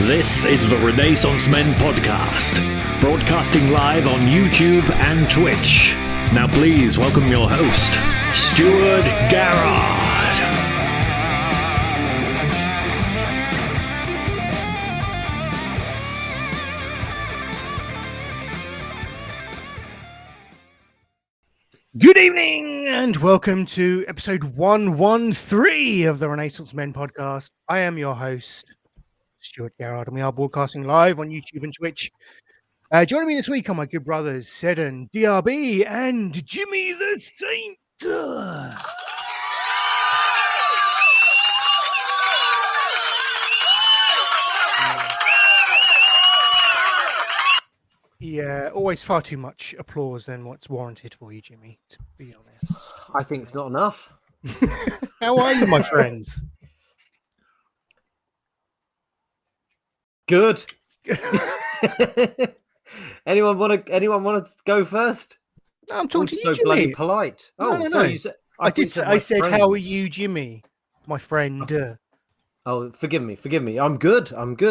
This is the Renaissance Men Podcast, broadcasting live on YouTube and Twitch. Now please welcome your host, Stuart Garrard. Good evening and welcome to episode 113 of the Renaissance Men Podcast. I am your host, Stuart Garrard, and we are broadcasting live on YouTube and Twitch. Joining me this week are my good brothers, Seddon, DRB, and Jimmy the Saint. Yeah, always far too much applause than what's warranted for you, Jimmy, to be honest. I think it's not enough. How are you, my friends? Good. Anyone want to go first? No, I'm talking to you, so Jimmy. bloody polite. No. Sorry, you said, I said, friends. how are you, Jimmy? My friend. Oh, forgive me. I'm good. And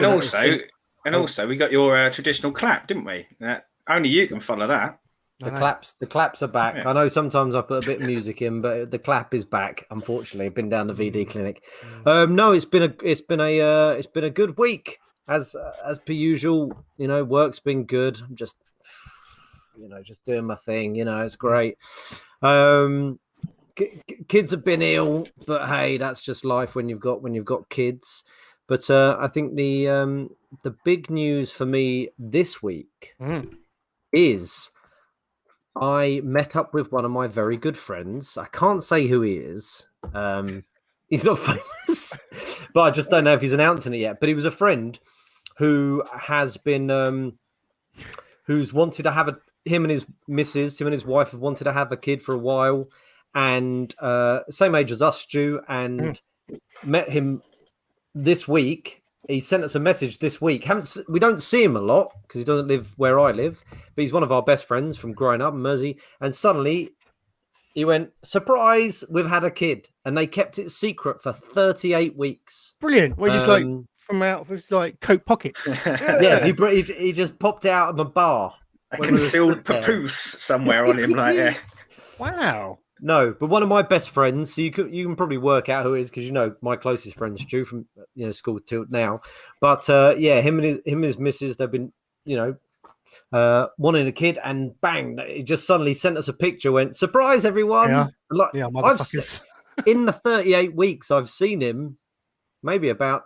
also, we got your traditional clap, didn't we? Only you can follow that. The claps are back. Yeah. I know sometimes I put a bit of music in, but the clap is back. Unfortunately, I've been down the VD clinic. No, it's been a good week as per usual. You know, work's been good. I'm just doing my thing. You know, it's great. Kids have been ill, but hey, that's just life when you've got kids. But I think the big news for me this week is I met up with one of my very good friends. I can't say who he is. He's not famous, but I just don't know if he's announcing it yet. But he was a friend who has been, who's wanted to have him and his wife have wanted to have a kid for a while, and same age as us, Stu, and met him this week. He sent us a message this week. We don't see him a lot because he doesn't live where I live, but he's one of our best friends from growing up in Mersey. And suddenly he went, surprise, we've had a kid. And they kept it secret for 38 weeks. Brilliant. We're just from out of his coat pockets. Yeah, he just popped out of a bar. A concealed papoose somewhere on him yeah. Wow. No, but one of my best friends, so you can probably work out who it is because you know my closest friend Stu from school till now. But him and his missus, they've been wanting a kid, and bang, he just suddenly sent us a picture. Went, surprise everyone! Yeah, motherfuckers. In the 38 weeks, I've seen him maybe about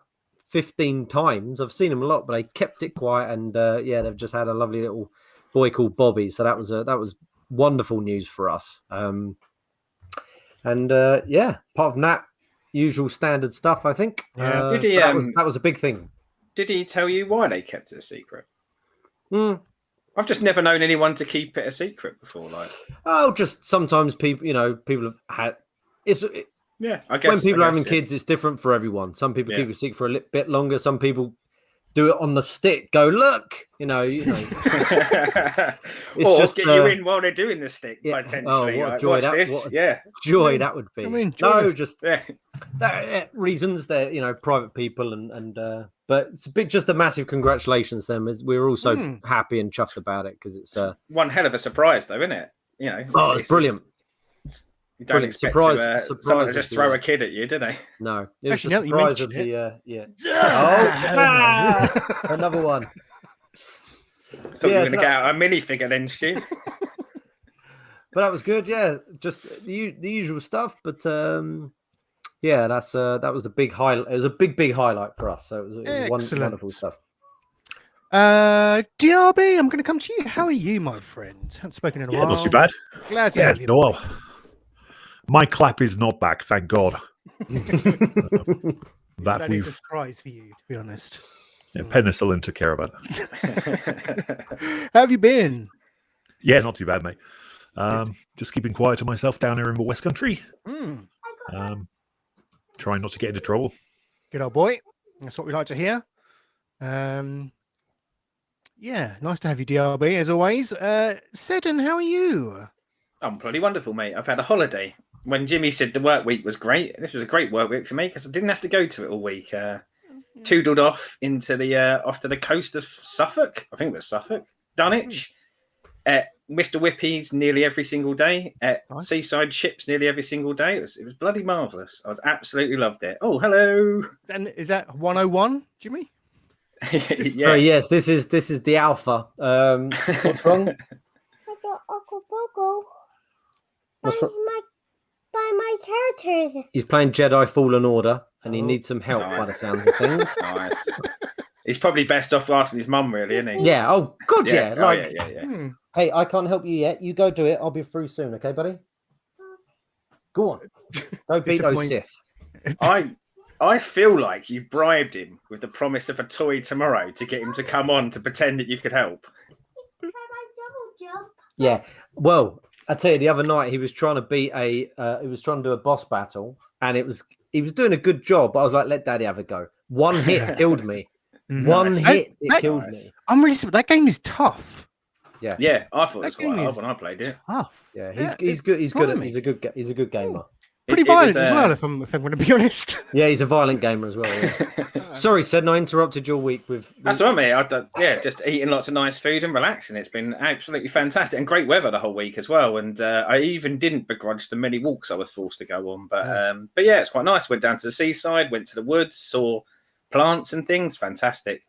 15 times. I've seen him a lot, but they kept it quiet, and they've just had a lovely little boy called Bobby. So that was wonderful news for us. And apart from that, usual standard stuff, I think. Yeah. Did he? That was a big thing. Did he tell you why they kept it a secret? I've just never known anyone to keep it a secret before. Just sometimes people have had. I guess when people are having kids, it's different for everyone. Some people keep it secret for a bit longer. Some people do it on the stick. Go look, it's or just get you in while they're doing the stick potentially. Oh, what a joy joy that would be. Reasons they're private people and but it's just a massive congratulations to them. We're all so happy and chuffed about it because it's one hell of a surprise though, isn't it? It's brilliant. You don't expect someone to just throw a kid at you, do they? No, it was the surprise of the another one. Thought you were going to get out a minifigure then, Stu. But that was good, yeah. Just the usual stuff, but that was the big highlight. It was a big highlight for us. So it was wonderful stuff. DRB, I'm going to come to you. How are you, my friend? Haven't spoken in a while. Not too bad. Glad to have you. Well. My clap is not back, thank God. That is a surprise for you, to be honest. Yeah, penicillin took care of it. How have you been? Yeah, not too bad, mate. Just keeping quiet to myself down here in the West Country. Trying not to get into trouble. Good old boy. That's what we like to hear. Nice to have you, DRB, as always. Seddon, how are you? I'm bloody wonderful, mate. I've had a holiday. When Jimmy said the work week was great, this was a great work week for me because I didn't have to go to it all week. toodled off into off to the coast of Suffolk. I think it was Suffolk, Dunwich. Mr. Whippy's nearly every single day. Nice. Seaside ships nearly every single day. It was bloody marvelous. I was absolutely loved it. Oh, hello. And is that 101, Jimmy? Yeah. Yes, this is the alpha. What's wrong? What's wrong? By my characters. He's playing Jedi Fallen Order, and he needs some help by the sounds of things. Nice. He's probably best off asking his mum, really, isn't he? Yeah. Oh, God, yeah. Oh, Like, yeah. hey, I can't help you yet. You go do it. I'll be through soon. Okay, buddy? Go on. Go beat those Sith. I feel like you bribed him with the promise of a toy tomorrow to get him to come on to pretend that you could help. Yeah. Well, I tell you, the other night he was trying to beat he was trying to do a boss battle, and he was doing a good job. But I was like, let Daddy have a go. One hit killed me. One hit killed me. I'm really surprised. That game is tough. Yeah, I thought it was quite hard when I played it. Tough. Yeah, he's good. He's good. He's a good gamer. Pretty violent as well, if I'm going to be honest. Yeah, he's a violent gamer as well. Yeah. Sorry, Seddon, I interrupted your week with. That's all right, mate. Just eating lots of nice food and relaxing. It's been absolutely fantastic and great weather the whole week as well. And I even didn't begrudge the many walks I was forced to go on. But yeah, it's quite nice. Went down to the seaside, went to the woods, saw plants and things. Fantastic.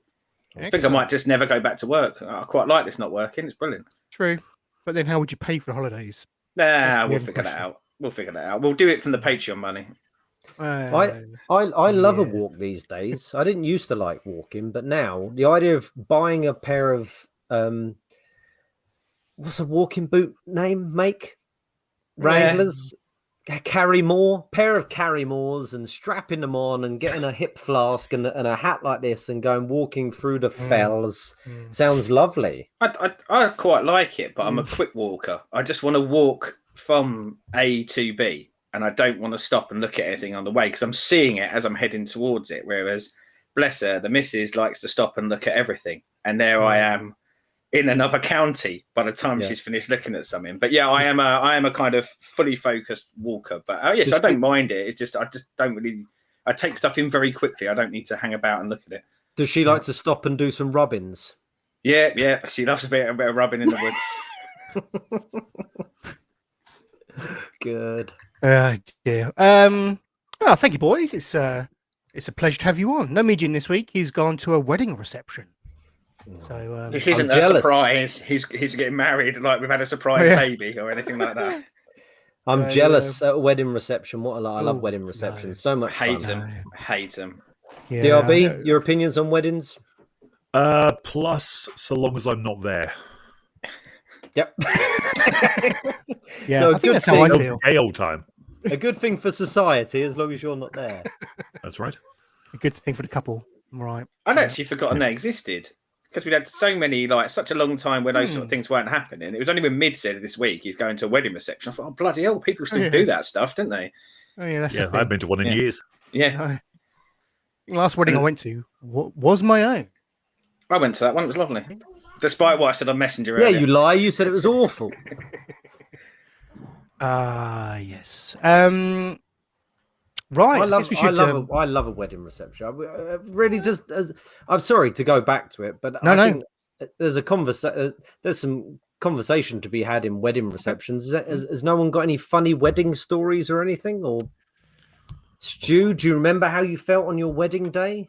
Excellent. I think I might just never go back to work. I quite like this not working. It's brilliant. True. But then how would you pay for the holidays? Nah, we'll figure that out. We'll do it from the Patreon money. I love a walk these days. I didn't used to like walking, but now the idea of buying a pair of what's a walking boot name? Wranglers, pair of Carrymores, and strapping them on and getting a hip flask and a hat like this and going walking through the fells sounds lovely. I quite like it, but I'm a quick walker. I just want to walk from A to B, and I don't want to stop and look at anything on the way because I'm seeing it as I'm heading towards it. Whereas, bless her, the missus likes to stop and look at everything, and there I am in another county by the time she's finished looking at something. But yeah, I am a kind of fully focused walker. But yes, I don't mind it. It's just I just don't really. I take stuff in very quickly. I don't need to hang about and look at it. Does she like to stop and do some rubbings? Yeah. She loves a bit of rubbing in the woods. Good. Yeah. Well, thank you, boys. It's a pleasure to have you on. No Meejin this week. He's gone to a wedding reception. So this isn't a surprise. He's getting married. Like we've had a surprise baby or anything like that. I'm jealous at a wedding reception. What a lot! I love wedding receptions. So much Hate fun. them. yeah, DRB, your opinions on weddings? Plus, so long as I'm not there. Yep. Yeah, So I think that's how I feel. Gay old time. A good thing for society as long as you're not there. That's right. A good thing for the couple. Right. I'd actually forgotten they existed because we'd had so many, such a long time where those sort of things weren't happening. It was only when Mid said this week he's going to a wedding reception. I thought, oh, bloody hell, people still do that stuff, don't they? Oh, yeah, that's the I've thing. been to one in years. Yeah. The last wedding I went to was my own. I went to that one. It was lovely. Despite what I said on Messenger Yeah, earlier. you lie. You said it was awful. Yes. Right. I love a wedding reception. I really just. I'm sorry to go back to it, but I think there's there's some conversation to be had in wedding receptions. Has no one got any funny wedding stories or anything? Or Stu, do you remember how you felt on your wedding day?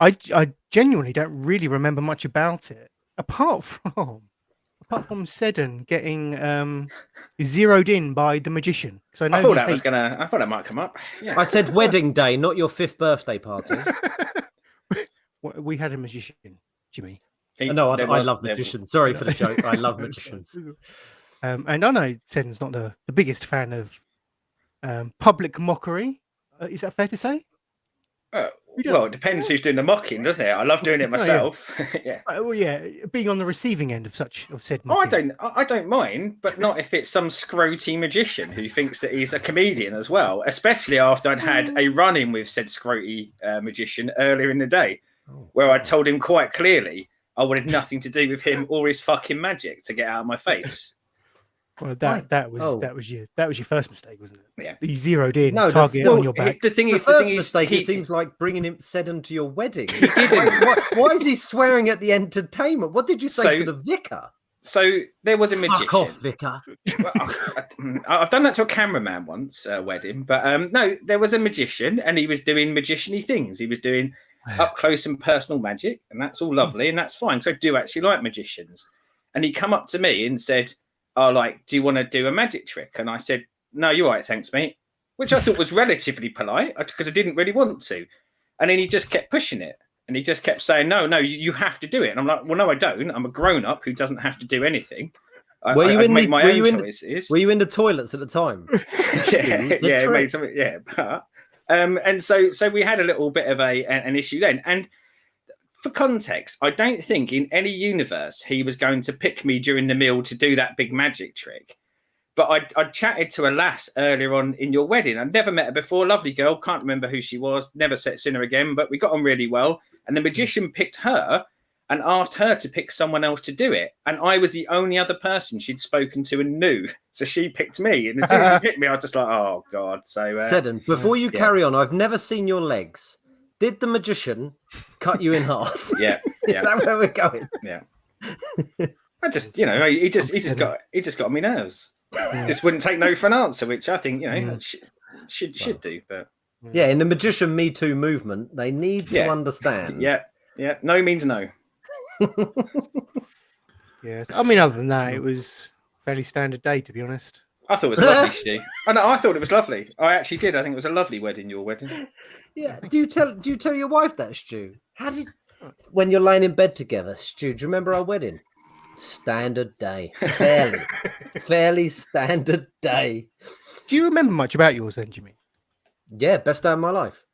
I genuinely don't really remember much about it, apart from Seddon getting zeroed in by the magician. So I thought that might come up. Yeah. I said wedding day, not your 5th birthday party. We had a magician, Jimmy. I love magicians. Sorry for the joke. I love magicians. And I know Seddon's not the biggest fan of public mockery. Is that fair to say? Well, it depends who's doing the mocking, doesn't it? I love doing it myself. Yeah. Being on the receiving end of said mocking. I don't mind, but not if it's some scroty magician who thinks that he's a comedian as well. Especially after I'd had a run-in with said scroty magician earlier in the day, where I told him quite clearly I wanted nothing to do with him or his fucking magic to get out of my face. Well, Right. that was Oh. that was your first mistake, wasn't it? Yeah. He zeroed in, No, target on your back. The thing The is, first mistake, it seems like bringing him Seddon to your wedding. He didn't. Why is he swearing at the entertainment? What did you say to the vicar? So there was a magician. Fuck off, vicar. Well, I've done that to a cameraman once, a wedding, but no, there was a magician, and he was doing magician-y things. He was doing up close and personal magic, and that's all lovely, and that's fine. So I do actually like magicians. And he come up to me and said, "Oh, like, do you want to do a magic trick?" And I said, "No, you're right, thanks, mate," which I thought was relatively polite because I didn't really want to. And then he just kept pushing it. And he just kept saying, no, you have to do it. And I'm like, well, no, I don't. I'm a grown-up who doesn't have to do anything. Were you in choices. Were you in the toilets at the time? yeah, made something. Yeah, but and so we had a little bit of an issue then. And for context, I don't think in any universe he was going to pick me during the meal to do that big magic trick. But I chatted to a lass earlier on in your wedding. I'd never met her before. Lovely girl. Can't remember who she was. Never seen her again. But we got on really well. And the magician picked her and asked her to pick someone else to do it. And I was the only other person she'd spoken to and knew. So she picked me. And as soon as she picked me, I was just like, oh, God. So, Seddon, before you carry on, I've never seen your legs. Did the magician cut you in half? Yeah. Is that where we're going? Yeah. I just, he just got on my nerves. Just wouldn't take no for an answer, which I think should do. But yeah, in the magician Me Too movement, they need to understand. Yeah, no means no. Yes, I mean, other than that, it was fairly standard day, to be honest. I thought it was lovely, Stu. I thought it was lovely. I actually did. I think it was a lovely wedding. Your wedding. Yeah. Do you tell your wife that, Stu? When you're laying in bed together, Stu? Do you remember our wedding? Standard day, fairly standard day. Do you remember much about yours then, Jimmy? Yeah, best day of my life.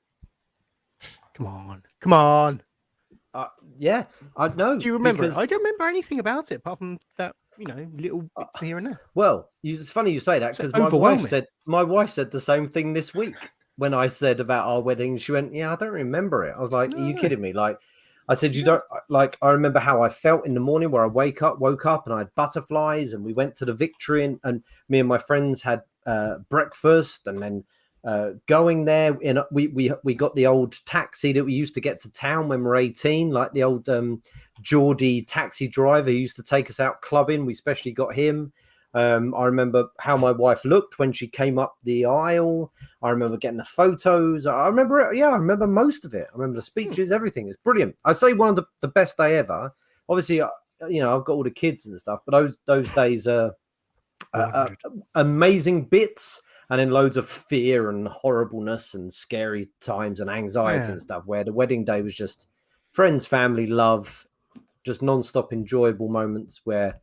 Come on. Yeah, I know. Do you remember? I don't remember anything about it apart from that, little bits here and there. Well, it's funny you say that because my wife said the same thing this week when I said about our wedding. She went, "Yeah, I don't remember it." I was like, "Are you kidding me?" Like. I said, you don't like, I remember how I felt in the morning where I woke up and I had butterflies and we went to the Victory and me and my friends had breakfast and then going there we got the old taxi that we used to get to town when we were 18, like the old Geordie taxi driver who used to take us out clubbing. We especially got him. I remember how my wife looked when she came up the aisle. I remember getting the photos. I remember it. Yeah, I remember most of it. I remember the speeches, everything. It's brilliant. I say one of the best day ever. Obviously, I've got all the kids and stuff, but those days are amazing bits, and then loads of fear and horribleness and scary times and anxiety and stuff, where the wedding day was just friends, family, love, just non-stop enjoyable moments where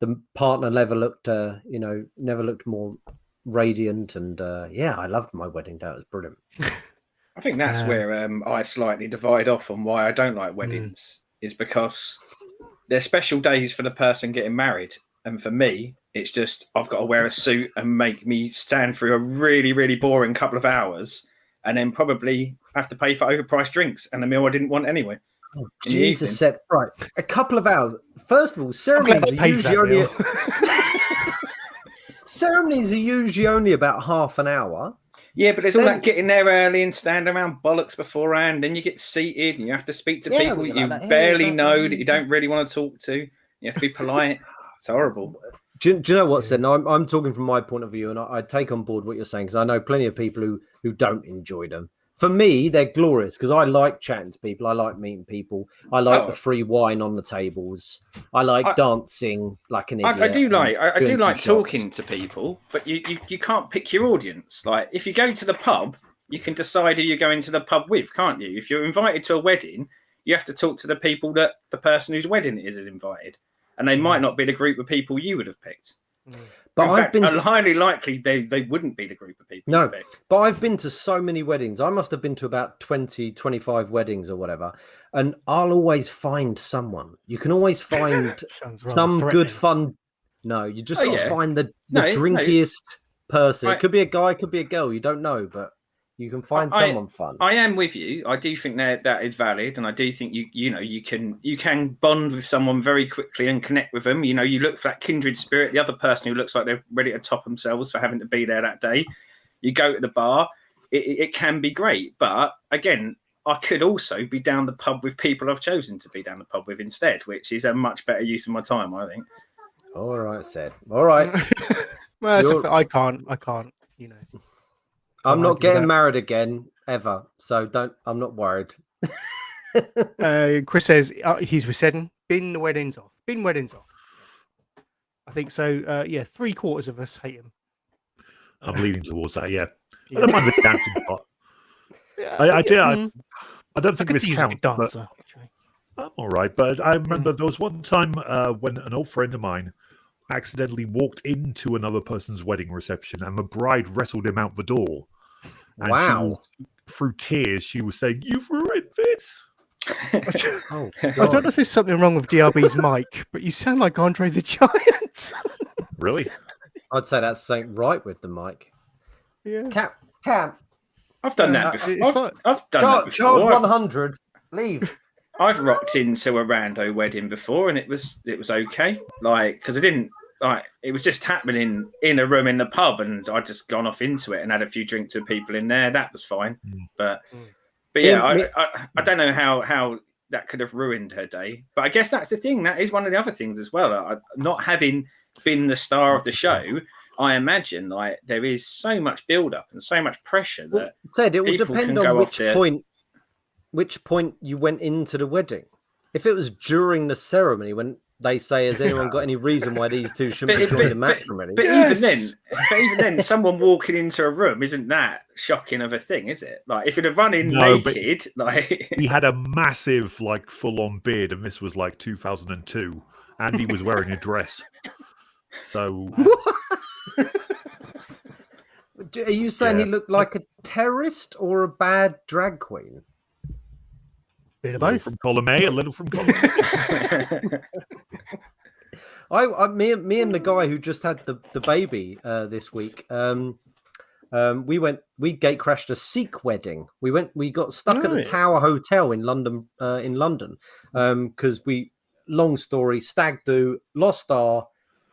the partner never looked more radiant, and I loved my wedding day. It was brilliant. I think that's where I slightly divide off on why I don't like weddings, is because they're special days for the person getting married, and for me, it's just I've got to wear a suit and make me stand through a really, really boring couple of hours, and then probably have to pay for overpriced drinks and a meal I didn't want anyway. Oh, Jesus said, right, a couple of hours. First of all, ceremonies are usually only about half an hour. Yeah, but there's all that getting there early and standing around bollocks beforehand. Then you get seated and you have to speak to people you barely know that you don't really want to talk to. You have to be polite. It's horrible. Do you know what, Seddon? I'm talking from my point of view, and I take on board what you're saying because I know plenty of people who don't enjoy them. For me, they're glorious because I like chatting to people. I like meeting people. I like the free wine on the tables. I like dancing like an idiot. I do like talking to people, but you can't pick your audience. Like if you go to the pub, you can decide who you're going to the pub with, can't you? If you're invited to a wedding, you have to talk to the people that the person whose wedding it is invited, and they might not be the group of people you would have picked. But in fact, highly likely they wouldn't be the group of people. No, but I've been to so many weddings. I must have been to about 20, 25 weddings or whatever. And I'll always find someone. You can always find some good fun. No, you just got to find the drinkiest person. It could be a guy, could be a girl. You don't know, but You can find I- someone fun. I am with you. I do think that is valid, and I do think you can bond with someone very quickly and connect with them. You look for that kindred spirit, the other person who looks like they're ready to top themselves for having to be there that day. You go to the bar, it can be great, but again, I could also be down the pub with people I've chosen to be down the pub with instead, which is a much better use of my time, I think. All right, said. All right. Well, I can't. I'm Don't not argue getting that. married again ever, so I'm not worried. Chris says he's with Seddon. Bin the weddings off. Bin weddings off. I think so. 3/4 of us hate him. I'm leaning towards that. Yeah, Yeah. I don't mind the dancing part. I don't think could this see you as a good counts. But dancer. Actually. I'm all right. But I remember there was one time when an old friend of mine accidentally walked into another person's wedding reception, and the bride wrestled him out the door. And Wow. she was, through tears, she was saying, "You've ruined this." Oh, I don't know if there's something wrong with DRB's mic, but you sound like Andre the Giant. Really? I'd say that's something right with the mic. Yeah. Cam. I've done that before. it's fine. I've done that Child before. 100. Leave. I've rocked into a rando wedding before, and it was okay. Because I didn't it was just happening in a room in the pub, and I'd just gone off into it and had a few drinks with people in there. That was fine. But yeah, I don't know how that could have ruined her day. But I guess that's the thing. That is one of the other things as well. Not having been the star of the show, I imagine there is so much build up and so much pressure that Said it will people depend can on go off which point you went into the wedding. If it was during the ceremony when they say, "Has anyone got any reason why these two shouldn't be joining the matrimony?" But even then, someone walking into a room isn't that shocking of a thing, is it? Like if you'd have run in naked, he had a massive, full-on beard, and this was 2002, and he was wearing a dress. So, are you saying he looked like a terrorist or a bad drag queen? Bit of a little both. from column A, a little from column B. Me and the guy who just had the baby this week, we gate crashed a Sikh wedding. We got stuck at the Tower Hotel in London, because long story, stag do, lost our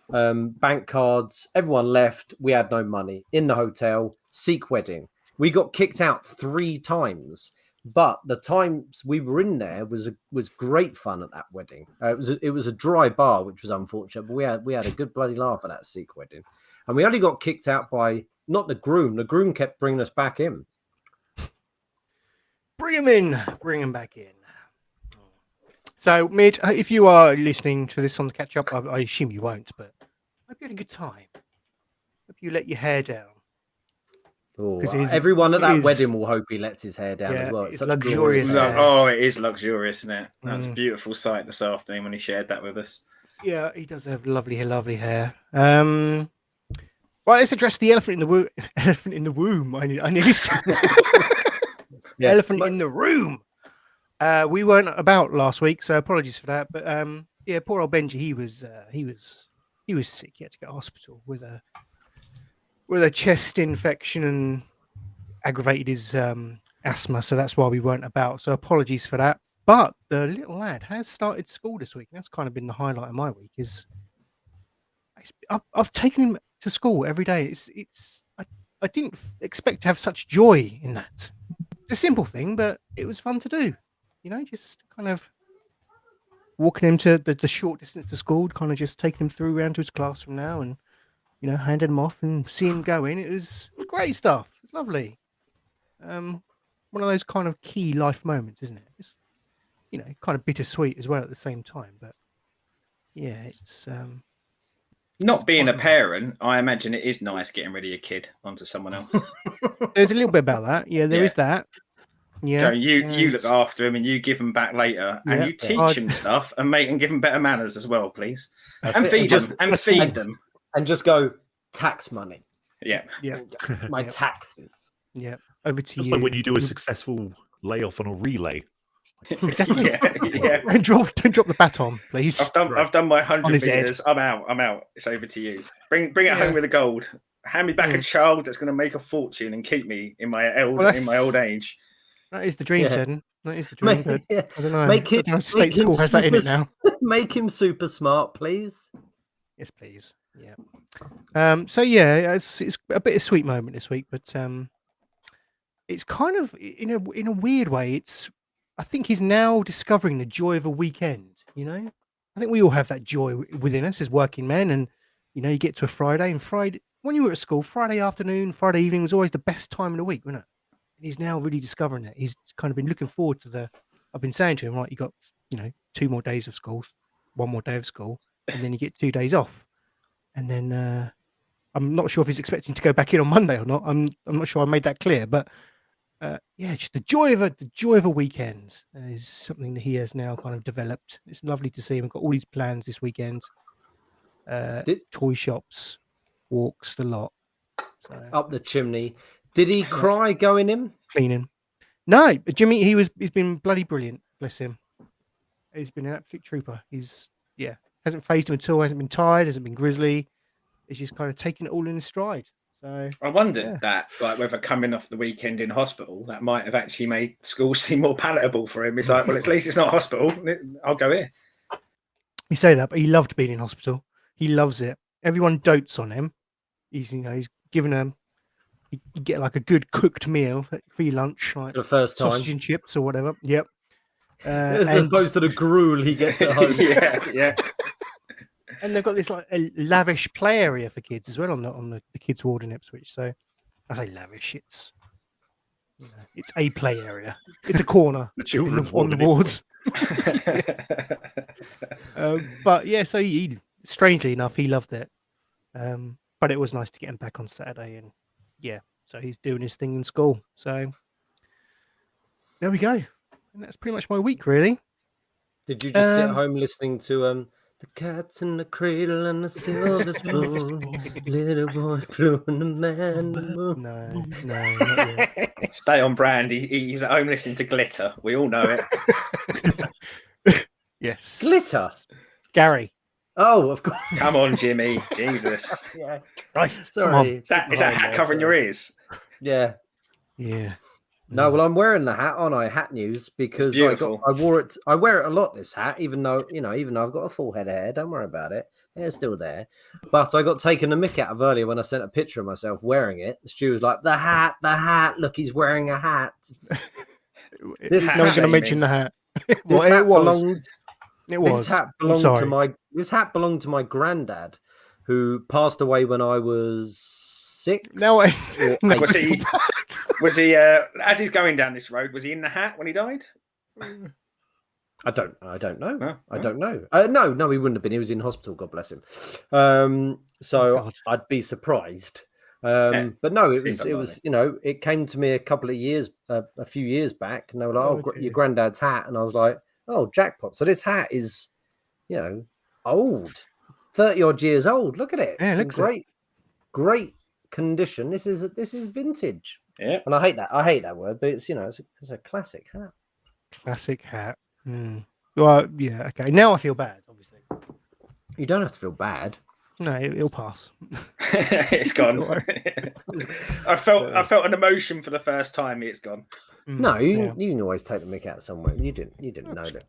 bank cards, everyone left, we had no money in the hotel. Sikh wedding, we got kicked out 3 times. But the times we were in there was great fun at that wedding. It was a dry bar, which was unfortunate, but we had a good bloody laugh at that Sikh wedding, and we only got kicked out by not the groom. The groom kept bringing us back in. Bring him in. Bring him back in. So, Mid, if you are listening to this on the catch up, I assume you won't, but I hope you had a good time. Hope you let your hair down. Everyone at that wedding will hope he lets his hair down as well. It's luxurious. It is luxurious, isn't it? That's a beautiful sight this afternoon when he shared that with us. Yeah, he does have lovely hair. Right, let's address the elephant in the womb. Elephant in the womb. I need elephant in the room. We weren't about last week, so apologies for that. But poor old Benji, he was sick. He had to go to hospital with a chest infection and aggravated his asthma, so that's why we weren't about. So apologies for that. But the little lad has started school this week. That's kind of been the highlight of my week. I've taken him to school every day. I didn't expect to have such joy in that. It's a simple thing, but it was fun to do. Just kind of walking him to the short distance to school, kind of just taking him through around to his classroom now, and handed him off and see him go in. It was great stuff. It's lovely. One of those kind of key life moments, isn't it? It's kind of bittersweet as well at the same time. But yeah, it's not being a parent. I imagine it is nice getting rid of your kid onto someone else. There's a little bit about that. Yeah, there is that. Yeah, so you look after him and you give him back later, and you teach him stuff and make him give him better manners as well, please. And feed them. And just go, tax money. Yeah. My taxes. Yeah. Over to Just you. like when you do a successful layoff on a relay. Exactly. Yeah. Don't drop the baton, please. I've done my 100 meters. I'm out. It's over to you. Bring it home with the gold. Hand me back a child that's going to make a fortune and keep me in my old age. That is the dream, Yeah. Seddon. That is the dream. But Yeah. I don't know. Make I it. don't know if State School has that in it now. Make him super smart, please. Yes, please. Yeah. So yeah, it's a bittersweet moment this week, but it's kind of in a weird way. I think he's now discovering the joy of a weekend. You know, I think we all have that joy within us as working men, and you know, you get to a Friday, and Friday when you were at school, Friday afternoon, Friday evening was always the best time of the week, wasn't it? And he's now really discovering it. He's kind of been looking forward to I've been saying to him, right, you got 2 more days of school, 1 more day of school, and then you get 2 days off, and then I'm not sure if he's expecting to go back in on Monday or not. I'm not sure I made that clear, but yeah, just the joy of a weekend is something that he has now kind of developed. It's lovely to see him. I've got all these plans this weekend. Toy shops, walks, the lot. So Up the chimney. Did he cry going in? Cleaning. No, Jimmy, he's been bloody brilliant. Bless him. He's been an absolute trooper. Hasn't phased him at all. Hasn't been tired. Hasn't been grizzly. He's just kind of taking it all in his stride. So I wondered that, like, whether coming off the weekend in hospital, that might have actually made school seem more palatable for him. It's like, well, at least it's not hospital. I'll go here. You say that, but he loved being in hospital. He loves it. Everyone dotes on him. He's given him. You get like a good cooked meal for your lunch, like For the first time. sausage and chips or whatever. Yep. As opposed to the gruel he gets at home. yeah. And they've got this like a lavish play area for kids as well on the kids' ward in Ipswich. So I say lavish. It's a play area. It's a corner. The children's on the wards. But yeah, so he strangely enough he loved it. But it was nice to get him back on Saturday, and yeah, so he's doing his thing in school. So there we go. And that's pretty much my week, really. Did you just sit at home listening to the cat's in the cradle and the silver spoon, little boy blue and the man in the moon? No, not yet. Stay on brand. He was at home listening to Glitter. We all know it. Yes. Glitter? Gary. Oh, of course. Come on, Jimmy. Jesus. Yeah. Christ. Sorry. Is that hat covering your ears? Yeah. Yeah. No, well, I'm wearing the hat, aren't I? Hat news, because I wore it. I wear it a lot, this hat, even though I've got a full head of hair. Don't worry about it. Hair's still there. But I got taken the mick out of earlier when I sent a picture of myself wearing it. Stu was like, the hat. Look, he's wearing a hat. No one's going to mention the hat. Well, it was. This hat belonged to my granddad, who passed away when I was 6. No, was he as he's going down this road? Was he in the hat when he died? I don't know. Oh, I don't know. No, he wouldn't have been. He was in hospital. God bless him. So I'd be surprised. But no, it was. It came to me a few years back, and they were like, your granddad's hat," and I was like, "Oh, jackpot!" So this hat is, old, 30 odd years old. Look at it. Yeah, it's in great condition. This is vintage. Yeah, and I hate that word, but it's it's a classic hat. Classic hat. Well, yeah, okay. Now I feel bad. Obviously, you don't have to feel bad. No, it'll pass. It's gone. I felt an emotion for the first time. It's gone. No, you can always take the mick out somewhere. You didn't know that.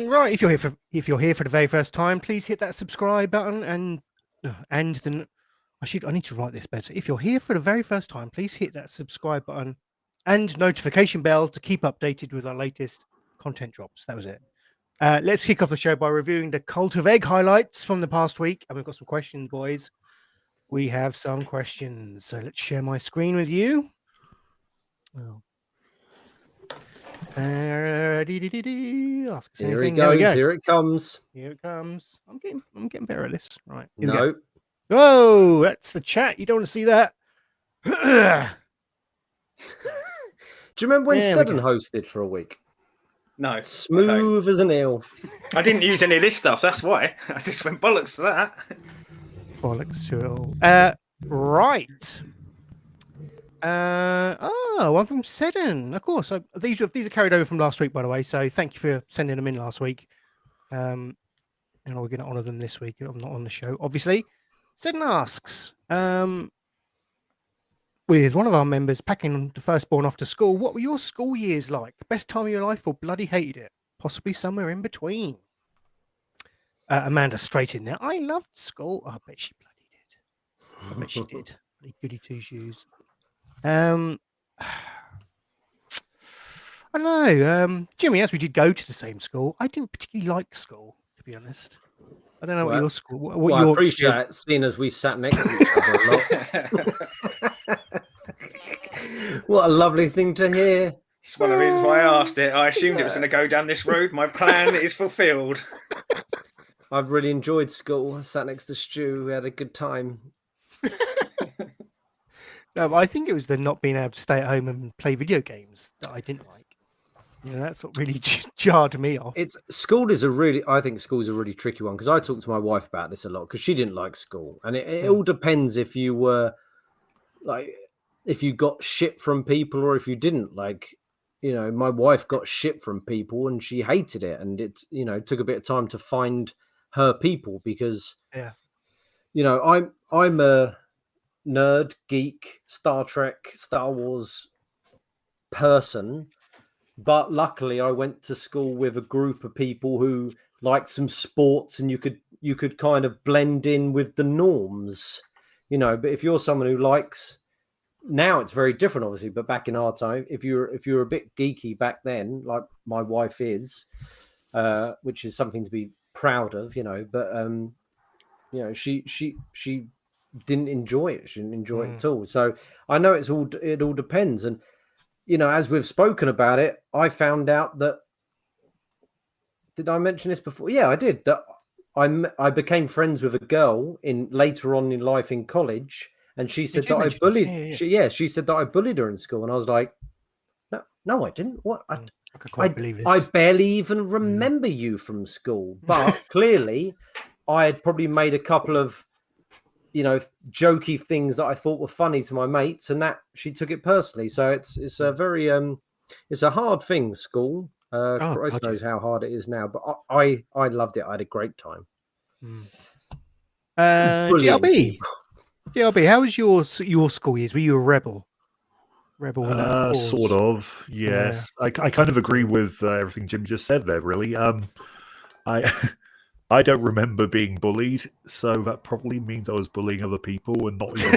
Right. If you're here for the very first time, please hit that subscribe button and then I need to write this better. If you're here for the very first time, please hit that subscribe button and notification bell to keep updated with our latest content drops. That was it. Let's kick off the show by reviewing the Cult of Egg highlights from the past week. And we've got some questions, boys. We have some questions. So let's share my screen with you. Well, ask us Here anything. it goes. Here it comes. Here it comes. I'm getting better at this. Right. No. Oh, that's the chat. You don't want to see that. Do you remember when Seddon hosted for a week? No. Smooth as an eel. I didn't use any of this stuff. That's why. I just went bollocks to that. Bollocks to it all. Right. One from Seddon. Of course. These are carried over from last week, by the way. So thank you for sending them in last week. And we're going to honour them this week. I'm not on the show, obviously. Seddon asks, with one of our members packing the firstborn off to school, what were your school years like? Best time of your life or bloody hated it? Possibly somewhere in between. Amanda straight in there. I loved school. Oh, I bet she bloody did. I bet she did. Bloody goody two shoes. I don't know. Jimmy, as we did go to the same school, I didn't particularly like school, to be honest. I don't know what your school. What I your appreciate experience. it, seeing as we sat next to each other a lot. What a lovely thing to hear. It's one of the reasons why I asked it. I assumed it was going to go down this road. My plan is fulfilled. I've really enjoyed school. I sat next to Stu. We had a good time. No, but I think it was the not being able to stay at home and play video games that I didn't like. You know, that's what really jarred me off. I think school is a really tricky one, because I talked to my wife about this a lot, because she didn't like school, and it all depends if you were like, if you got shit from people or if you didn't. Like, you know, my wife got shit from people and she hated it, and it, you know, took a bit of time to find her people, because you know, I'm a nerd, geek, Star Trek, Star Wars person, but luckily I went to school with a group of people who liked some sports, and you could kind of blend in with the norms, you know. But if you're someone who likes, now it's very different, obviously, but back in our time, if you're a bit geeky back then, like my wife is, which is something to be proud of, you know, but you know, she didn't enjoy it. She didn't enjoy it at all. So I know it all depends. And, you know, as we've spoken about it, I found out that, did I mention this before? Yeah, I did. That I became friends with a girl later on in life in college, and she said that I bullied. She said that I bullied her in school, and I was like, no, I didn't. What? I can't believe this. I barely even remember you from school, but clearly, I had probably made a couple of, you know, jokey things that I thought were funny to my mates, and that she took it personally. So it's a very it's a hard thing, school. Christ knows how hard it is now, but I loved it. I had a great time. DLB, how was your school years? Were you a rebel? Sort of, yes. Yeah. I kind of agree with everything Jim just said there, really. I don't remember being bullied, so that probably means I was bullying other people and not even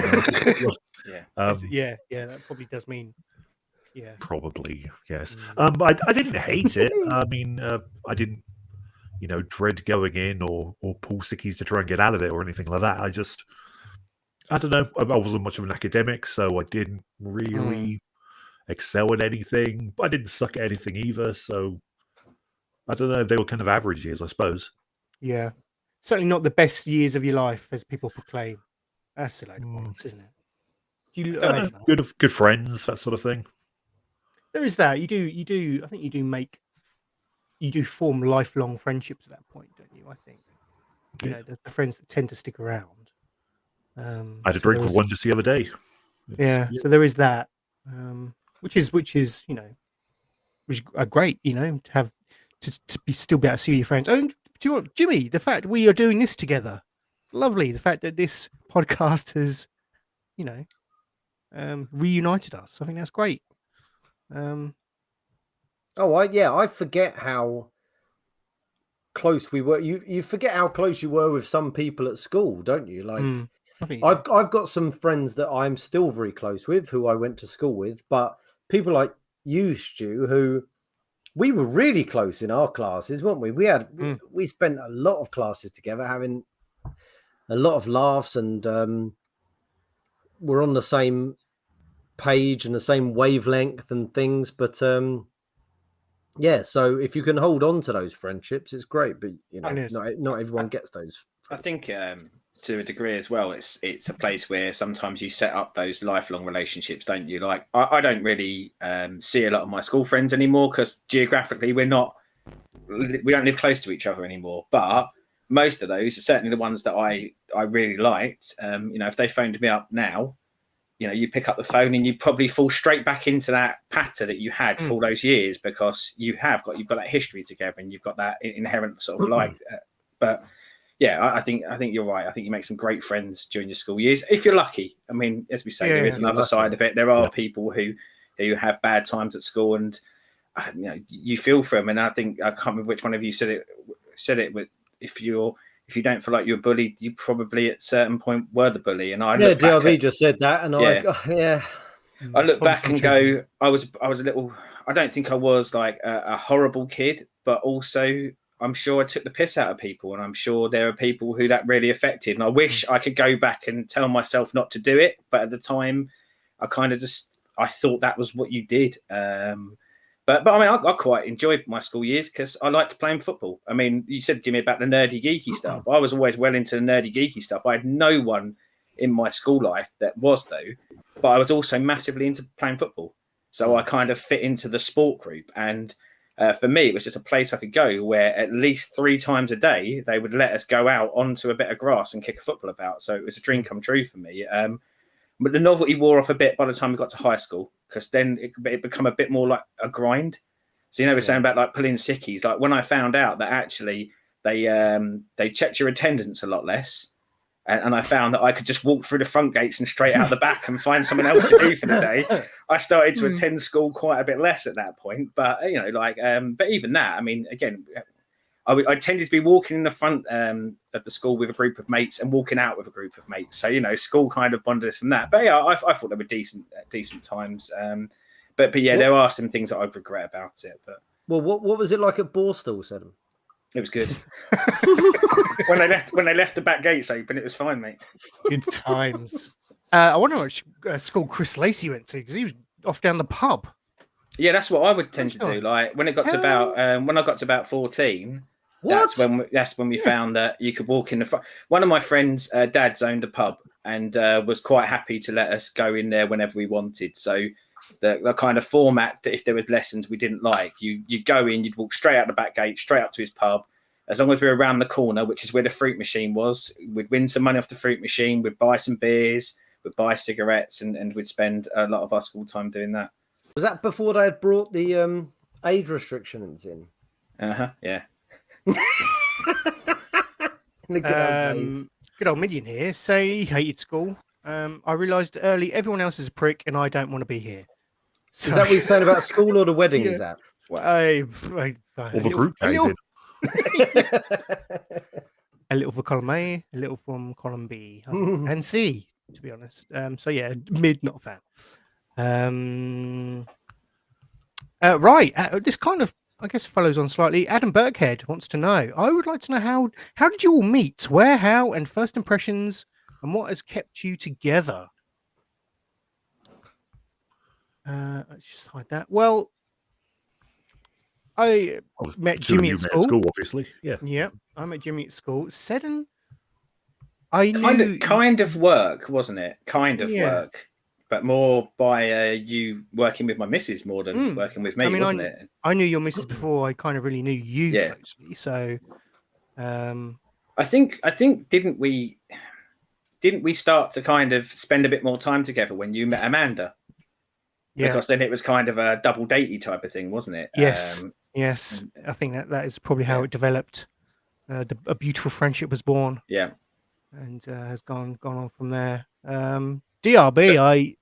that probably does mean probably, yes. But I didn't hate it. I mean, I didn't, you know, dread going in or pull sickies to try and get out of it or anything like that. I don't know. I wasn't much of an academic, so I didn't really excel at anything. But I didn't suck at anything either, so I don't know. They were kind of average years, I suppose. Yeah. Certainly not the best years of your life, as people proclaim. That's a load of bollocks, isn't it? Good friends, that sort of thing. There is that. You do. I think you do form lifelong friendships at that point, don't you? I think. You know, the friends that tend to stick around. I had a drink with one just the other day. So there is that, which is you know, which are great, you know, to have to still be able to see your friends. And do you know what, Jimmy? The fact we are doing this together, it's lovely. The fact that this podcast has, you know, reunited us. I think that's great. I forget how close we were. You forget how close you were with some people at school, don't you? Like, I've got some friends that I'm still very close with, who I went to school with, but people like you, Stu, who we were really close in our classes, weren't we? We spent a lot of classes together, having a lot of laughs, and we're on the same page and the same wavelength and things. But so if you can hold on to those friendships, it's great. But you know, not everyone gets those. I think to a degree as well, it's a place where sometimes you set up those lifelong relationships, don't you? Like I don't really see a lot of my school friends anymore, because geographically we don't live close to each other anymore. But most of those, certainly the ones that I really liked, you know, if they phoned me up now, you know, you pick up the phone and you probably fall straight back into that pattern that you had for all those years, because you've got that history together and you've got that inherent sort of like. But I think you're right. I think you make some great friends during your school years if you're lucky. I mean, as we say, there is another side of it. There are people who have bad times at school, and you feel for them. And I think I can't remember which one of you said it. But if you don't feel like you're bullied, you probably at a certain point were the bully. And DRB just said that, and I look back and go, I was a little. I don't think I was like a horrible kid, but also I'm sure I took the piss out of people, and I'm sure there are people who that really affected. And I wish I could go back and tell myself not to do it, but at the time, I kind of I thought that was what you did. But I mean, I quite enjoyed my school years because I liked playing football. I mean, you said, Jimmy, about the nerdy geeky stuff. I was always well into the nerdy geeky stuff. I had no one in my school life that was, though, but I was also massively into playing football. So I kind of fit into the sport group. And for me, it was just a place I could go where at least 3 times a day, they would let us go out onto a bit of grass and kick a football about. So it was a dream come true for me. But the novelty wore off a bit by the time we got to high school, because then it became a bit more like a grind. So, we're saying about like pulling sickies. Like when I found out that actually they checked your attendance a lot less, and I found that I could just walk through the front gates and straight out the back and find something else to do for the day. I started to attend school quite a bit less at that point. But, but even that, I mean, again, I tended to be walking in the front of the school with a group of mates and walking out with a group of mates. So, school kind of bonded us from that. But I thought they were decent times. But there are some things that I regret about it. But what was it like at Borstal, Seddon? It was good. when they left the back gates open, it was fine, mate. Good times. I wonder which school Chris Lacey went to, because he was off down the pub. Yeah, that's what I would tend to do. Like when it got to about when I got to about 14, that's when we found that you could walk in the front. One of my friends' dads owned a pub and was quite happy to let us go in there whenever we wanted. So the kind of format that if there was lessons we didn't like, you'd go in, you'd walk straight out the back gate, straight up to his pub. As long as we were around the corner, which is where the fruit machine was, we'd win some money off the fruit machine, we'd buy some beers, we'd buy cigarettes, and we'd spend a lot of our school time doing that. Was that before they had brought the age restrictions in? Yeah. Good old Midian here. Say he hated school. I realised early everyone else is a prick and I don't want to be here. So, is that what you're saying about school or the wedding? Is that? Well, or the group days in. A little for column A, a little from column B and C, to be honest. So yeah, mid, not a fan. This kind of, I guess, follows on slightly. Adam Burkhead wants to know. I would like to know how did you all meet? Where, how, and first impressions, and what has kept you together? Let's just hide that. Well, I met Jimmy at school. Obviously. Yeah, I met Jimmy at school. Seddon, I knew kind of work, wasn't it? Work, but more by you working with my missus more than working with me, wasn't it? I knew your missus before I kind of really knew you closely. So, I think didn't we start to kind of spend a bit more time together when you met Amanda? Yeah. Because then it was kind of a double datey type of thing, wasn't it? Yes. Yes. I think that is probably how it developed. A beautiful friendship was born. Yeah. And has gone on from there. DRB,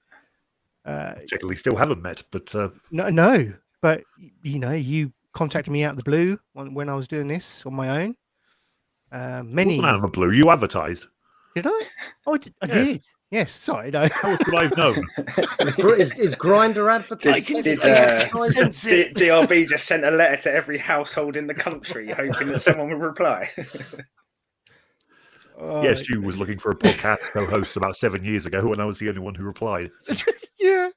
technically still haven't met, but no. But you contacted me out of the blue when I was doing this on my own. Wasn't out of the blue. You advertised. Did I? Oh, I did. Yes, sorry. No. How would I have known? Is Grindr advertised? Did DRB just sent a letter to every household in the country, hoping that someone would reply? Yes, you was looking for a podcast co-host about 7 years ago, when I was the only one who replied. Yeah,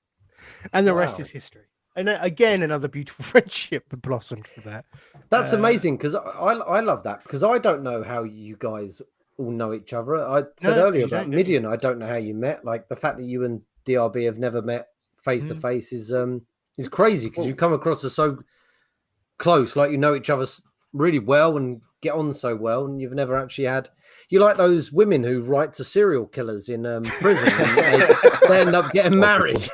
and the rest is history. And again, another beautiful friendship blossomed for that. That's amazing, because I love that, because I don't know how you guys all know each other. I said earlier about Midian, I don't know how you met. Like the fact that you and DRB have never met face to face is crazy, because you come across as so close, like you know each other really well and get on so well, and you've never actually had. You like those women who write to serial killers in prison and they end up getting married.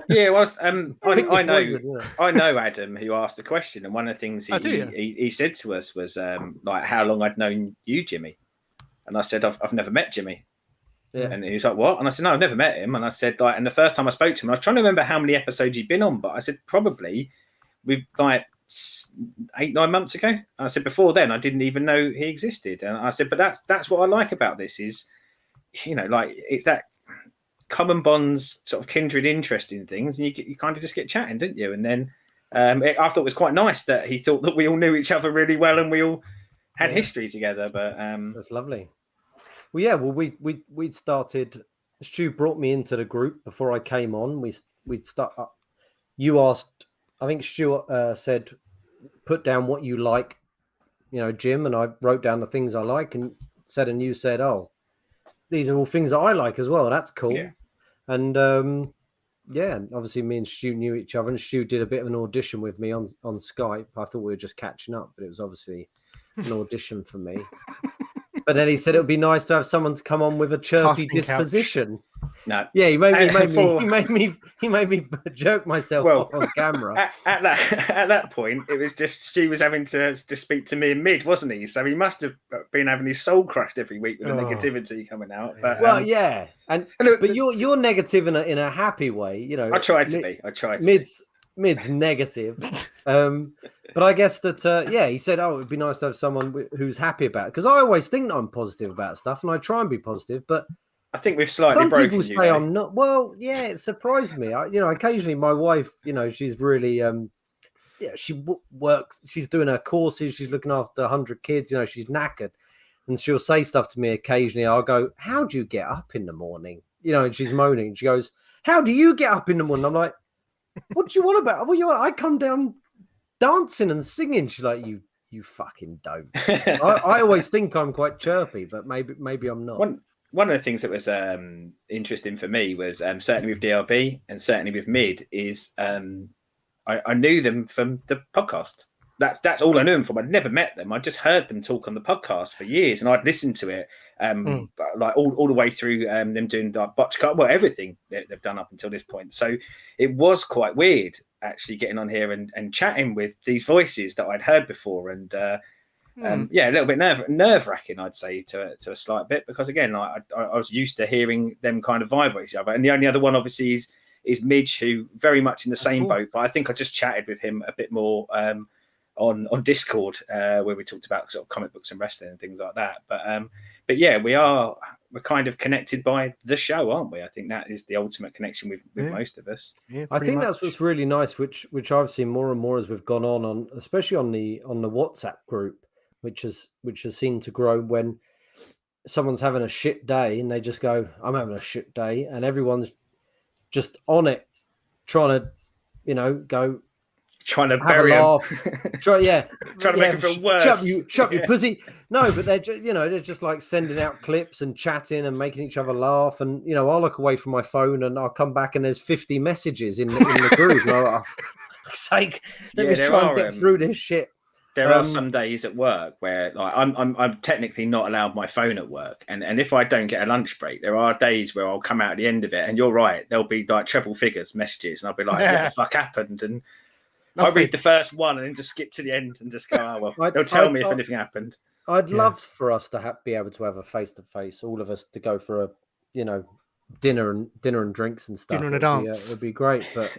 Yeah, well, Pick your I know, poison, you know. I know Adam, who asked the question, and one of the things Oh, do you? he said to us was like how long I'd known you, Jimmy, and I said I've never met Jimmy, Yeah. and he was like, what? And I said, no, I've never met him, and I said like, and the first time I spoke to him, I was trying to remember how many episodes he'd been on, but I said probably we like 8-9 months ago. And I said before then I didn't even know he existed, and I said, but that's what I like about this is, you know, like it's that common bonds, sort of kindred interest in things, and you kind of just get chatting, didn't you? And then I thought it was quite nice that he thought that we all knew each other really well and we all had history together. But That's lovely. Well, yeah. Well, we'd started. Stu brought me into the group before I came on. We'd start. You asked. I think Stuart said, "Put down what you like," you know, Jim, and I wrote down the things I like, and Seddon, you said, "Oh, these are all things that I like as well. That's cool." Yeah. And yeah, obviously me and Stu knew each other, and Stu did a bit of an audition with me on Skype. I thought we were just catching up, but it was obviously an audition for me. But then he said it would be nice to have someone to come on with a chirpy Casting couch. disposition. no, Yeah, he made me jerk myself off on camera. At that point, it was just Stu was having to speak to me and Mid, wasn't he? So he must have been having his soul crushed every week with the negativity coming out. But Well, yeah, but you're negative in a happy way, you know. I tried to be. Mid's negative, but I guess that yeah, he said, "Oh, it'd be nice to have someone who's happy about it." Because I always think that I'm positive about stuff, and I try and be positive, but I think we've slightly some broken people you. say I'm not. Well, yeah, it surprised me. Occasionally my wife, you know, she's really she works. She's doing her courses. She's looking after 100 kids. You know, she's knackered, and she'll say stuff to me occasionally. I'll go, "How do you get up in the morning?" You know, and she's moaning. She goes, "How do you get up in the morning?" I'm like, "What do you want about? What you want? I come down dancing and singing." She's like, "You fucking don't." I always think I'm quite chirpy, but maybe I'm not. One of the things that was interesting for me was certainly with DRB and certainly with Mid is I knew them from the podcast. That's all I knew them from. I'd never met them. I just heard them talk on the podcast for years, and I'd listened to it like all the way through them doing like botch cut, well, everything that they've done up until this point. So it was quite weird actually getting on here and chatting with these voices that I'd heard before, and yeah, a little bit nerve wracking, I'd say, to a slight bit, because again, I was used to hearing them kind of vibrate each other, and the only other one obviously is Midge, who very much in the same boat, but I think I just chatted with him a bit more on Discord where we talked about sort of comic books and wrestling and things like that. But yeah, we're kind of connected by the show, aren't we? I think that is the ultimate connection with most of us. Yeah, I think that's what's really nice, which I've seen more and more as we've gone on, especially on the WhatsApp group, which has seemed to grow when someone's having a shit day and they just go, "I'm having a shit day," and everyone's just on it, trying to, you know, go. Trying to have bury a laugh. Trying to make him feel worse. Shut you pussy. No, but they're just, you know, they're just like sending out clips and chatting and making each other laugh. And, you know, I'll look away from my phone and I'll come back and there's 50 messages in the group. And oh, for fuck's sake, let me try and get through this shit. There are some days at work where like I'm technically not allowed my phone at work, and if I don't get a lunch break, there are days where I'll come out at the end of it, and you're right, there'll be like treble figures messages, and I'll be like, "What the fuck happened?" And I read the first one and then just skip to the end and just go, "Oh well, they'll tell me if anything happened." I'd love for us to be able to have a face-to-face, all of us to go for a, you know, dinner and drinks and stuff. Dinner and a dance. It'd be great, but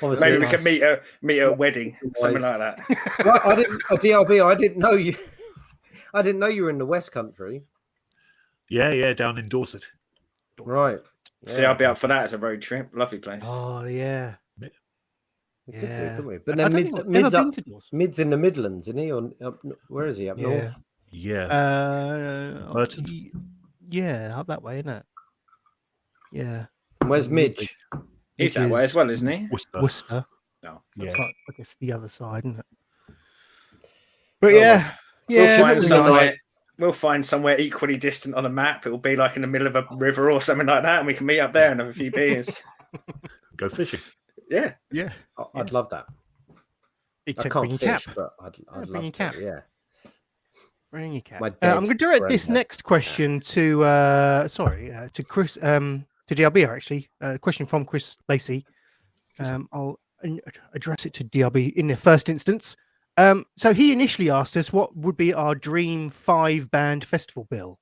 obviously maybe we can meet at a wedding, something like that. Well, DRB. I didn't know you. I didn't know you were in the West Country. Yeah, down in Dorset. Right. Yeah. See, I'll be up for that as a road trip. Lovely place. Oh yeah. We could do, couldn't we? But then Mid's in the Midlands, isn't he? Or where is he? Up north? Yeah. Merton. Yeah, up that way, isn't it? Yeah. Where's Midge? He's that way as well, isn't he? Worcester. No. That's like, I guess the other side, isn't it? But yeah. We'll find somewhere equally distant on a map. It will be like in the middle of a river or something like that, and we can meet up there and have a few beers. Go fishing. Yeah. I'd love that. Except I can't fish, cap, but I'd love your to. cap. Yeah. Bring your cap. I'm going to direct this next question to Chris, to DRB actually. A question from Chris Lacey. I'll address it to DRB in the first instance. So he initially asked us what would be our dream 5-band festival bill.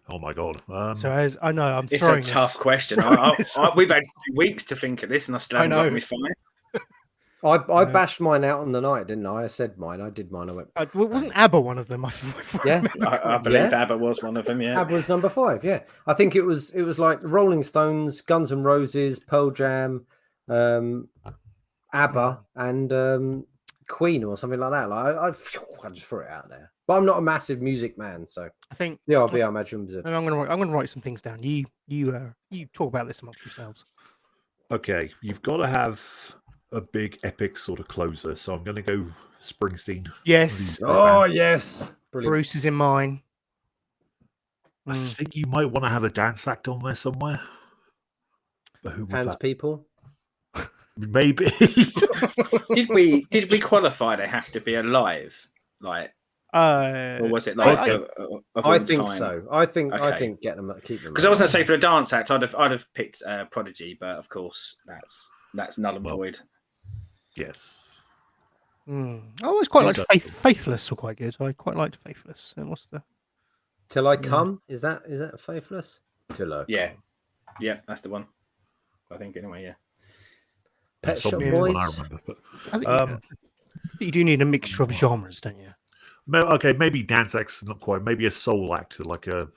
Oh my god! So as I know, I'm It's throwing a tough this. question. We've had 2 weeks to think of this, and I still haven't got me 5. I bashed mine out on the night, didn't I? I said mine. I did mine. I went. Wasn't ABBA one of them? Yeah, I believe ABBA was one of them. Yeah, ABBA was number 5. Yeah, I think it was like Rolling Stones, Guns N' Roses, Pearl Jam, ABBA, and Queen or something like that. Like I just threw it out there. But I'm not a massive music man, so I think DRB, I imagine, was I'm gonna write some things down. You talk about this amongst yourselves. Okay, you've got to have a big epic sort of closer. So I'm going to go Springsteen. Yes. Oh yes, brilliant. Bruce is in mine. I think you might want to have a dance act on there somewhere. But who would Hands that? people. Maybe. did we qualify? They have to be alive, like, or was it like? I think so. I think get them, keep them. Because I was going to say for a dance act, I'd have picked Prodigy, but of course that's null and void. Yes. I always quite liked Faithless. Were quite good. I quite liked Faithless. And what's the Till I Come? Is that Faithless? Till I Yeah, that's the one. I think anyway. Yeah. Pet Shop One Boys. I remember, but, I think you do need a mixture of genres, don't you? okay, maybe dance acts, not quite. Maybe a soul act, like a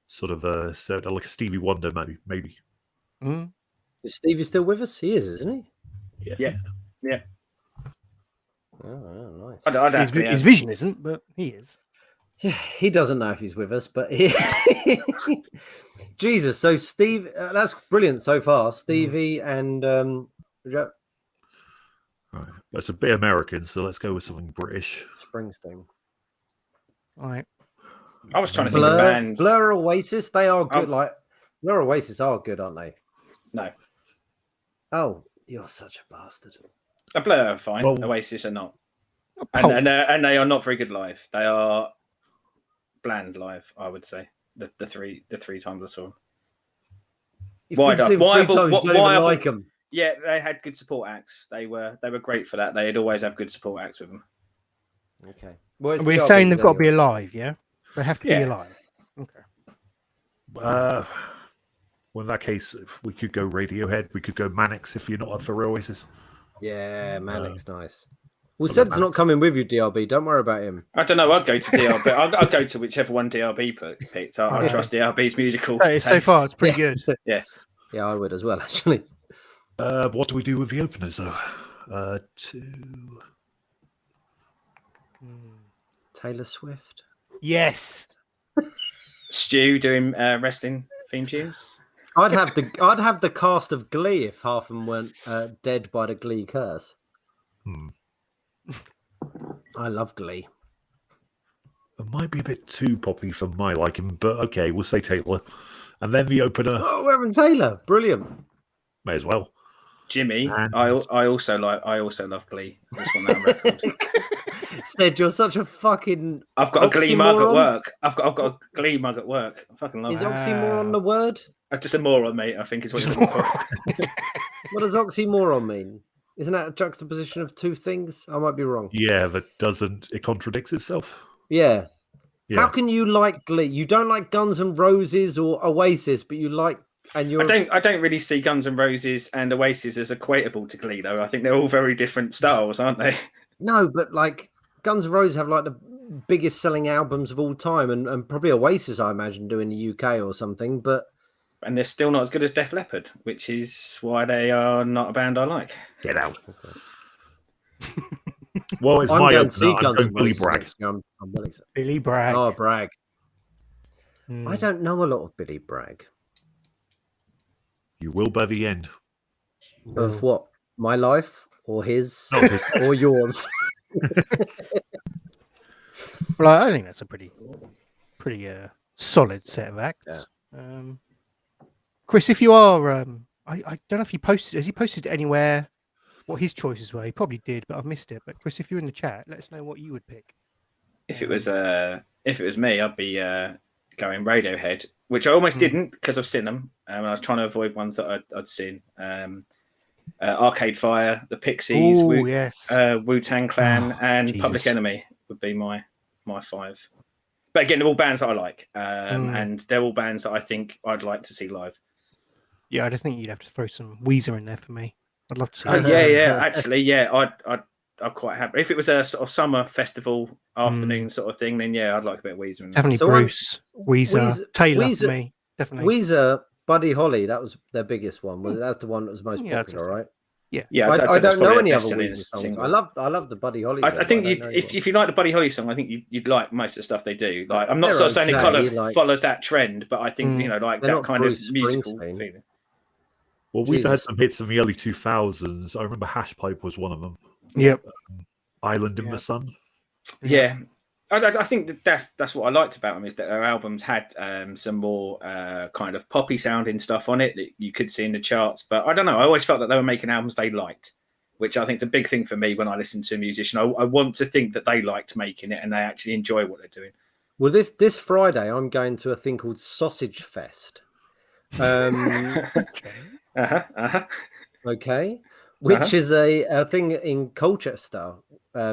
sort of like a Stevie Wonder, maybe. Is Stevie still with us? He is, isn't Yeah. he? Oh, nice. His vision isn't, but he is. Yeah, he doesn't know if he's with us, but he... Jesus. So Steve, that's brilliant so far. Stevie and Right. That's a bit American, so let's go with something British. Springsteen. All right. I was trying to think of bands. Blur, Oasis, they are good. Like Blur, Oasis are good, aren't they? No. Oh, you're such a bastard. A Blur are fine. Well, Oasis are not, and they are not very good live. They are bland live, I would say. The three times I saw them. You've been seen 3 times, you don't even like them. Yeah, they had good support acts. They were great for that. They'd always have good support acts with them. Okay. Well, we're saying they've got to be alive, yeah? They have to be alive. Okay. Well, in that case, we could go Radiohead. We could go Mannix if you're not up for Oasis. Yeah, Mannix, nice. Well, Seddon's not coming with you, DRB. Don't worry about him. I don't know. I'd go to DRB. I'd go to whichever one DRB picked. I trust DRB's musical. So far, it's pretty good. Yeah. Yeah, I would as well, actually. What do we do with the openers, though? Taylor Swift. Yes. Stu doing wrestling theme tunes. I'd have the cast of Glee if half of them weren't dead by the Glee curse. I love Glee. It might be a bit too poppy for my liking, but okay, we'll say Taylor. And then the opener. Oh, Reverend Taylor, brilliant. May as well. Jimmy, I also love Glee. I just want that on record. Said you're such a fucking. I've got a Glee mug at work. I've got a Glee mug at work. I fucking love it. Is oxymoron the word? Just a moron, mate. I think is what you're looking for. What does oxymoron mean? Isn't that a juxtaposition of two things? I might be wrong. Yeah, that doesn't. It contradicts itself. Yeah. How can you like Glee? You don't like Guns N' Roses or Oasis, but you like. And you're... I don't really see Guns N' Roses and Oasis as equatable to Glee, though. I think they're all very different styles, aren't they? No, but like Guns N' Roses have like the biggest selling albums of all time, and probably Oasis, I imagine, do in the UK or something. And they're still not as good as Def Leppard, which is why they are not a band I like. Get out. Okay. Well, it's my opener. I'm going Billy Bragg. Billy Bragg. Oh, Bragg. I don't know a lot of Billy Bragg. You will by the end. Of what? My life or his or yours? Well, I think that's a pretty solid set of acts. Yeah. Chris, if you are, I don't know if has he posted anywhere what his choices were? He probably did, but I've missed it. But Chris, if you're in the chat, let us know what you would pick. If it was me, I'd be going Radiohead, which I almost didn't because I've seen them. I was trying to avoid ones that I'd seen. Arcade Fire, the Pixies, Oh, yes. Wu-Tang Clan, Oh, and Jesus. Public Enemy would be my 5. But again, they're all bands that I like, and they're all bands that I think I'd like to see live. Yeah, I just think you'd have to throw some Weezer in there for me. I'd love to see. Actually, I'd quite happy if it was a sort of summer festival afternoon sort of thing. Then I'd like a bit of Weezer in there. Definitely Bruce, Weezer, Taylor for me. Definitely Weezer, Buddy Holly. That was their biggest one. That's the one that was most popular, right? Yeah. I don't know any other Weezer songs. I love the Buddy Holly. I think if you like the Buddy Holly song, I think you'd like most of the stuff they do. Like I'm not sort of saying it kind of follows that trend, but I think like that kind of musical feeling. Well, Weezer had some hits in the early 2000s. I remember Hashpipe was one of them. Yep. Island in the Sun. Yeah. I think that's what I liked about them is that their albums had some more kind of poppy sounding stuff on it that you could see in the charts. But I don't know. I always felt that they were making albums they liked, which I think is a big thing for me when I listen to a musician. I want to think that they liked making it and they actually enjoy what they're doing. Well, this Friday, I'm going to a thing called Sausage Fest. Okay. Which is a thing in Colchester.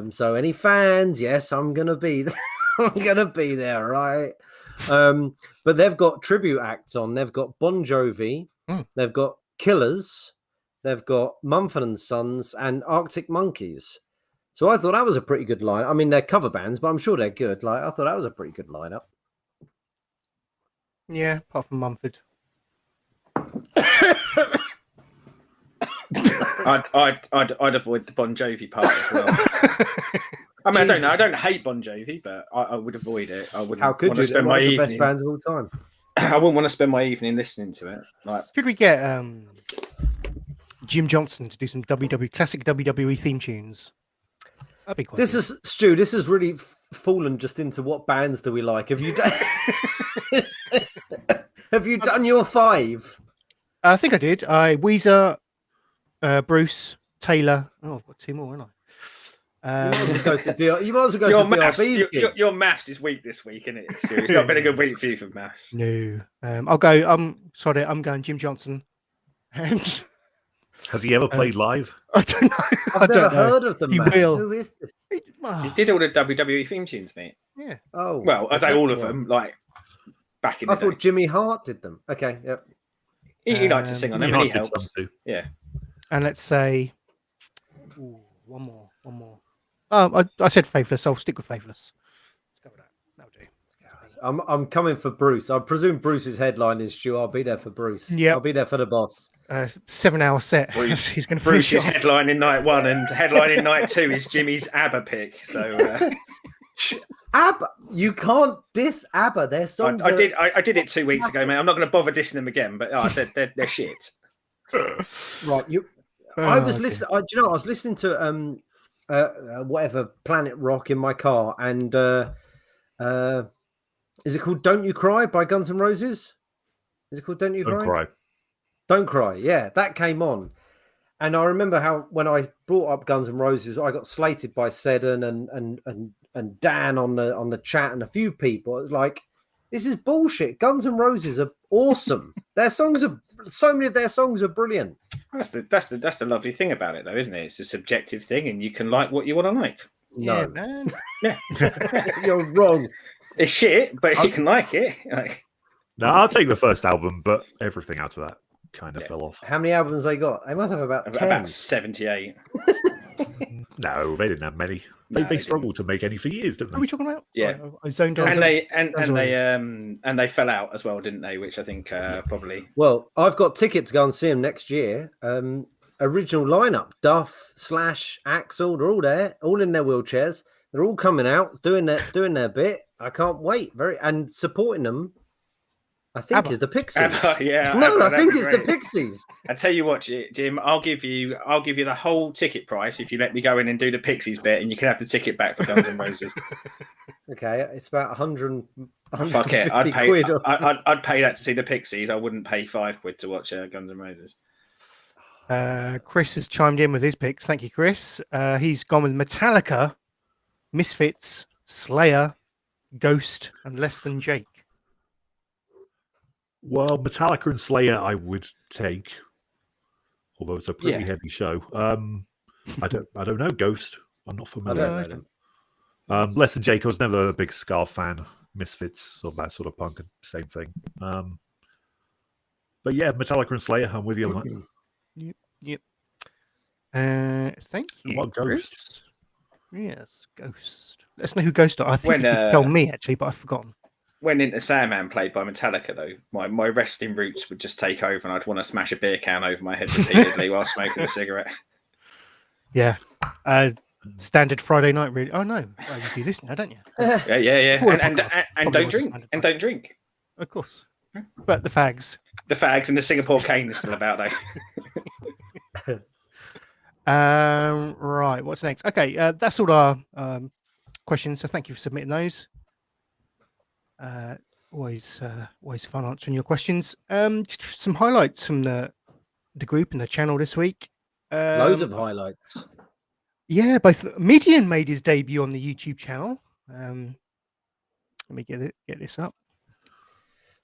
So any fans, yes, I'm gonna be there, right? But they've got tribute acts on. They've got Bon Jovi, they've got Killers, they've got Mumford & Sons and Arctic Monkeys. So I thought that was a pretty good line. I mean, they're cover bands, but I'm sure they're good. Like I thought that was a pretty good lineup. Yeah, apart from Mumford. I'd avoid the Bon Jovi part as well. I mean, I don't know. I don't hate Bon Jovi, but I would avoid it. I wouldn't. How could want you? to spend One my of the evening. best bands of all time. I wouldn't want to spend my evening listening to it. Like, Could we get Jim Johnson to do some classic WWE theme tunes? That'd be quite. This is Stu. This has really fallen just into what bands do we like? Have you done? Have you done your 5? I think I did. Weezer, Bruce, Taylor. Oh, I've got 2 more, haven't I? You might as well go to DRB's. Your maths is weak this week, isn't it, Stu? It's not been a good week for you for maths. No. I'll go. I'm going Jim Johnson. And has he ever played live? I don't know. I've never heard of them. He will. Who is this? He did all the WWE theme tunes, mate. Yeah. Oh, well, I'd say all of them. Like back in the day. I thought Jimmy Hart did them. Okay. Yep. He liked to sing on them, and he helps. Yeah. And let's say one more. I said Faithless. So I'll stick with Faithless. Let's go with that. That'll do. I'm coming for Bruce. I presume Bruce's headline is Stu. I'll be there for Bruce. Yeah. I'll be there for the boss. 7-hour set. He's going to finish Bruce's headline in night 1 and headline in night 2 is Jimmy's ABBA pick. So ABBA, you can't diss ABBA. Their songs. I did it 2 weeks ago, mate. I'm not going to bother dissing them again. But they're shit. Right. I was listening. Do you know? I was listening to whatever Planet Rock in my car, and is it called "Don't You Cry" by Guns N' Roses? Is it called "Don't You Cry"? Don't Cry. Yeah, that came on, and I remember how when I brought up Guns N' Roses, I got slated by Seddon and Dan on the chat and a few people. It was like, this is bullshit. Guns N' Roses are awesome. So many of their songs are brilliant. That's the lovely thing about it, though, isn't it? It's a subjective thing, and you can like what you want to like. No, Yeah, man. Yeah, you're wrong. It's shit, but you can like it. No, I'll take the first album, but everything out of that kind of fell off. How many albums they got? They must have about 10. About 78. No, they didn't have many. They struggled to make any for years, didn't What are we they? talking about? Yeah. Sorry, I zoned out. And they fell out as well, didn't they? Which I think probably. Well, I've got tickets to go and see them next year. Original lineup: Duff, Slash, Axl. They're all there, all in their wheelchairs. They're all coming out, doing their bit. I can't wait. And supporting them, I think ABBA. is the Pixies. Yeah. No, ABBA, I think that'd it's be the great. Pixies. I tell you what, Jim, I'll give you the whole ticket price if you let me go in and do the Pixies bit, and you can have the ticket back for Guns N' Roses. Okay, it's about 100. Fuck it, I'd pay. quid or I'd pay that to see the Pixies. I wouldn't pay £5 to watch Guns N' Roses. Chris has chimed in with his picks. Thank you, Chris. He's gone with Metallica, Misfits, Slayer, Ghost, and Less Than Jake. Well, Metallica and Slayer, I would take, although it's a pretty heavy show. I don't know. Ghost, I'm not I familiar. don't know them. Less than Jake, I was never a big Scar fan. Misfits or that sort of punk, same thing. But yeah, Metallica and Slayer, I'm with you on that. Yep. Thank you. What Chris. Ghost? Yes, Ghost. Let's know who Ghost are. I think you could tell me actually, but I've forgotten. When Into Sandman played by Metallica, though, my wrestling roots would just take over, and I'd want to smash a beer can over my head repeatedly while smoking a cigarette. Yeah. Standard Friday night, really. Oh no, well, you do this now, don't you? Yeah. Before the And podcast, don't was a drink. standard And night. don't drink. Of course. But the fags. The fags and the Singapore cane is still about, though. Right. What's next? Okay. That's all our questions. So thank you for submitting those. Always fun answering your questions. Just some highlights from the group and the channel this week. Loads of highlights. Yeah, both Midian made his debut on the YouTube channel. Let me get this up.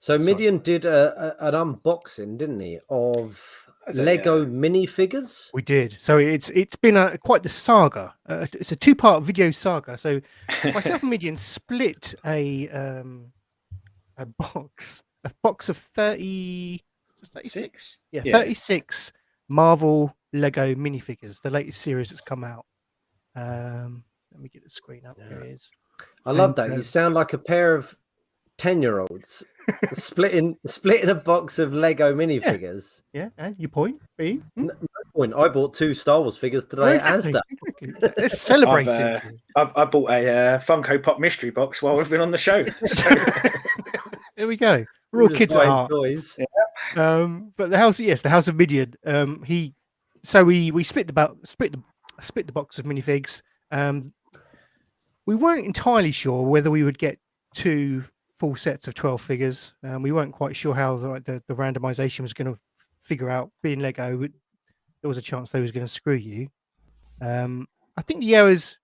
So Midian did an unboxing, didn't he, of Lego minifigures? We did. So it's been quite the saga. It's a 2-part video saga. So myself and Midian split a box of 36. Yeah, 36 Marvel Lego minifigures, the latest series that's come out. Let me get the screen up. Here it is. I love that. You sound like a pair of 10-year-olds splitting a box of Lego minifigures. Yeah, and your point? No point. I bought 2 Star Wars figures today at Asda. Exactly. Let's celebrate it. I bought a Funko Pop mystery box while we've been on the show. So. There we go. We're all kids at heart. Toys. Yeah. But the House of Midian. We split the box of minifigs. We weren't entirely sure whether we would get 2 full sets of 12 figures. We weren't quite sure how the randomization was going to figure out. Being Lego, there was a chance they was going to screw you. I think the errors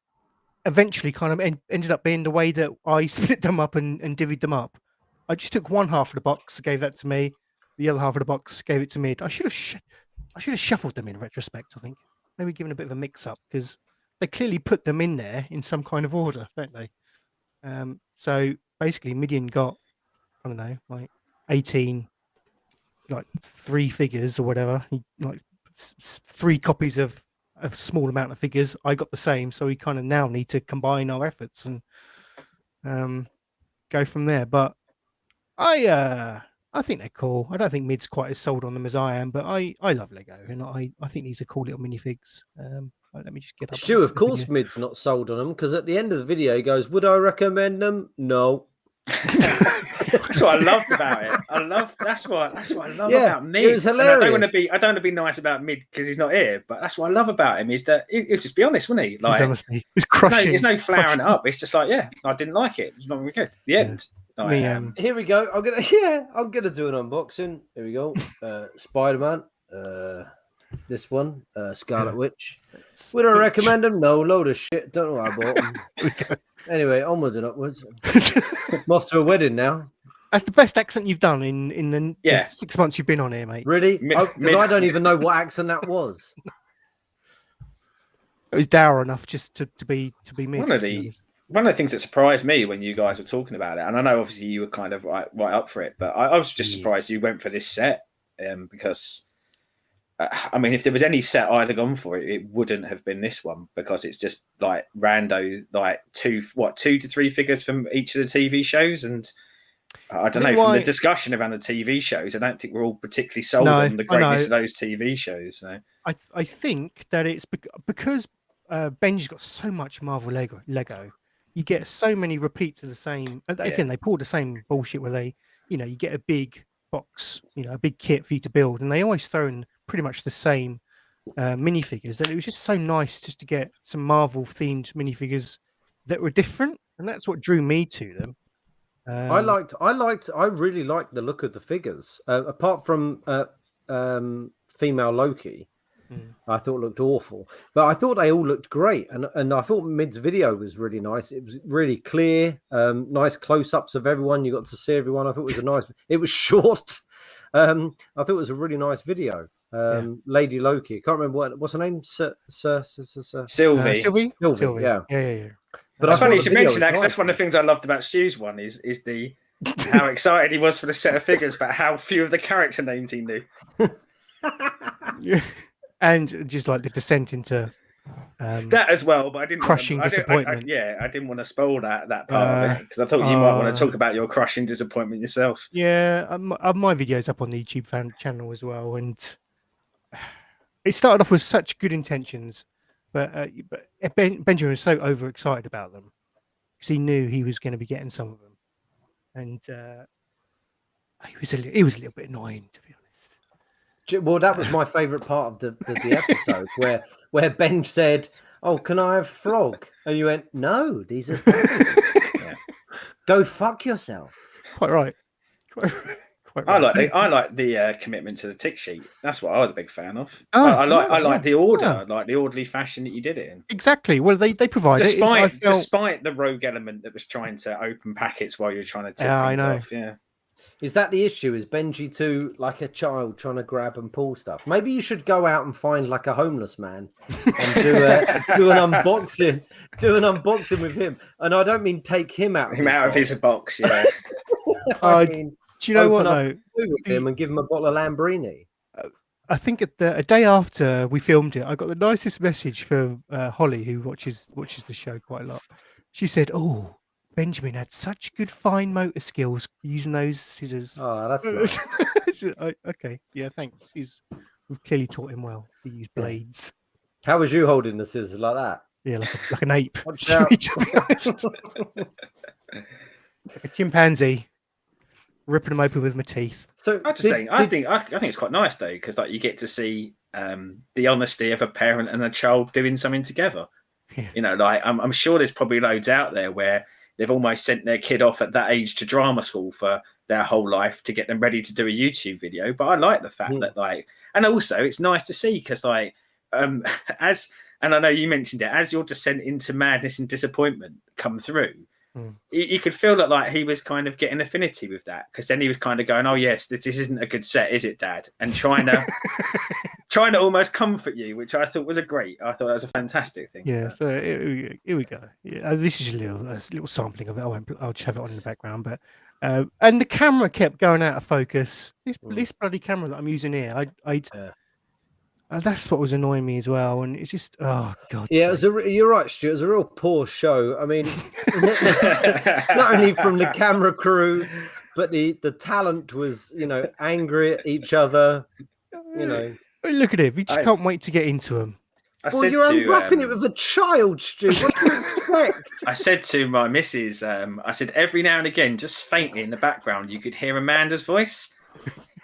eventually kind of ended up being the way that I split them up and divvied them up. I just took one half of the box, gave that to me. The other half of the box gave it to me. I should have shuffled them in retrospect. I think maybe given a bit of a mix up because they clearly put them in there in some kind of order, don't they? So basically, Midian got, I don't know, like 18, like 3 figures or whatever. He like 3 copies of a small amount of figures. I got the same, so we kind of now need to combine our efforts and go from there. But I think they're cool. I don't think Mid's quite as sold on them as I am, but I love Lego and I think these are cool little minifigs. Let me just get up. Stu, of course, Mid's not sold on them because at the end of the video he goes, "Would I recommend them? No." That's what I loved about it. That's what I love about Mid. It was hilarious. I don't want to be nice about Mid because he's not here, but that's what I love about him is that he'll just be honest, wouldn't he? Like, honestly, it's crushing. There's no flaring it up. It's just like, I didn't like it. It's not really good. The end. Here we go. I'm gonna do an unboxing. Here we go. Spider-Man. This one, Scarlet Witch. Would I recommend them? No, load of shit. Don't know why I bought them. Anyway, onwards and upwards. I'm off to a wedding now. That's the best accent you've done in the 6 months you've been on here, mate. Really? Because I don't even know what accent that was. It was dour enough just to be Mid. One of the things that surprised me when you guys were talking about it, and I know obviously you were kind of right up for it, but I was just surprised you went for this set because. I mean, if there was any set I'd have gone for it, it wouldn't have been this one because it's just like rando, like 2 to 3 figures from each of the TV shows. And I don't know, from the discussion around the TV shows, I don't think we're all particularly sold on the greatness of those TV shows. So. I think that it's because Benji's got so much Marvel Lego, you get so many repeats of the same. Again, they pull the same bullshit where they, you get a big box, a big kit for you to build, and they always throw in pretty much the same minifigures. And it was just so nice just to get some Marvel themed minifigures that were different, and that's what drew me to them. I really liked the look of the figures. Apart from female Loki, I thought looked awful, but I thought they all looked great, and I thought Mid's video was really nice. It was really clear, nice close-ups of everyone. You got to see everyone. I thought it was it was short, I thought it was a really nice video. Lady Loki. I can't remember what's her name. Sylvie. Sylvie. Yeah. Yeah. But It's I funny thought you the should video mention that was because that's nice, one of the things I loved about Stu's one is the how excited he was for the set of figures, but how few of the character names he knew. Yeah. And just like the descent into That as well, but I didn't crushing disappointment. I didn't want to spoil that part of it because I thought you might want to talk about your crushing disappointment yourself. Yeah, my video's up on the YouTube fan channel as well, and it started off with such good intentions, but Benjamin was so overexcited about them because he knew he was going to be getting some of them, and he was a little bit annoying, to be honest. Well, that was my favourite part of the episode where Ben said, "Oh, can I have frog?" And you went, "No, these are yeah. Go fuck yourself." Quite right. I like the commitment to the tick sheet. That's what I was a big fan of. Oh, I like the order. yeah. I like the orderly fashion that you did it in. Exactly. Well, they provide Despite the rogue element that was trying to open packets while you're trying to tick things I know. off. Yeah. Is that the issue? Is Benji too like a child trying to grab and pull stuff? Maybe you should go out and find like a homeless man and do an unboxing. Do an unboxing with him, and I don't mean take him out of his box. Yeah. I mean, do you know what though? With him and give him a bottle of Lambrini. I think a day after we filmed it, I got the nicest message from Holly, who watches the show quite a lot. She said, "Oh, Benjamin had such good fine motor skills using those scissors." Oh, that's nice. Okay. Yeah, thanks. We've clearly taught him well to use blades. How was you holding the scissors like that? Yeah, like an ape. Watch out. To be honest. Like a chimpanzee, ripping them open with my teeth. So I think it's quite nice though because like you get to see the honesty of a parent and a child doing something together. Yeah. You know, like I'm sure there's probably loads out there where they've almost sent their kid off at that age to drama school for their whole life to get them ready to do a YouTube video. But I like the fact that like, and also it's nice to see because like, and I know you mentioned it, as your descent into madness and disappointment come through, you could feel that like he was kind of getting affinity with that because then he was kind of going, "Oh yes, this isn't a good set, is it, Dad?" And trying to almost comfort you, which I thought was I thought that was a fantastic thing. Yeah. So here we go. Yeah, this is a little sampling of it. I'll just have it on in the background, but and the camera kept going out of focus. This bloody camera that I'm using here, that's what was annoying me as well, and it's just god. Yeah, you're right, Stu. It was a real poor show. I mean, not only from the camera crew, but the talent was angry at each other. Look at him. We just can't wait to get into him. You're unwrapping it with a child, Stu. What do you expect? I said to my missus, I said every now and again, just faintly in the background, you could hear Amanda's voice.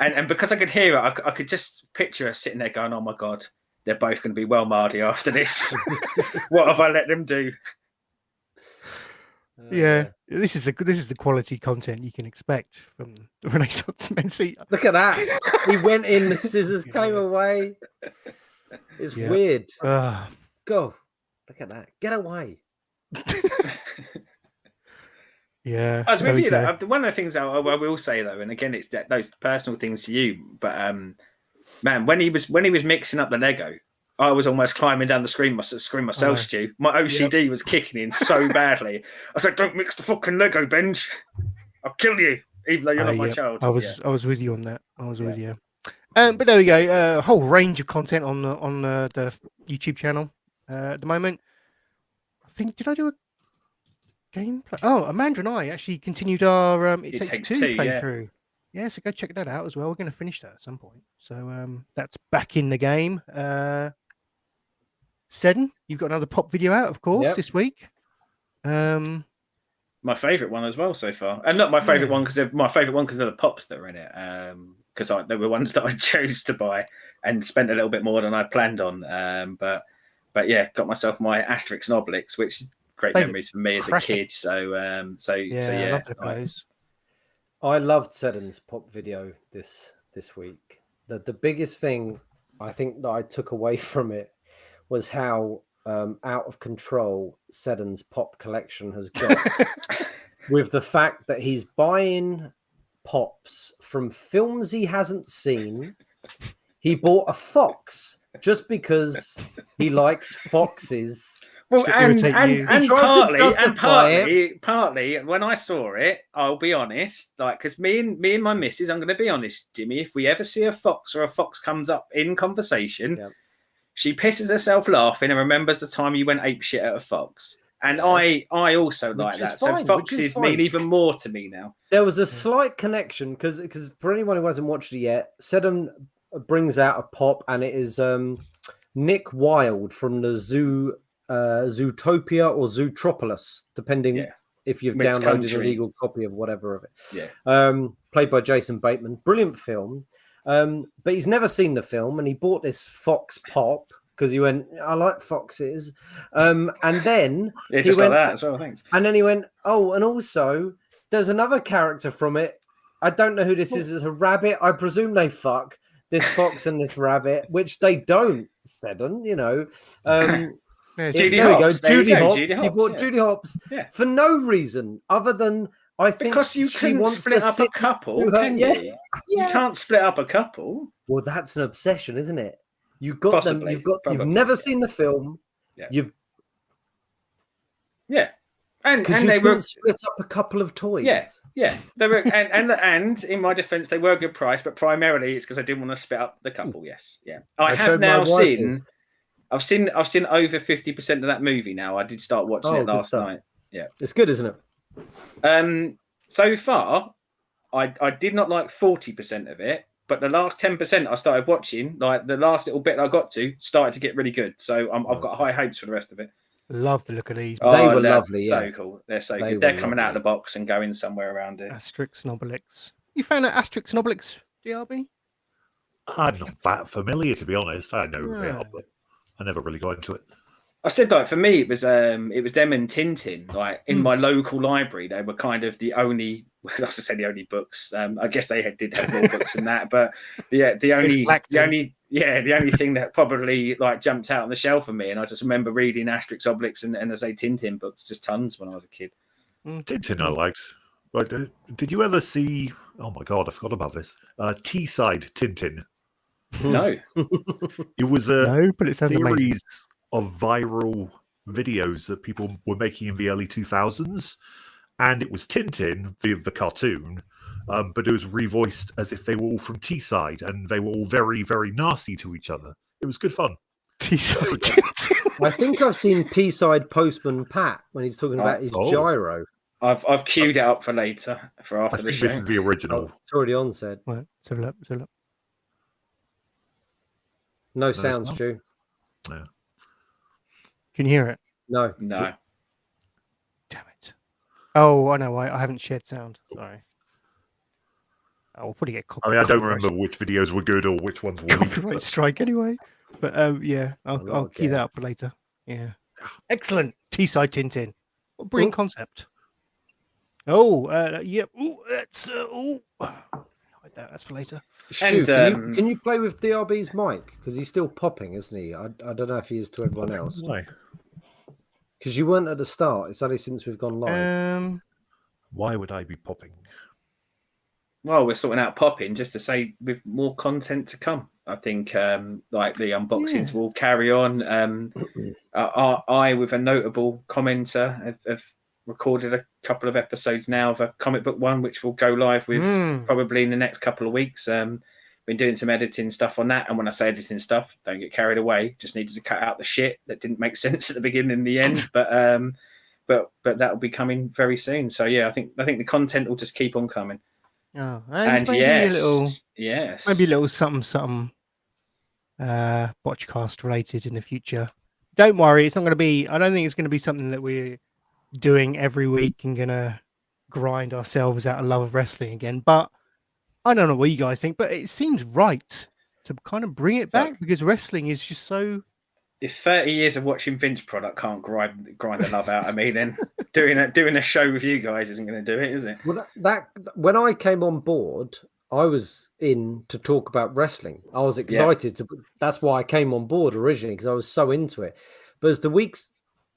And because I could hear it, I could just picture her sitting there going, "Oh my God, they're both going to be well mardy after this. What have I let them do?" Yeah, this is the quality content you can expect from the Renaissance Men. See, look at that. He went in, the scissors came away. It's weird. Go. Look at that. Get away. Yeah, I was with you. One of the things I will say though, and again, it's those personal things to you, but man, when he was mixing up the Lego, I was almost climbing down the screen myself, Stu. My OCD was kicking in so badly. I was like, "Don't mix the fucking Lego, Benj. I'll kill you, even though you're not my child." I was with you on that. I was with you. But there we go. A whole range of content on the YouTube channel at the moment. I think did I do a gameplay? Oh, Amanda and I actually continued our It Takes Two playthrough. Yeah, so go check that out as well. We're going to finish that at some point. So that's back in the game. Seddon, you've got another pop video out, of course, this week. My favourite one as well so far, and not my favourite one because my favourite one because of the pops that are in it. Because they were ones that I chose to buy and spent a little bit more than I planned on. But yeah, got myself my Asterix and Obelix, which is great memories for me as a kid. So yeah, I love those. I loved Seddon's pop video this week. The biggest thing I think that I took away from it was how out of control Seddon's pop collection has got with the fact that he's buying pops from films he hasn't seen. He bought a fox just because he likes foxes. Well, To and irritate you. and He tried to justify partly when I saw it, I'll be honest, like because me and my missus, I'm going to be honest, Jimmy. If we ever see a fox or a fox comes up in conversation, Yep. she pisses herself laughing and remembers the time you went ape shit at a fox. And I also like that. So foxes mean even more to me now. There was a slight connection because for anyone who hasn't watched it yet, Seddon brings out a pop, and it is Nick Wilde from the Zootopia or Zootropolis, depending if you've Which downloaded country. a legal copy of whatever of it. Yeah. Played by Jason Bateman. Brilliant film. But he's never seen the film, and he bought this fox pop because he went, I like foxes. And then just like that as well, thanks. And then he went, oh, and also there's another character from it. I don't know who this is. It's a rabbit. I presume they fuck this fox and this rabbit, which they don't, Seddon, you know. Judy there we go. Hopps. There Judy you go, Hopps. Judy He Hopps, bought yeah. Judy Hopps Yeah. for no reason other than I think Because you she couldn't wants split to up a sit couple, through her- can yeah. you? You can't split up a couple. Well, that's an obsession, isn't it? You've got Possibly, them. You've probably, never seen the film. Yeah. And you they couldn't were split up a couple of toys. Yeah. They were and in my defense, they were a good price, but primarily it's because I didn't want to split up the couple. Yes, yeah. I have showed my now wife seen. this. I've seen over 50% of that movie now. I did start watching it good last stuff. night. Yeah. It's good, isn't it? So far, I did not like 40% of it, but the last 10% I started watching, like the last little bit I got to, started to get really good. So I've got high hopes for the rest of it. Love the look of these. They were they're lovely, So yeah. cool. They're so They good. They're were coming out of lovely. the box and going somewhere around it. Asterix and Obelix. You found that Asterix and Obelix, DRB? I'm not that familiar, to be honest. I know a bit, Yeah. but I never really got into it. I said like for me it was them and Tintin. Like in my local library, they were kind of the only. Well, I say the only books. I guess they did have more books than that, but the only thing that probably like jumped out on the shelf for me, and I just remember reading Asterix, Obelix, and I say Tintin books, just tons when I was a kid. Tintin I liked. Right, did you ever see? Oh my god, I forgot about this. T-side Tintin. No, It was a No, but it sounds amazing. series of viral videos that people were making in the early 2000s, and it was Tintin, the cartoon, but it was revoiced as if they were all from T-side, and they were all very, very nasty to each other. It was good fun. T-side. I think I've seen T-side Postman Pat when he's talking about his gyro. I've queued it up for later for I after the think show. this is the original. It's already on, said. Right, let's have a look. Let's have a look. No it's sound, not. Stu. Yeah. Can you hear it? No. No, Damn it. Oh, I know. I haven't shared sound. Sorry. I'll probably get I mean, I don't remember which videos were good or which ones weren't. copyright strike anyway. But yeah, I'll key that up for later. Yeah. Excellent. T-side Tintin. What a brilliant concept. Oh, yep. Ooh, that's like that. That's for later. Stu, And, can you play with DRB's mic? Because he's still popping, isn't he? I don't know if he is to everyone else. Why? Because you weren't at the start. It's only since we've gone live. Why would I be popping? well, we're sorting out popping just to say with more content to come. I think like the unboxings will carry on. I, with a notable commenter, have recorded a couple of episodes now of a comic book one, which will go live with probably in the next couple of weeks. Been doing some editing stuff on that, and when I say editing stuff, don't get carried away. Just needed to cut out the shit that didn't make sense at the beginning and the end. But that will be coming very soon. So yeah, I think the content will just keep on coming. Oh, And maybe yes, a little, yes, maybe a little something, Botchcast related in the future. Don't worry, it's not going to be. I don't think it's going to be something that we're doing every week and going to grind ourselves out of love of wrestling again. But I don't know what you guys think, but it seems right to kind of bring it back because wrestling is just so. If 30 years of watching Vince product can't grind the love out of me, then doing a show with you guys isn't going to do it, is it? Well, that when I came on board, I was in to talk about wrestling. I was excited to. That's why I came on board originally because I was so into it. But as the weeks,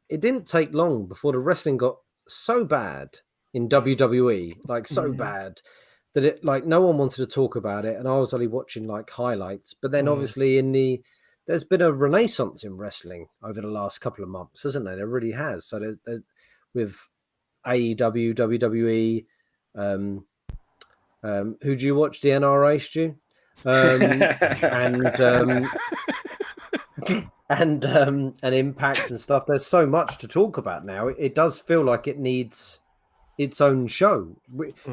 it didn't take long before the wrestling got so bad in WWE, like so bad that it like no one wanted to talk about it, and I was only watching like highlights. But then obviously there's been a renaissance in wrestling over the last couple of months, hasn't there? There really has. So there's with AEW, WWE. Who do you watch? The NRA, Stu? And Impact and stuff. There's so much to talk about now. It does feel like it needs its own show.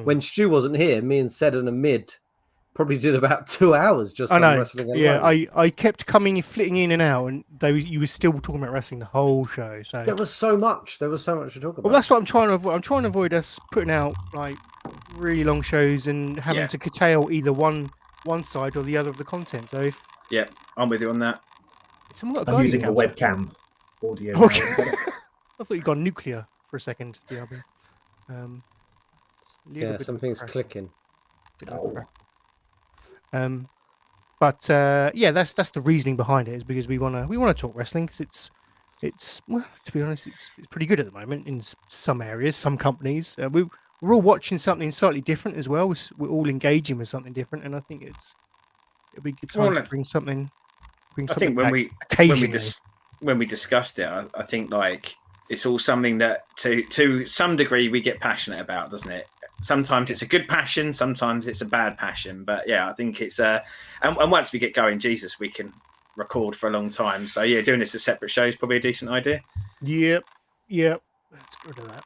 When Stu wasn't here, me and Seddon and Mid probably did about 2 hours just on wrestling alone. Yeah, I kept flitting in and out, and you were still talking about wrestling the whole show. So there was so much to talk about. Well, that's what I'm trying to avoid. I'm trying to avoid us putting out like really long shows and having to curtail either one side or the other of the content. So yeah, I'm with you on that. I'm using a webcam audio. Okay. I thought you got nuclear for a second, DRB. Something's clicking. But that's the reasoning behind it, is because we want to talk wrestling, because it's well, to be honest, it's pretty good at the moment in some areas, some companies. We're all watching something slightly different as well. We're all engaging with something different, and I think it'll be good time to bring something. I think when we discussed it, I think like it's all something that to some degree we get passionate about, doesn't it? Sometimes it's a good passion, sometimes it's a bad passion. But yeah, I think it's and once we get going, Jesus, we can record for a long time. So yeah, doing this as separate shows is probably a decent idea. Yep. Let's go to that.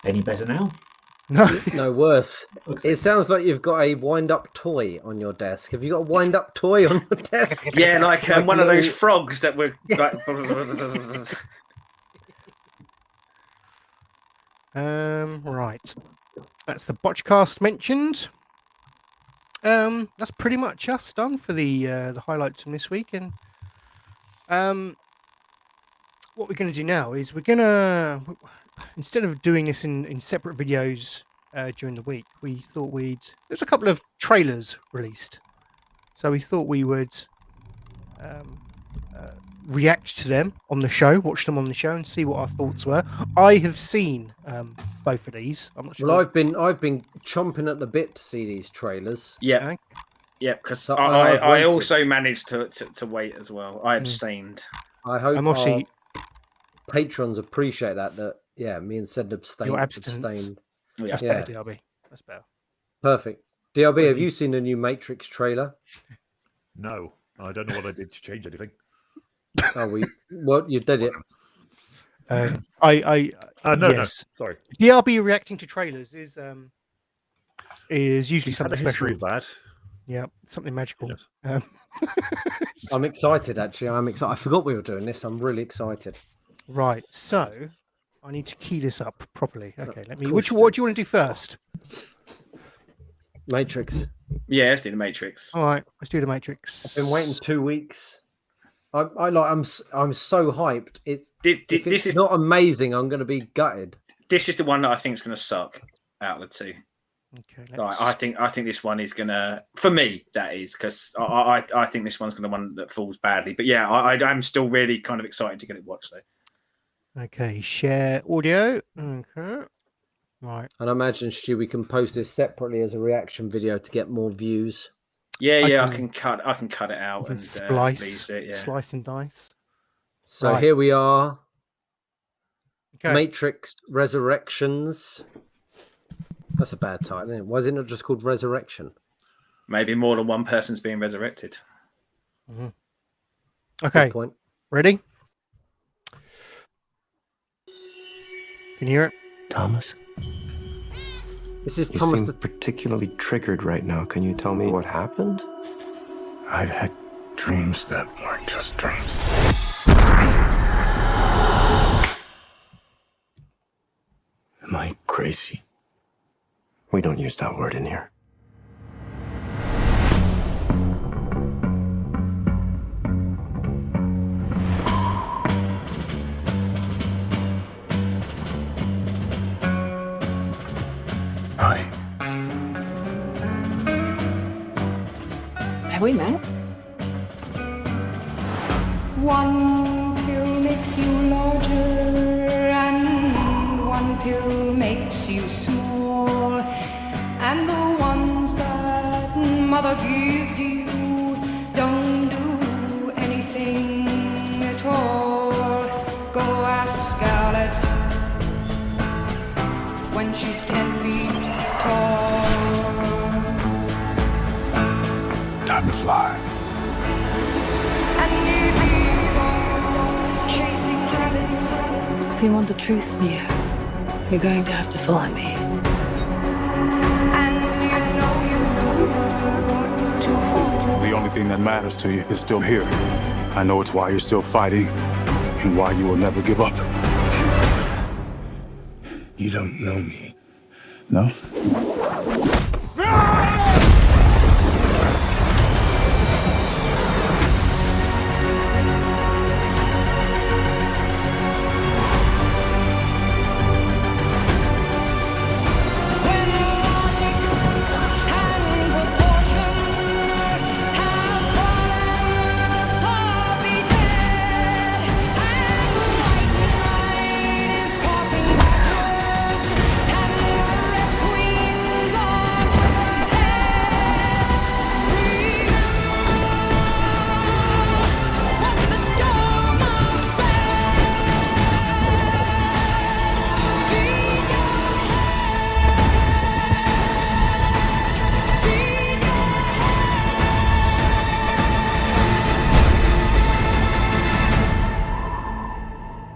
Any better now? No, worse. It sounds like you've got a wind-up toy on your desk. Have you got a wind-up toy on your desk? Yeah, like one of those frogs that were like... Right. That's the Botchcast mentioned. That's pretty much us done for the highlights from this week. And what we're going to do now is we're going to, instead of doing this in separate videos during the week, we thought there's a couple of trailers released. So we thought we would react to them on the show, watch them on the show, and see what our thoughts were. I have seen both of these. I'm not sure. Well, I've been chomping at the bit to see these trailers. Yeah, Okay. Yeah, because I also managed to wait as well. I abstained. I hope our patrons appreciate that. Yeah, me and Sid abstained. Your abstinence. Yeah. That's better, DRB. That's better. Perfect. DRB, have you seen the new Matrix trailer? No, I don't know what I did to change anything. Well, you did it. No, sorry. DRB reacting to trailers is usually something special. Of that. Yeah, something magical. Yes. I'm excited, actually. I'm excited. I forgot we were doing this. I'm really excited. Right, so I need to key this up properly. Okay, let me. What do you want to do first? Matrix. Yeah, let's do the Matrix. All right, let's do the Matrix. I've been waiting 2 weeks. I'm so hyped. If this is not amazing, I'm going to be gutted. This is the one that I think is going to suck out of the two. Okay, I think this one is gonna, for me, that is, because I think this one's gonna one that falls badly. But yeah, I'm still really kind of excited to get it watched though. Okay, share audio. Okay, right. And I imagine, Stu, we can post this separately as a reaction video to get more views. Yeah, I can cut it out and slice it, yeah. Slice and dice. So Here we are. Okay. Matrix Resurrections. That's a bad title, isn't it? Why is it not just called Resurrection? Maybe more than one person's being resurrected. Mm-hmm. Okay, Good point. Ready? Can you hear it? Thomas? This is You Thomas. seem particularly triggered right now. Can you tell me what happened? I've had dreams that weren't just dreams. Am I crazy? We don't use that word in here. Hi. Have we met? One pill makes you larger and one pill makes you small, and the forgives you. Don't do anything at all. Go ask Alice when she's 10 feet tall. Time to fly. And if you go chasing rabbits, If you want the truth, Neo, you're going to have to follow me. and you know you're going to fall. The only thing that matters to you is still here. I know it's why you're still fighting and why you will never give up. You don't know me, no? When logic and proportion have fallen, so be dead. And the white knight is talking backwards, and the red queens are overhead. Remember what the Dharma said. Feed your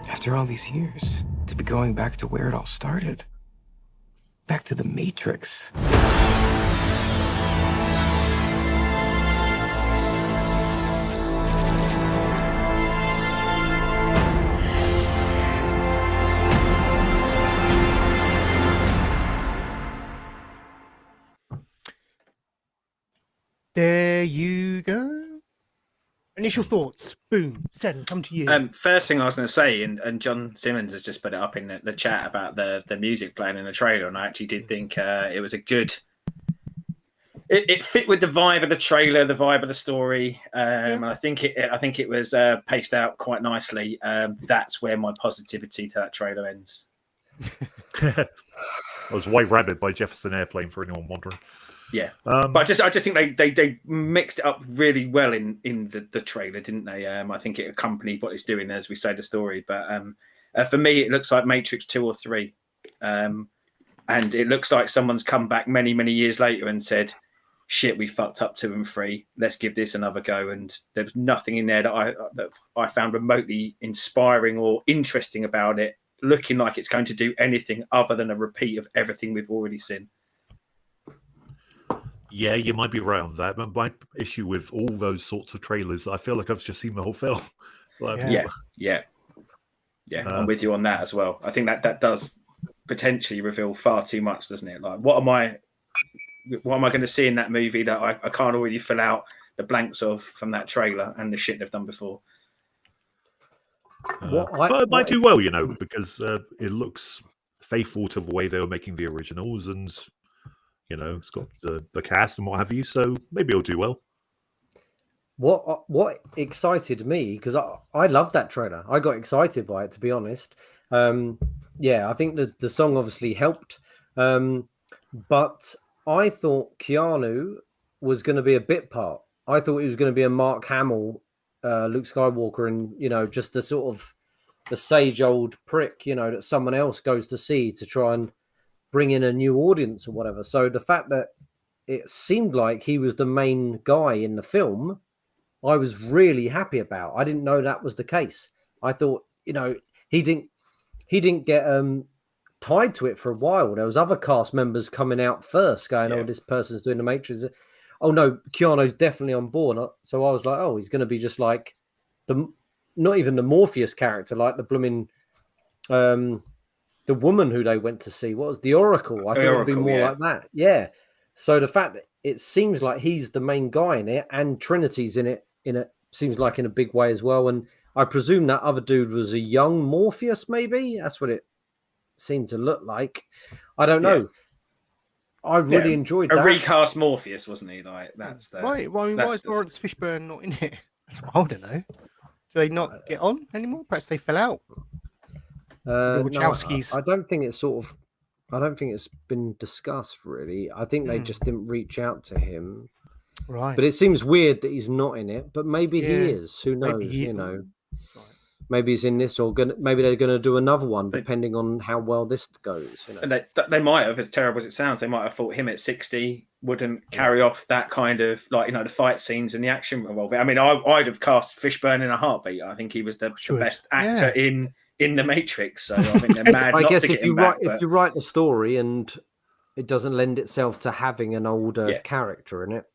After all these years, to be going back to where it all started. Back to the Matrix. There you go. Initial thoughts. Boom. Seddon, come to you. First thing I was going to say, and John Simmons has just put it up in the chat about the music playing in the trailer, and I actually did think it was a good. It fit with the vibe of the trailer, the vibe of the story. And I think it was paced out quite nicely. That's where my positivity to that trailer ends. I was White Rabbit by Jefferson Airplane for anyone wondering. Yeah, but I just think they mixed it up really well in the trailer, didn't they? I think it accompanied what it's doing as we say the story. But for me, it looks like Matrix 2 or 3, and it looks like someone's come back many years later and said, "Shit, we fucked up 2 and 3. Let's give this another go." And there was nothing in there that I found remotely inspiring or interesting about it, looking like it's going to do anything other than a repeat of everything we've already seen. Yeah, you might be right on that. But my issue with all those sorts of trailers, I feel like I've just seen the whole film. Yeah. I'm with you on that as well. I think that does potentially reveal far too much, doesn't it? Like, what am I going to see in that movie that I can't already fill out the blanks of from that trailer and the shit they've done before? But it might do well, because it looks faithful to the way they were making the originals, and it's got the cast and what have you. So maybe it'll do well. What excited me, because I loved that trailer. I got excited by it, to be honest. I think the song obviously helped, but I thought Keanu was going to be a bit part. I thought he was going to be a Mark Hamill, Luke Skywalker, and just the sort of the sage old prick, that someone else goes to see to try and bring in a new audience or whatever. So the fact that it seemed like he was the main guy in the film, I was really happy about. I didn't know that was the case. I thought, he didn't get tied to it for a while. There was other cast members coming out first going, "Oh, this person's doing the Matrix." Oh no, Keanu's definitely on board. So I was like, "Oh, he's going to be just like not even the Morpheus character, like the blooming the woman who they went to see. What was the Oracle? I thought it would be more like that." Yeah. So the fact that it seems like he's the main guy in it, and Trinity's in it seems like in a big way as well. And I presume that other dude was a young Morpheus, maybe. That's what it seemed to look like. I don't know. I really enjoyed that. A recast Morpheus, wasn't he? Like that's the Why is Lawrence Fishburne not in it? That's what I don't know. Do they not get on anymore? Perhaps they fell out. No, I don't think it's I don't think it's been discussed really. I think they just didn't reach out to him. Right. But it seems weird that he's not in it. But maybe he Yeah, is. Who knows? maybe he- You know. Right. Maybe he's in this, or maybe they're going to do another one, depending on how well this goes. You know? And they might have, as terrible as it sounds, they might have thought him at 60 wouldn't carry off that kind of, like, you know, the fight scenes and the action involved. I mean, I'd have cast Fishburne in a heartbeat. I think he was the best actor in The Matrix. So I think they're mad. I not guess to get if you him write back, if you write the story and it doesn't lend itself to having an older character in it,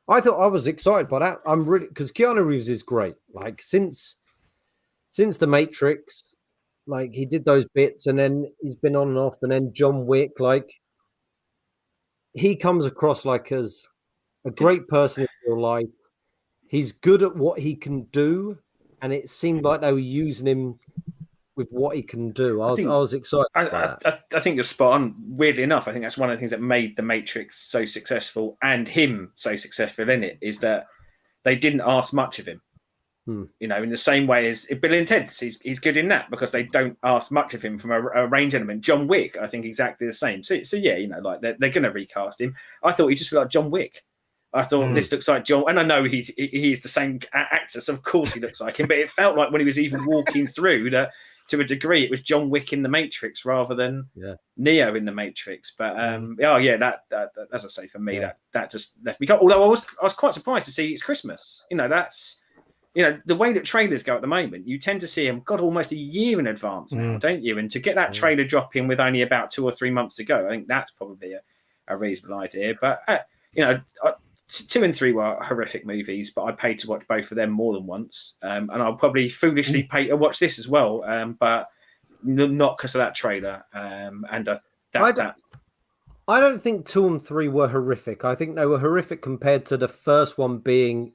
I thought I was excited by that. I'm really, because Keanu Reeves is great. Like since The Matrix, like he did those bits, and then he's been on and off, and then John Wick, like he comes across like as a great person in real life. He's good at what he can do, and it seemed like they were using him with what he can do. I was excited by that. I think you're spot on. Weirdly enough, I think that's one of the things that made The Matrix so successful and him so successful in it, is that they didn't ask much of him. You know, in the same way as Bill and Ted, he's good in that because they don't ask much of him from a range element. John Wick, I think exactly the same. So yeah, you know, like they're going to recast him. I thought he just looked like John Wick. I thought this looks like John, and I know he's the same actor, so of course he looks like him. But it felt like when he was even walking through that, to a degree, it was John Wick in The Matrix rather than Neo in The Matrix. But that as I say, for me, that just left me. Although I was quite surprised to see it's Christmas. You know, that's. You know, the way that trailers go at the moment, you tend to see them, almost a year in advance now, don't you? And to get that trailer drop in with only about 2 or 3 months to go, I think that's probably a reasonable idea. But, you know, 2 and 3 were horrific movies, but I paid to watch both of them more than once. And I'll probably foolishly pay to watch this as well, but not because of that trailer. I don't think 2 and 3 were horrific. I think they were horrific compared to the first one being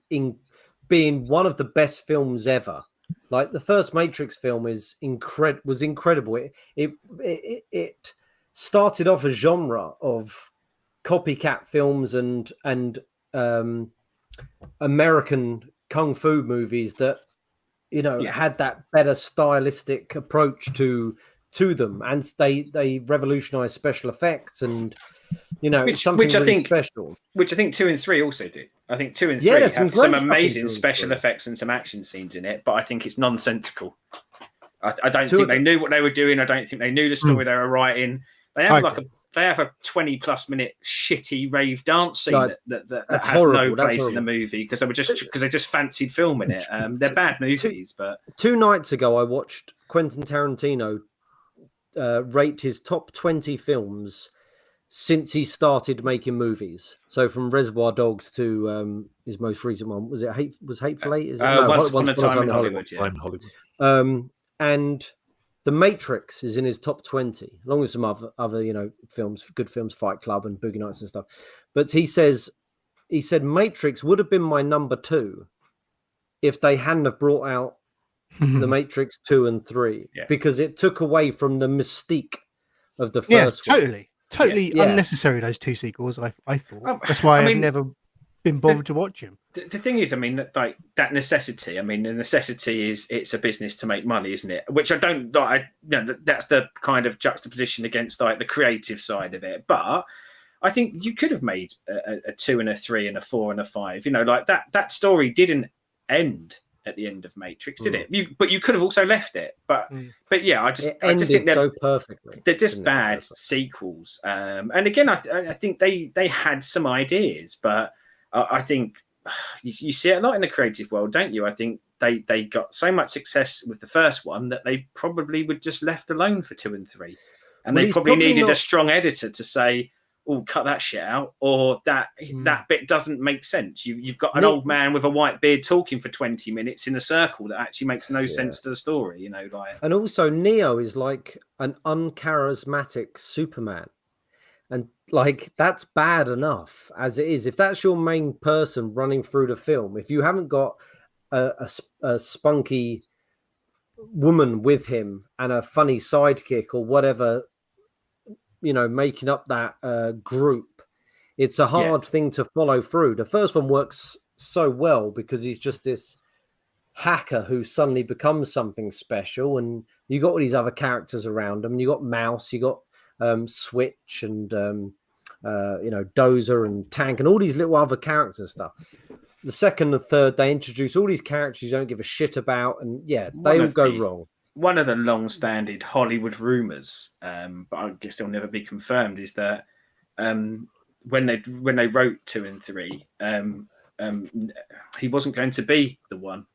one of the best films ever. Like the first Matrix film was incredible. It started off a genre of copycat films and American kung fu movies that, you know, had that better stylistic approach to them, and they revolutionized special effects, and you know, something really special. Which I think 2 and 3 also do. I think 2 and 3 have some amazing special effects and some action scenes in it, but I think it's nonsensical. I don't think they knew what they were doing. I don't think they knew the story they were writing. They have a 20+ minute shitty rave dance scene that has horrible. No place in the movie because they just fancied filming it. They're bad movies. But 2 nights ago, I watched Quentin Tarantino rate his top 20 films since he started making movies. So from Reservoir Dogs to his most recent one, was Hateful Eight? Is it? No, Once Upon a Time in Hollywood. And The Matrix is in his top 20, along with some other you know good films, Fight Club and Boogie Nights and stuff. But he said Matrix would have been my number 2 if they hadn't have brought out The Matrix 2 and 3 because it took away from the mystique of the first one. Totally unnecessary, those 2 sequels, I thought. That's why I've never been bothered to watch them. The thing is, I mean, like that necessity. I mean, the necessity is it's a business to make money, isn't it? Which I don't. That's the kind of juxtaposition against like the creative side of it. But I think you could have made a 2 and a 3 and a 4 and a 5. You know, like that story didn't end at the end of Matrix, did it? But you could have also left it. But yeah, I just think they're so perfectly. They're just bad sequels. And again, I think they had some ideas, but I think you see it a lot in the creative world, don't you? I think they got so much success with the first one that they probably were just left alone for 2 and 3, and they probably needed a strong editor to say, "Oh, cut that shit out," or that bit doesn't make sense. You've got an old man with a white beard talking for 20 minutes in a circle that actually makes no sense to the story, you know. Like, and also Neo is like an uncharismatic Superman, and like that's bad enough as it is. If that's your main person running through the film, if you haven't got a spunky woman with him and a funny sidekick or whatever, you know, making up that group, it's a hard thing to follow through. The first one works so well because he's just this hacker who suddenly becomes something special, and you got all these other characters around him. You got Mouse, you got Switch, and Dozer and Tank and all these little other characters and stuff. The second and third, they introduce all these characters you don't give a shit about, and they all go wrong. One of the long-standing Hollywood rumors, but I guess they'll never be confirmed, is that when they wrote 2 and 3, he wasn't going to be the one.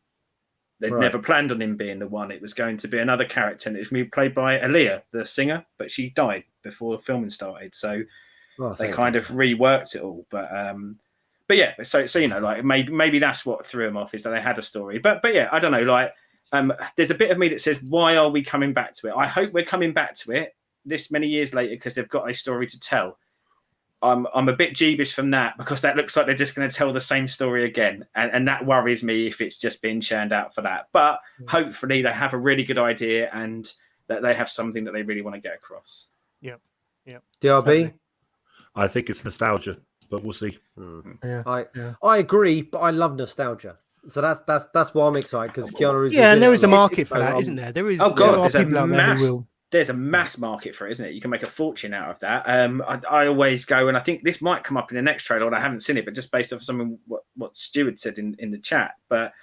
They'd never planned on him being the one. It was going to be another character, and it was going to be played by Aaliyah, the singer, but she died before filming started. So they kind of reworked it all. But yeah, so like maybe that's what threw him off, is that they had a story. But yeah, I don't know. Like, there's a bit of me that says, why are we coming back to it? I hope we're coming back to it this many years later because they've got a story to tell. I'm a bit jeebish from that because that looks like they're just going to tell the same story again. And that worries me if it's just being churned out for that. But hopefully they have a really good idea and that they have something that they really want to get across. Yep. DRB? I think it's nostalgia, but we'll see. I agree, but I love nostalgia. So that's why I'm excited, because Keanu Reeves. Yeah, and there is a market for that, isn't there? There is. Oh God, there's people out there who will. There's a mass market for it, isn't it? You can make a fortune out of that. I always go, and I think this might come up in the next trailer, and I haven't seen it, but just based off something what Stuart said in the chat. But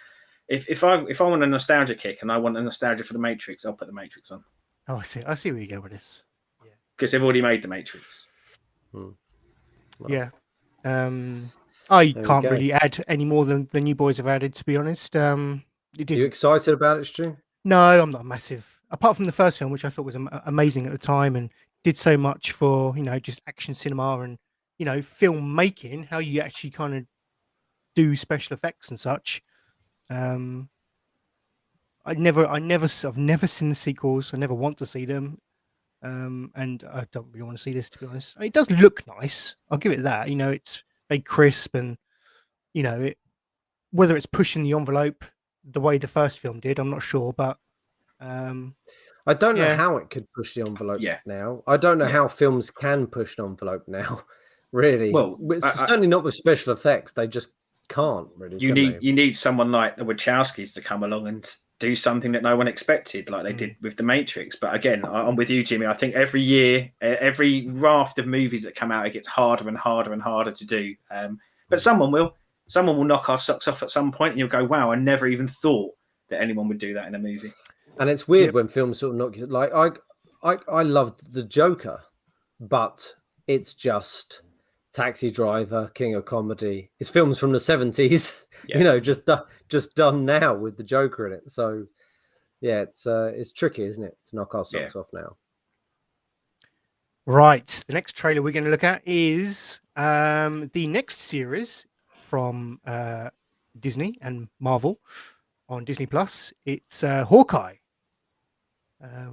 if I want a nostalgia kick and I want a nostalgia for the Matrix, I'll put the Matrix on. Oh, I see where you go with this. Because they've already made the Matrix. Yeah. I can't really add any more than you boys have added, to be honest. Are you excited about it, Stu? No, I'm not massive. Apart from the first film, which I thought was amazing at the time and did so much for, just action cinema and, filmmaking, how you actually kind of do special effects and such. I've never seen the sequels. I never want to see them. And I don't really want to see this, to be honest. It does look nice. I'll give it that. It's very crisp and, whether it's pushing the envelope the way the first film did, I'm not sure, but I don't know how it could push the envelope now. I don't know how films can push the envelope now, really. Well, it's certainly not with special effects. They just can't, really. You need someone like the Wachowskis to come along and do something that no one expected, like they did with The Matrix. But again, I'm with you, Jimmy. I think every year, every raft of movies that come out, it gets harder and harder and harder to do. But someone will knock our socks off at some point, and you'll go, wow, I never even thought that anyone would do that in a movie. And it's weird when films sort of knock you. Like I loved The Joker, but it's just Taxi Driver, King of Comedy. It's films from the 70s, just done now with the Joker in it. So yeah, it's tricky, isn't it, to knock our socks off now? Right. The next trailer we're going to look at is the next series from Disney and Marvel on Disney Plus. It's Hawkeye.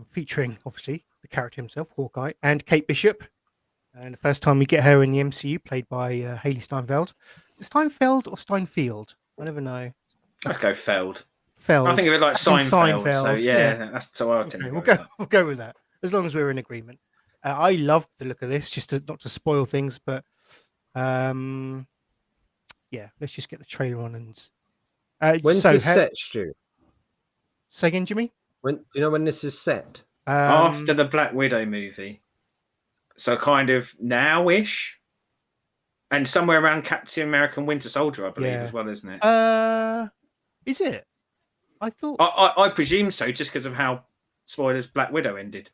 Featuring obviously the character himself, Hawkeye, and Kate Bishop. And the first time we get her in the MCU, played by Haley Steinfeld. Is it Steinfeld or Steinfeld? I never know. Let's go Feld. Feld. I think of it like Seinfeld. So that's so I okay, we'll go with that, as long as we're in agreement. I loved the look of this, not to spoil things, but let's just get the trailer on. And when's this set, Stu? Say again, Jimmy? Do you know when this is set? After the Black Widow movie. So kind of now-ish. And somewhere around Captain America and Winter Soldier, I believe, as well, isn't it? Is it? I thought... I presume so, just because of how, spoilers, Black Widow ended.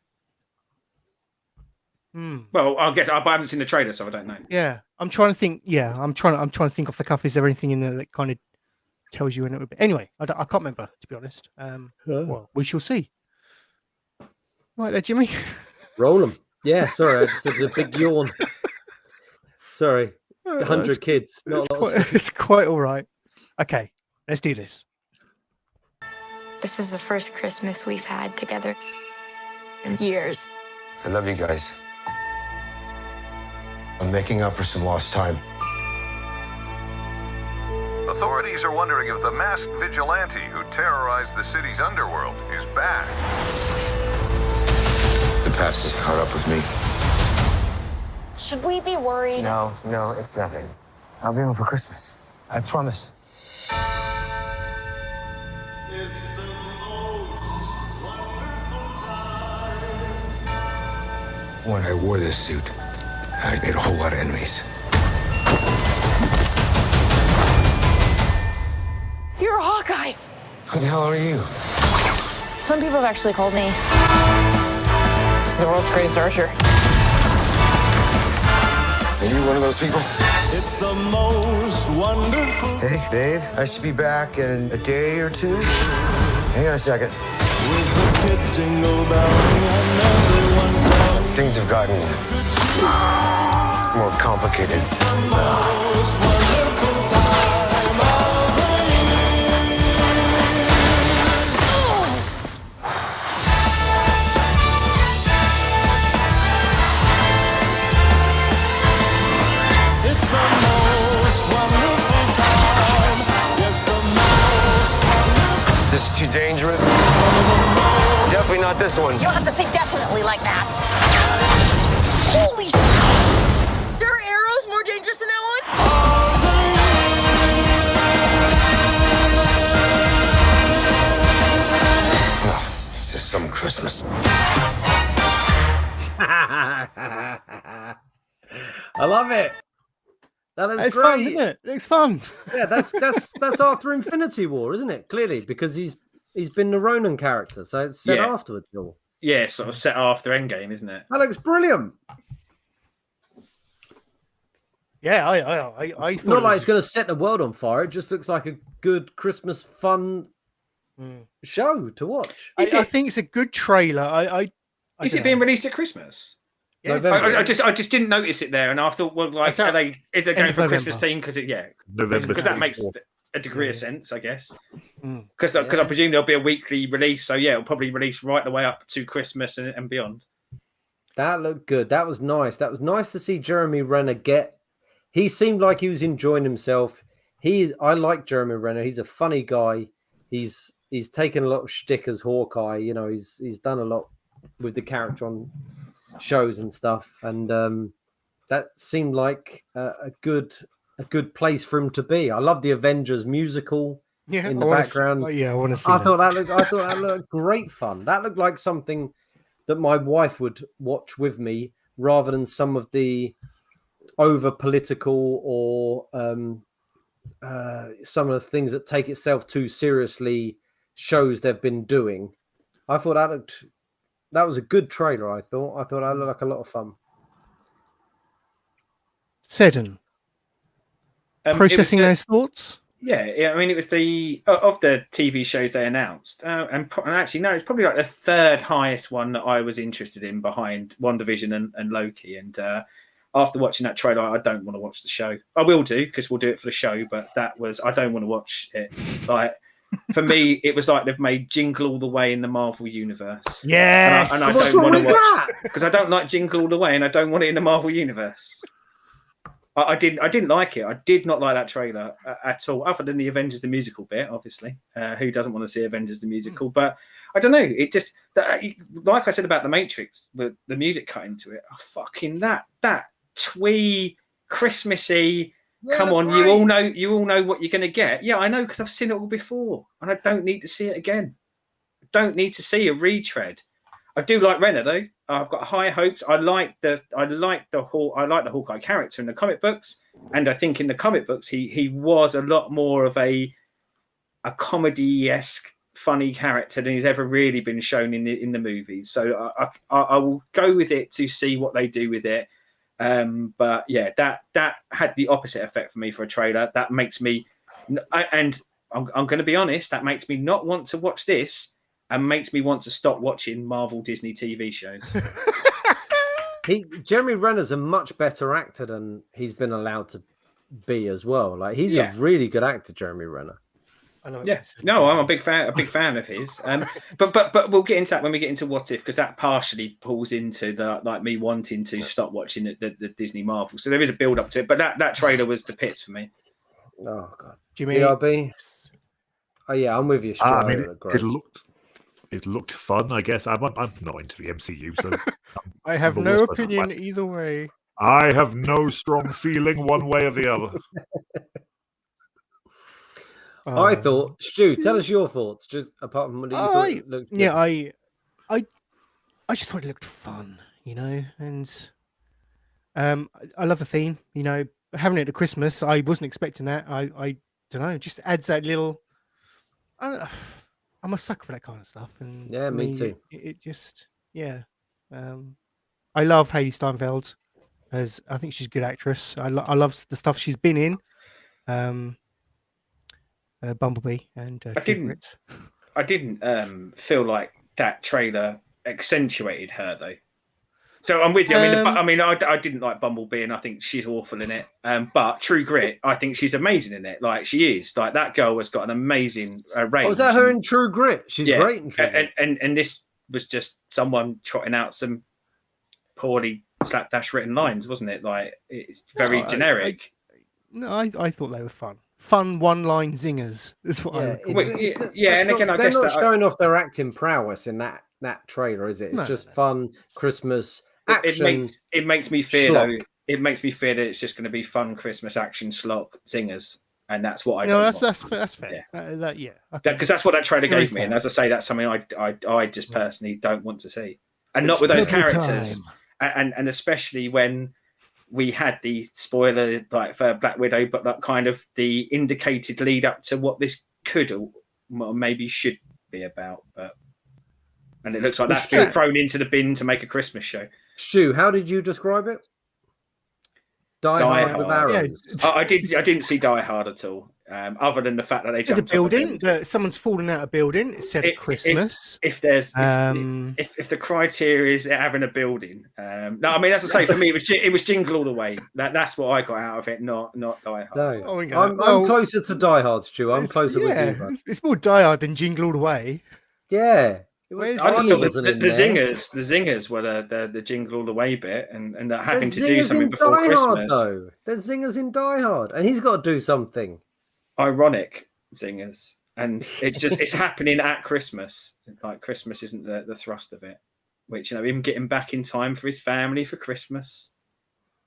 Well, I haven't seen the trailer, so I don't know. Yeah, I'm trying to think. Yeah, I'm trying to think off the cuff. Is there anything in there that kind of tells you when it would be? Anyway, I can't remember, to be honest. Well, we shall see. Right there, Jimmy. Roll them. Yeah, sorry, I just did a big yawn. Sorry, 100 kids. It's quite all right. Okay, let's do this. This is the first Christmas we've had together in years. I love you guys. I'm making up for some lost time. Authorities are wondering if the masked vigilante who terrorized the city's underworld is back. The past has caught up with me. Should we be worried? No, it's nothing. I'll be home for Christmas. I promise. It's the most wonderful time. When I wore this suit, I made a whole lot of enemies. You're a Hawkeye. Who the hell are you? Some people have actually called me the world's greatest archer. Are you one of those people? It's the most wonderful. Hey, babe, I should be back in a day or two. Hang on a second. With the kids jingle belling and everyone telling. Things have gotten more complicated. It's the most wonderful time of the It's the most wonderful time. Yes, the most wonderful. This is too dangerous. Definitely not this one. You don't have to say definitely like that. Holy shit! There are arrows more dangerous than that one? Oh, it's just some Christmas. I love it. That is It's great. fun, isn't it? It's fun. Yeah, that's after Infinity War, isn't it? Clearly, because he's been the Ronan character, so it's set Yeah. afterwards. All. Yeah, sort of set after Endgame, isn't it? That looks brilliant. Yeah, I thought Not like it's going to set the world on fire. It just looks like a good Christmas fun show to watch. I think it's a good trailer. Is it being released at Christmas? Yeah, I just didn't notice it there, and I thought, well, like, is they going of for a Christmas November. theme? Because November because that makes 24th. a degree of sense, I guess. Mm. Because I presume there'll be a weekly release, so yeah, it'll probably release right the way up to Christmas and beyond. That looked good. That was nice. That was nice to see Jeremy Renner get. He seemed like he was enjoying himself. I like Jeremy Renner. He's a funny guy. He's taken a lot of shtick as Hawkeye. You know, he's done a lot with the character on shows and stuff, and that seemed like a good place for him to be. I love the Avengers musical in the background. I want to see. I thought that looked great fun. That looked like something that my wife would watch with me, rather than some of the over political or some of the things that take itself too seriously shows they've been doing. I thought that was a good trailer. I thought that looked like a lot of fun. Seddon. Processing those thoughts. Yeah. I mean, it was of the TV shows they announced, and actually, no, it's probably like the third highest one that I was interested in, behind WandaVision and Loki. And after watching that trailer, I don't want to watch the show. I will do, because we'll do it for the show, but I don't want to watch it. Like, for me, it was like they've made Jingle All the Way in the Marvel universe. Yeah, and I don't want to watch, because I don't like Jingle All the Way, and I don't want it in the Marvel universe. I didn't like it. I did not like that trailer at all, other than the Avengers the musical bit, obviously. Who doesn't want to see Avengers the musical? But I don't know. It just, like I said about The Matrix, with the music cut into it. Oh, fucking that twee Christmassy. Yeah, come on, you all know what you're going to get. Yeah, I know, because I've seen it all before, and I don't need to see it again. I don't need to see a retread. I do like Renner though. I've got high hopes. I like the Hawkeye character in the comic books, and I think in the comic books he was a lot more of a comedy-esque, funny character than he's ever really been shown in the movies. So I will go with it to see what they do with it. But yeah, that had the opposite effect for me for a trailer. That makes me, and I'm going to be honest, that makes me not want to watch this. And makes me want to stop watching Marvel Disney TV shows. Jeremy Renner's a much better actor than he's been allowed to be as well. Like, he's a really good actor, Jeremy Renner. Yeah, no, I'm a big fan of his. But we'll get into that when we get into What If, because that partially pulls into the me wanting to stop watching the Disney Marvel. So there is a build up to it. But that trailer was the pits for me. Oh God, Jimmy. DRB. Oh yeah, I'm with you. I mean, it looked fun, I guess. I'm not into the MCU, so I have no opinion either way. I have no strong feeling one way or the other. I thought, Stu, tell us your thoughts, just apart from what you thought it looked good. Yeah, I just thought it looked fun, and I love the theme. You know, having it at Christmas, I wasn't expecting that. I don't know, just adds that little. I'm a sucker for that kind of stuff, and Yeah, for me too. It just, yeah. I love Hayley Steinfeld, as I think she's a good actress. I love the stuff she's been in. Bumblebee and I didn't feel like that trailer accentuated her though. So I'm with you. I didn't like Bumblebee, and I think she's awful in it. But True Grit, I think she's amazing in it. Like she is. Like that girl has got an amazing range. Was that her in True Grit? She's great in True Grit. And this was just someone trotting out some poorly slapdash written lines, wasn't it? Like it's very generic. I thought they were fun. Fun one-line zingers is what I would call it. They're not showing off their acting prowess in that trailer, is it? It's just fun Christmas action. It makes me fear though. It makes me fear that it's just going to be fun Christmas action schlock zingers, and that's what I. That's fair. Yeah, because that's what that trailer gave me, and as I say, that's something I just personally don't want to see, and not with those characters, and especially when we had the spoiler like for Black Widow, but that kind of the indicated lead up to what this could or maybe should be about. And it looks like that's been thrown into the bin to make a Christmas show. Stu, how did you describe it? Die Hard with arrows. Yeah. I didn't see Die Hard at all. Other than the fact that they there's a building that someone's fallen out of a building. It said Christmas. If the criteria is having a building, no, I mean as I say, for me it was Jingle All the Way. That's what I got out of it, not Die Hard. No, I'm closer to Die Hard, Stu. I'm closer with you. Bro. It's more Die Hard than Jingle All the Way. Yeah. I just thought the zingers were the Jingle All the Way bit, and that having to do something before Christmas. Though. There's zingers in Die Hard, and he's got to do something. Ironic zingers, and it's happening at Christmas. Like Christmas isn't the thrust of it, which him getting back in time for his family for Christmas.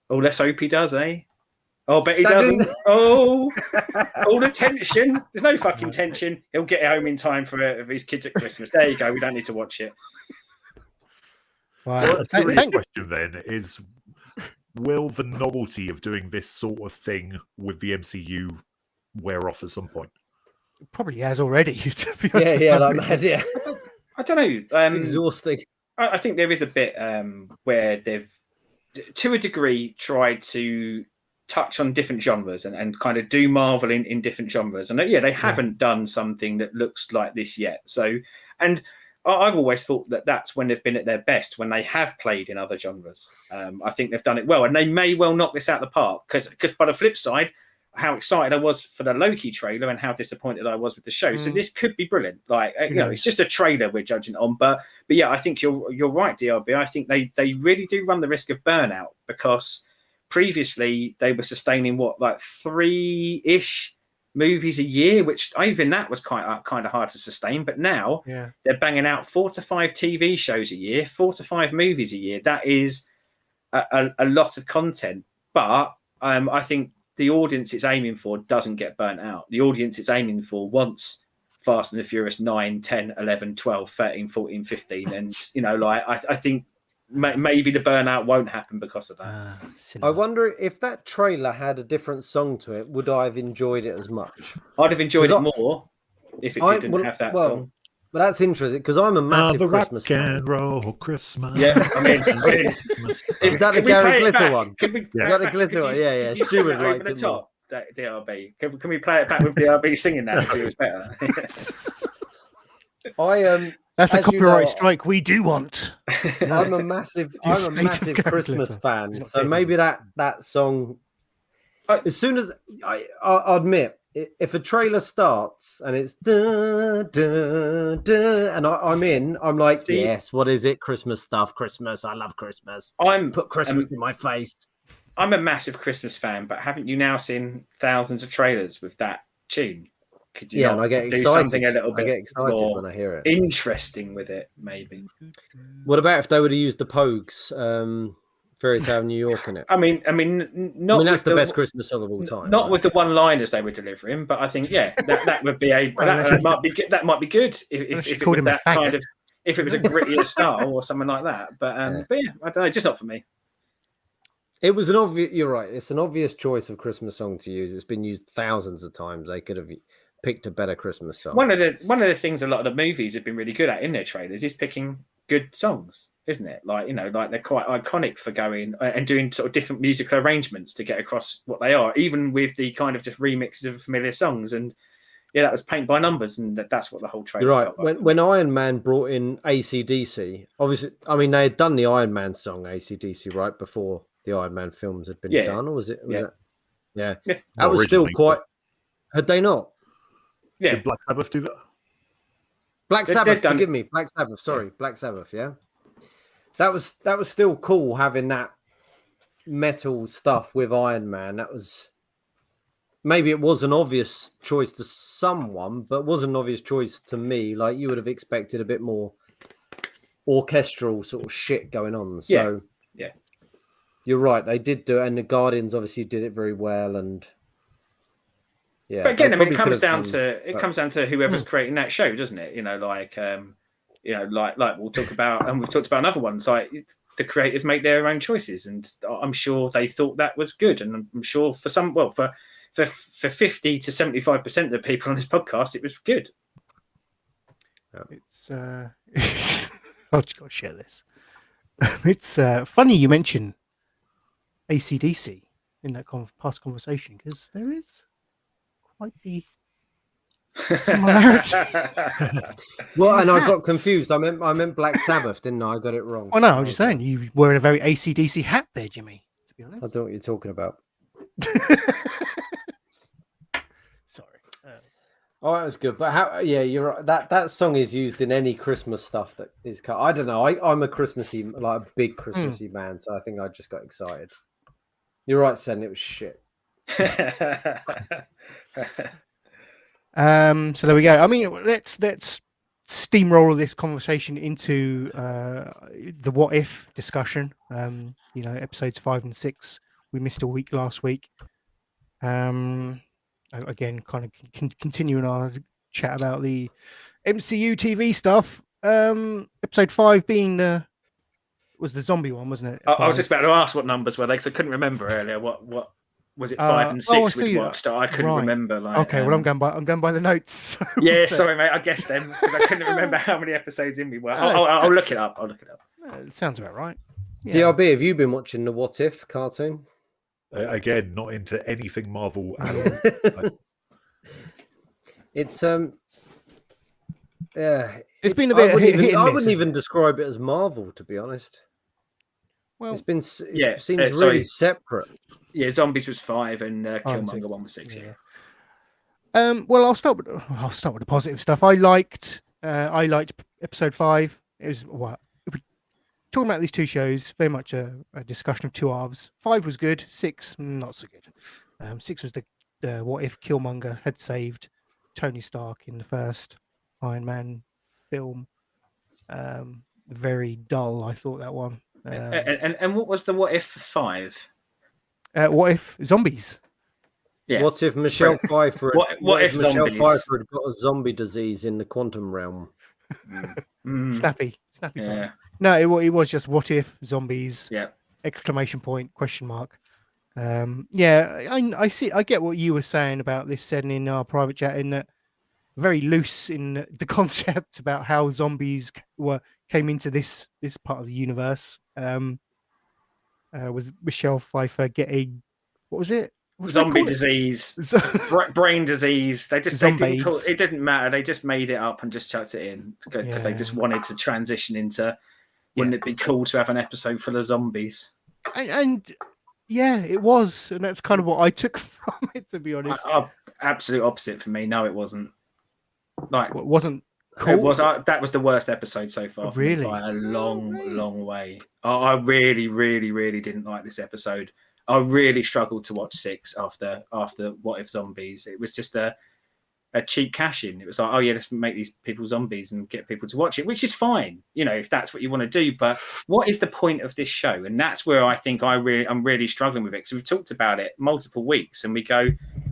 Oh, let's hope he does, eh? Oh, but he doesn't. Oh, all the tension. There's no fucking tension. He'll get home in time for his kids at Christmas. There you go. We don't need to watch it. Wow. Well, a serious question then is: will the novelty of doing this sort of thing with the MCU wear off at some point? It probably has already. To be honest, I don't know. It's exhausting. I think there is a bit where they've, to a degree, tried to touch on different genres and kind of do Marvel in different genres. And they haven't done something that looks like this yet. So, and I've always thought that that's when they've been at their best, when they have played in other genres. I think they've done it well, and they may well knock this out of the park. Because by the flip side, how excited I was for the Loki trailer and how disappointed I was with the show. So this could be brilliant. Like, it's just a trailer we're judging on. But yeah, I think you're right, DRB. I think they really do run the risk of burnout, because previously they were sustaining like 3-ish movies a year, which even that was kind of hard to sustain. But now they're banging out 4 to 5 TV shows a year, 4 to 5 movies a year. That is a lot of content. But I think the audience it's aiming for doesn't get burnt out. The audience it's aiming for wants Fast and the Furious 9, 10, 11, 12, 13, 14, 15. And, I think maybe the burnout won't happen because of that. I wonder if that trailer had a different song to it, would I have enjoyed it as much? I'd have enjoyed it more if it didn't have that song. But that's interesting, because I'm a massive Christmas fan. Rock and roll Christmas. Yeah, I mean, is that the Gary Glitter one? Is that the Glitter one? Yeah. Stu would like the top. DRB. Can we play it back with DRB singing that to see who's better? That's a copyright strike we do want. I'm a massive Christmas fan, so maybe that song. As soon as I'll admit, if a trailer starts and it's dun, dun, dun, and I'm in, I'm like, yes, what is it? Christmas stuff. Christmas. I love Christmas. Put Christmas in my face. I'm a massive Christmas fan, but haven't you now seen thousands of trailers with that tune? Could you and I get excited. Something a little bit more when I hear it. Interesting with it, maybe. What about if they would have used the Pogues, Fairy Tale New York in it? I mean, that's the best Christmas song of all time. Not with the one-liners they were delivering, but I think that would be that might be good if it was that kind of, if it was a grittier style or something like that. But yeah, I don't know, just not for me. It was an obvious. You're right. It's an obvious choice of Christmas song to use. It's been used thousands of times. They could have picked a better Christmas song. One of the things a lot of the movies have been really good at in their trailers is picking good songs, isn't it? Like, like they're quite iconic for going and doing sort of different musical arrangements to get across what they are, even with the kind of just remixes of familiar songs. And yeah, that was paint by numbers, and that's what the whole trailer. You're right. Felt like. When Iron Man brought in AC/DC, obviously, I mean, they had done the Iron Man song AC/DC right before the Iron Man films had been done, or was it? Yeah. That was still quite. Had they not? Yeah. Did Black Sabbath do that? Black Sabbath, forgive me. Black Sabbath, sorry. Black Sabbath, yeah. That was still cool having that metal stuff with Iron Man. That was maybe it was an obvious choice to someone, but wasn't an obvious choice to me. Like you would have expected a bit more orchestral sort of shit going on. So yeah. You're right, they did do it, and the Guardians obviously did it very well, and yeah. But again, I mean, it comes down to whoever's creating that show, doesn't it? Like we'll talk about, and we've talked about other ones. Like the creators make their own choices, and I'm sure they thought that was good, and I'm sure for 50 to 75% of the people on this podcast, it was good. It's I've just got to share this. It's funny you mention AC/DC in that past conversation because there is quite the similarity. Well, and I got confused. I meant Black Sabbath, didn't I? I got it wrong. Oh no, I'm just saying you wearing a very AC/DC hat there, Jimmy. To be honest, I don't know what you're talking about. Sorry. Oh, that was good. But how? Yeah, you're right. That song is used in any Christmas stuff that is. I don't know. I'm a Christmassy, like a big Christmassy man, so I think I just got excited. You're right, Seddon. It was shit. So there we go. I mean, let's steamroll this conversation into the what if discussion. Episodes 5 and 6. We missed a week last week. Again, kind of continuing our chat about the MCU TV stuff. Episode 5 being was the zombie one, wasn't it? I was just about to ask what numbers were they, because I couldn't remember earlier. What was it? 5 and 6 we'd watched. I couldn't remember. Okay, well I'm going by the notes. So yeah, sorry, mate. I guessed them because I couldn't remember how many episodes in we were. I'll look it up. It sounds about right. Yeah. DRB, have you been watching the What If cartoon? Again, not into anything Marvel at all. It's yeah. It's been a bit. I wouldn't even describe it as Marvel, to be honest. Well, it seems really separate. Yeah, Zombies was 5 and Killmonger 1 was 6. Yeah. Well, I'll start with the positive stuff. I liked episode 5. It was talking about these two shows, very much a discussion of two halves. 5 was good. 6 not so good. 6 was the what if Killmonger had saved Tony Stark in the first Iron Man film. Very dull, I thought, that one. And what was the what if for 5? What if zombies? Yeah. What if Michelle Pfeiffer? What if Michelle Pfeiffer had got a zombie disease in the quantum realm? Snappy time. No, it was just what if zombies? Yeah. Exclamation point, question mark. I see. I get what you were saying about this, Seddon, in our private chat, in that very loose in the concept about how zombies came into this part of the universe. Was Michelle Pfeiffer getting, what was it? Zombie disease, brain disease. They didn't it didn't matter. They just made it up and just chucked it in because they just wanted to transition into. Wouldn't it be cool to have an episode full of zombies? And yeah, it was, and that's kind of what I took from it, to be honest. Absolute opposite for me. No, it wasn't. Like, it wasn't cool. It was. That was the worst episode so far. Really, by a long way. I really, really, really didn't like this episode. I really struggled to watch 6 after What If Zombies. It was just a cheap cash in. It was like, oh yeah, let's make these people zombies and get people to watch it, which is fine, if that's what you want to do. But what is the point of this show? And that's where I think I'm really struggling with it. So we've talked about it multiple weeks, and we go,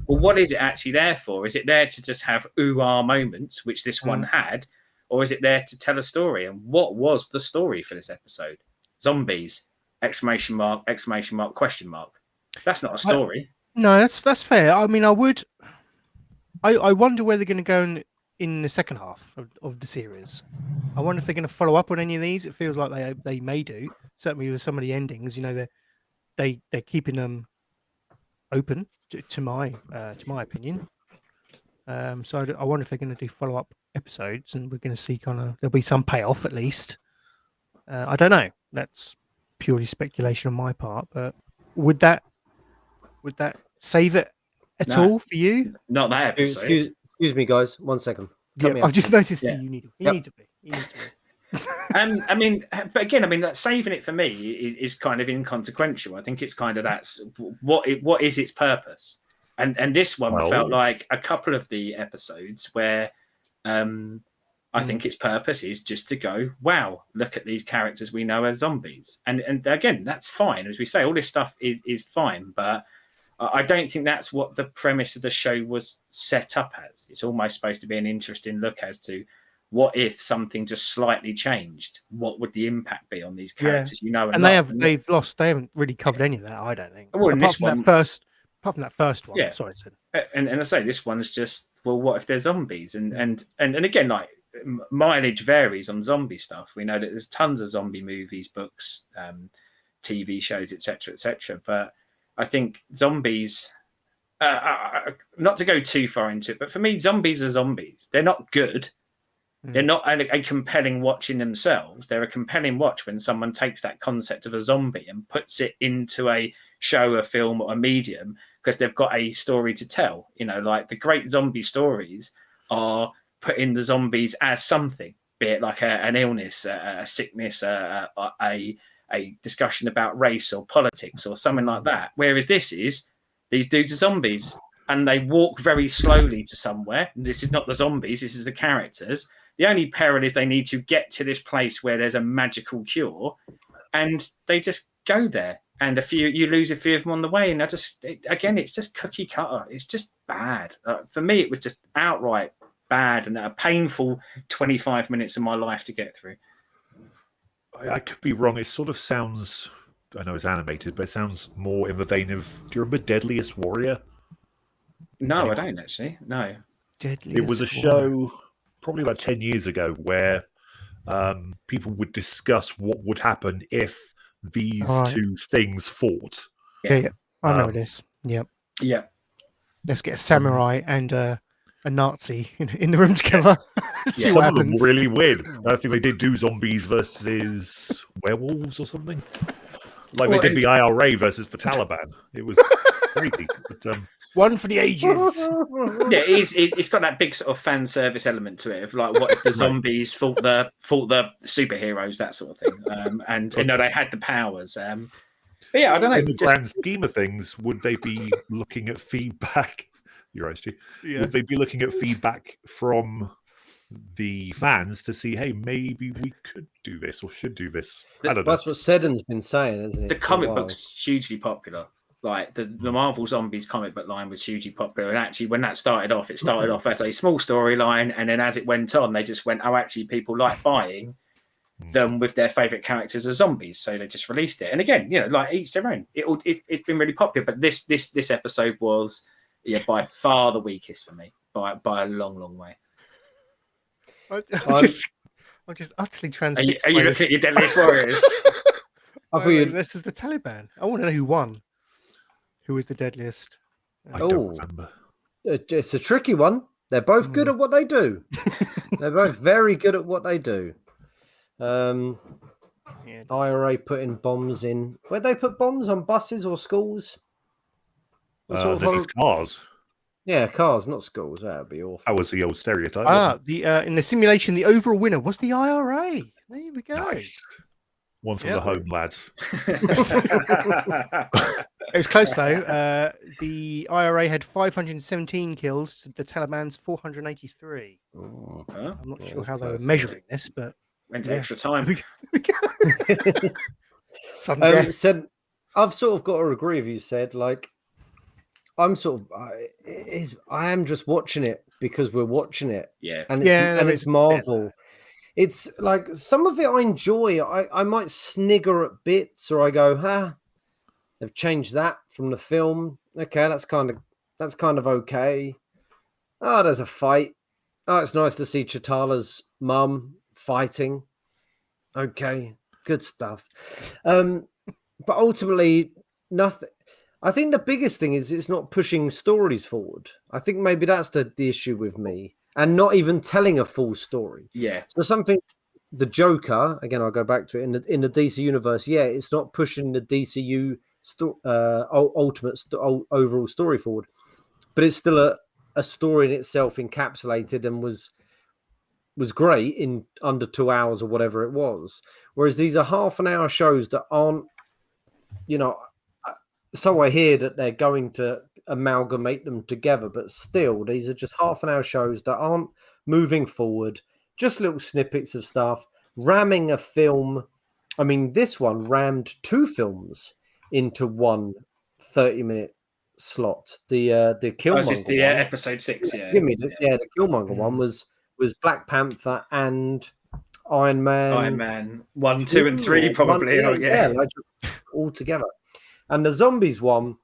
well, what is it actually there for? Is it there to just have ooh-ah moments, which this one had, or is it there to tell a story? And what was the story for this episode? Zombies. exclamation mark, exclamation mark, question mark. That's not a story. No, that's fair. I mean, I wonder where they're going to go in the second half of the series. I wonder if they're going to follow up on any of these. It feels like they may do. Certainly with some of the endings, they're keeping them open to my opinion. So I wonder if they're going to do follow up episodes, and we're going to see there'll be some payoff at least. I don't know. That's purely speculation on my part, but would that save it at all for you? Not that episode. Excuse me, guys. 1 second. I've just noticed you need to be. I mean, but again, I mean, that saving it for me is kind of inconsequential. I think it's kind of what is its purpose, and this one felt like a couple of the episodes where I think its purpose is just to go, wow, look at these characters we know as zombies, and again, that's fine. As we say, all this stuff is fine, but I don't think that's what the premise of the show was set up as. It's almost supposed to be an interesting look as to what if something just slightly changed? What would the impact be on these characters? And they haven't really covered any of that. I don't think. Well, apart from that first one. Yeah. Sorry, Sid. And I say this one's just, well, what if they're zombies? And again, like mileage varies on zombie stuff. We know that there's tons of zombie movies, books, TV shows, etc. But I think zombies, not to go too far into it, but for me, zombies are zombies. They're not good. They're not a compelling watch in themselves. They're a compelling watch when someone takes that concept of a zombie and puts it into a show, a film, or a medium, because they've got a story to tell. Like the great zombie stories are putting the zombies as something, be it like an illness, a sickness, a discussion about race or politics or something like that. Whereas this is, these dudes are zombies and they walk very slowly to somewhere. This is not the zombies, this is the characters. The only peril is they need to get to this place where there's a magical cure, and they just go there. And you lose a few of them on the way. And again, it's just cookie cutter. It's just bad. For me, it was just outright bad and a painful 25 minutes of my life to get through. I could be wrong. It sort of sounds, I know it's animated, but it sounds more in the vein of, do you remember Deadliest Warrior? No, I don't actually. No. It was a show probably about 10 years ago where people would discuss what would happen if these two things fought. Yeah. I know this. Yep. Yeah. Let's get a samurai and a Nazi in the room together. See Some what of them happens. were really weird. I think they did do zombies versus werewolves or something. Like they did the IRA versus the Taliban. It was crazy. But, one for the ages. Yeah, it's got that big sort of fan service element to it of like, what if the zombies fought the superheroes, that sort of thing. And they had the powers. But yeah, I don't know. In the grand scheme of things, would they be looking at feedback? You're right, Stu. Yeah. Would they be looking at feedback from the fans to see, hey, maybe we could do this or should do this? I don't know. That's what Seddon's been saying, isn't it? The comic book's hugely popular. Like the Marvel Zombies comic book line was hugely popular, and actually when that started off, it started off as a small storyline, and then as it went on, they just went, oh, actually people like buying them with their favorite characters as zombies, so they just released it. And again, like each their own. It's been really popular, but this episode was by far the weakest for me by a long way. I'm just utterly transfixed. Are you looking at your Deadliest Warriors? This is the Taliban. I want to know who won. Who is the deadliest? I don't remember. It's a tricky one. They're both good at what they do. They're both very good at what they do. IRA putting bombs in. Where'd they put bombs on buses or schools? Cars. Yeah, cars, not schools. That would be awful. That was the old stereotype. In the simulation, the overall winner was the IRA. There we go. Nice. One from the home, lads. It was close though. The IRA had 517 kills. The Taliban's 483. I'm not sure how they were measuring this, but went to extra time. Said, I've sort of got to agree with you. Said like, I'm sort of, I am just watching it because we're watching it. Yeah, and it's Marvel. it's like some of it I enjoy. I might snigger at bits, or I go, they've changed that from the film. Okay, that's kind of okay. Oh, there's a fight. Oh, it's nice to see Chitala's mum fighting. Okay, good stuff. But ultimately, nothing. I think the biggest thing is it's not pushing stories forward. I think maybe that's the issue with me, and not even telling a full story. Yeah. So something, the Joker, again, I'll go back to it in the DC universe. Yeah, it's not pushing the DCU overall story forward, but it's still a story in itself, encapsulated, and was great in under 2 hours or whatever it was. Whereas these are half an hour shows that aren't, so I hear that they're going to amalgamate them together, but still, these are just half an hour shows that aren't moving forward, just little snippets of stuff, ramming a film. I mean, this one rammed 2 films into one 30-minute slot. The Killmonger is this the one, episode 6? Yeah. the Killmonger one was Black Panther and Iron Man 1, 2, and 3, probably. Like all together. And the zombies one,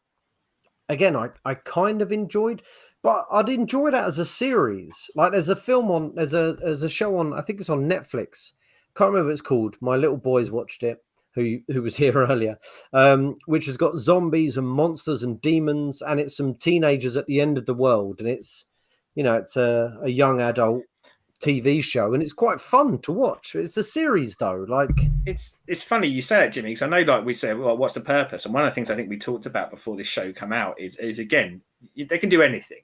again, I kind of enjoyed, but I'd enjoy that as a series. Like there's a show on, I think it's on Netflix. Can't remember what it's called. My little boys watched it, who was here earlier, which has got zombies and monsters and demons, and it's some teenagers at the end of the world, and it's a young adult TV show, and it's quite fun to watch. It's a series though. Like it's funny you say it, Jimmy, because I know, like we said, well, what's the purpose? And one of the things I think we talked about before this show come out is again, they can do anything,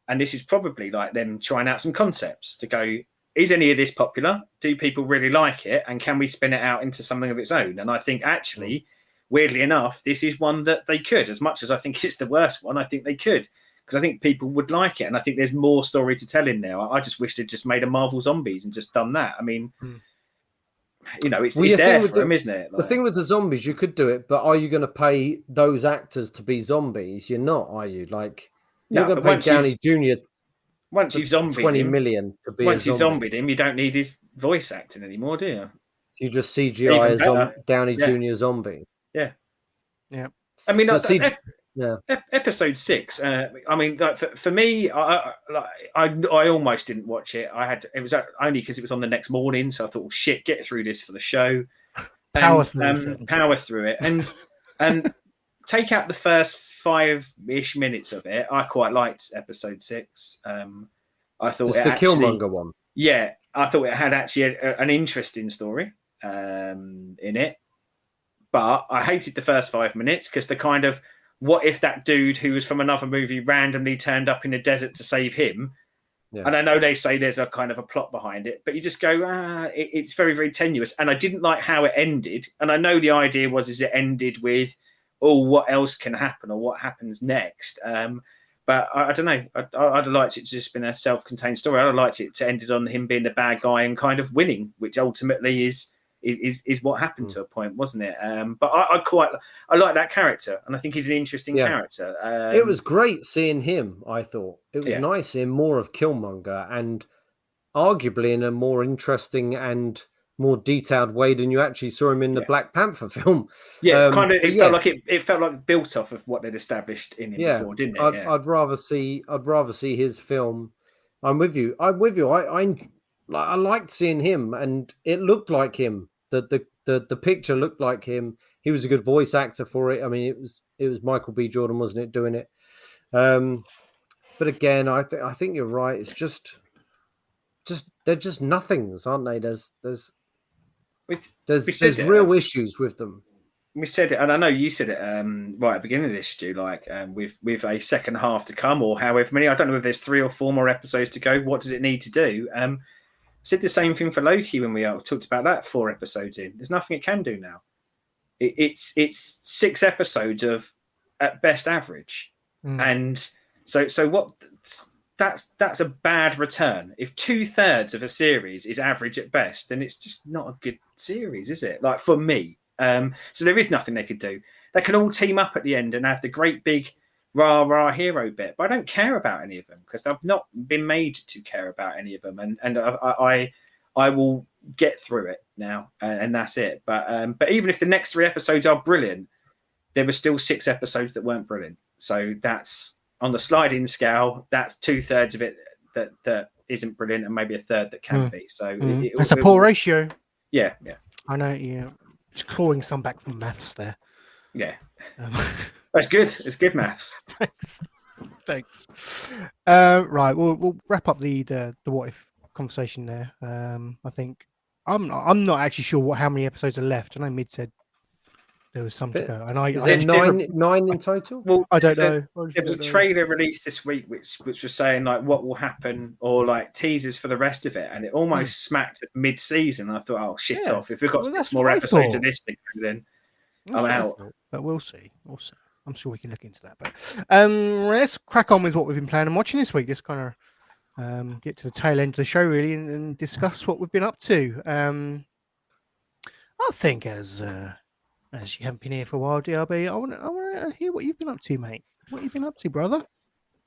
and this is probably like them trying out some concepts to go, is any of this popular? Do people really like it? And can we spin it out into something of its own? And I think actually, weirdly enough, this is one that they could. As much as I think it's the worst one, I think they could. Because I think people would like it. And I think there's more story to tell in there. I just wish they'd just made a Marvel Zombies and just done that. I mean, it's there for them, isn't it? The thing with the zombies, you could do it, but are you going to pay those actors to be zombies? You're not, are you? Like, you're going to pay Downey Jr. Once you've zombied 20 him, million to be once you've zombied him, you don't need his voice acting anymore, do you? You just CGI as Downey Jr. zombie. Yeah. Yeah. I mean, yeah. Episode 6. I mean, like, for me, I almost didn't watch it. It was only because it was on the next morning, so I thought, well, shit, get through this for the show. Power through it, and take out the first 5-ish minutes of it. I quite liked episode 6. I thought it's the Killmonger one. Yeah, I thought it had actually an interesting story in it, but I hated the first 5 minutes because the kind of, what if that dude who was from another movie randomly turned up in the desert to save him? Yeah. And I know they say there's a kind of a plot behind it, but you just go, it's very, very tenuous. And I didn't like how it ended. And I know the idea is it ended with, what else can happen or what happens next? But I don't know. I'd have liked it to just been a self-contained story. I'd have liked it to ended on him being the bad guy and kind of winning, which ultimately is what happened to a point, wasn't it? But I like that character, and I think he's an interesting character. It was great seeing him. I thought it was nice seeing more of Killmonger, and arguably in a more interesting and more detailed way than you actually saw him in the Black Panther film. Yeah, it felt like built off of what they'd established in him before, didn't it? I'd rather see his film. I'm with you. I liked seeing him, and it looked like him. The picture looked like him. He was a good voice actor for it. I mean, it was Michael B. Jordan, wasn't it, doing it? But again, I think you're right. It's just they're just nothings, aren't they? There's real issues with them. We said it, and I know you said it right at the beginning of this, Stu. Like with a second half to come, or however many. I don't know if there's 3 or 4 more episodes to go. What does it need to do? I said the same thing for Loki when we talked about that 4 episodes in. There's nothing it can do now. It's 6 episodes of at best average, and so what? That's a bad return. If 2/3 of a series is average at best, then it's just not a good series, is it? Like for me. So there is nothing they could do. They can all team up at the end and have the great big rah hero bit, but I don't care about any of them because I've not been made to care about any of them. And I I will get through it now, and that's it. But even if the next 3 episodes are brilliant, there were still 6 episodes that weren't brilliant. So that's on the sliding scale. That's 2/3 of it that isn't brilliant, and maybe 1/3 that can be. So it's a poor ratio. Yeah. I know. Yeah, just clawing some back from maths there. Yeah, that's good. It's good maths. Thanks. Right, we'll wrap up the what if conversation there. I think I'm not actually sure how many episodes are left. I know Mid said there was some to go, and is there nine in total? Well, I don't know. There was a trailer released this week which was saying like what will happen, or like teasers for the rest of it, and it almost smacked at mid-season. I thought, oh shit off! If we've got 6 more episodes of this thing, then I'm out. But we'll see. I'm sure we can look into that. But let's crack on with what we've been playing and watching this week. Just kind of get to the tail end of the show really and discuss what we've been up to. I think as you haven't been here for a while, DRB, I want to hear what you've been up to, mate. What have you been up to, brother?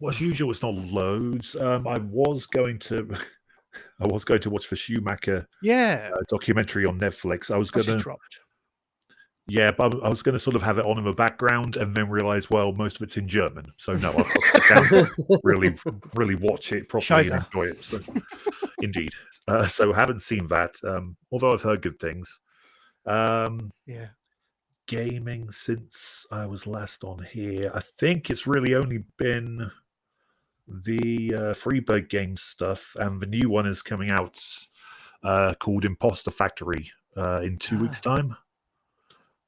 Well, as usual, it's not loads. I was going to watch the Schumacher documentary on Netflix. I was going to dropped. Yeah, but I was going to sort of have it on in the background and then realize, well, most of it's in German. So no, I've got to sit down and really watch it properly and enjoy it. So, indeed. So I haven't seen that, although I've heard good things. Gaming since I was last on here. I think it's really only been the Freebird game stuff, and the new one is coming out called Imposter Factory in 2 weeks' time,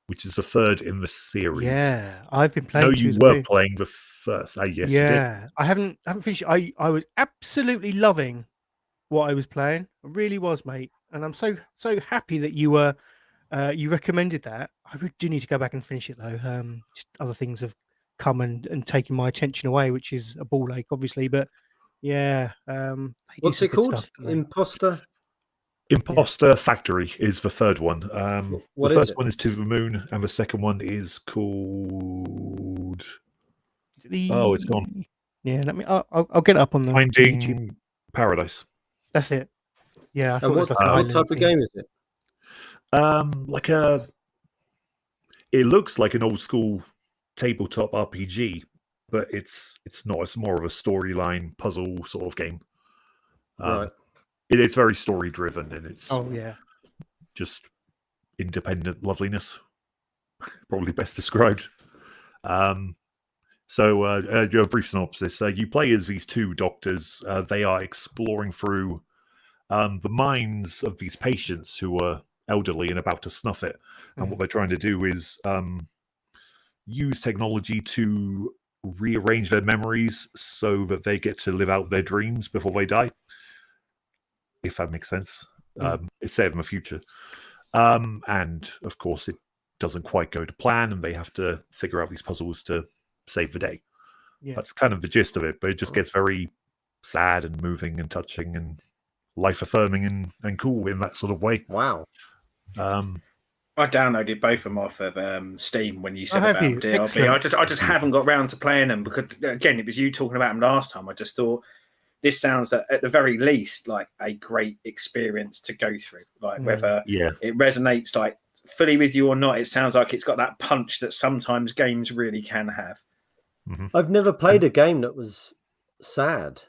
which is the 3rd in the series. Yeah, I've been playing. No, you were playing the first. Yes, you did. I haven't finished. I was absolutely loving what I was playing. I really was, mate, and I'm so happy that you were. You recommended that. I really do need to go back and finish it though. Just other things have come and taken my attention away, which is a ball ache, obviously. But yeah, what's it called? Imposter Factory is the 3rd one. The first one is To the Moon, and the second one is called. Oh, it's gone. Yeah, I'll get it up on the Finding YouTube. Paradise. That's it. Yeah, I thought what type of game is it? It looks like an old school tabletop RPG, but it's not. It's more of a storyline puzzle sort of game. Right. It's very story driven, and it's just independent loveliness. Probably best described. So a brief synopsis. You play as these 2 doctors. They are exploring through the minds of these patients who are elderly and about to snuff it. And what they're trying to do is use technology to rearrange their memories so that they get to live out their dreams before they die. If that makes sense. It's set in the future. And of course, it doesn't quite go to plan, and they have to figure out these puzzles to save the day. Yeah. That's kind of the gist of it, but it just gets very sad and moving and touching and life-affirming and cool in that sort of way. Wow. I downloaded both of them off of Steam when you said about DRB. I just haven't got round to playing them because, again, it was you talking about them last time. I just thought this sounds at the very least like a great experience to go through. Like whether it resonates like fully with you or not, it sounds like it's got that punch that sometimes games really can have. I've never played a game that was sad.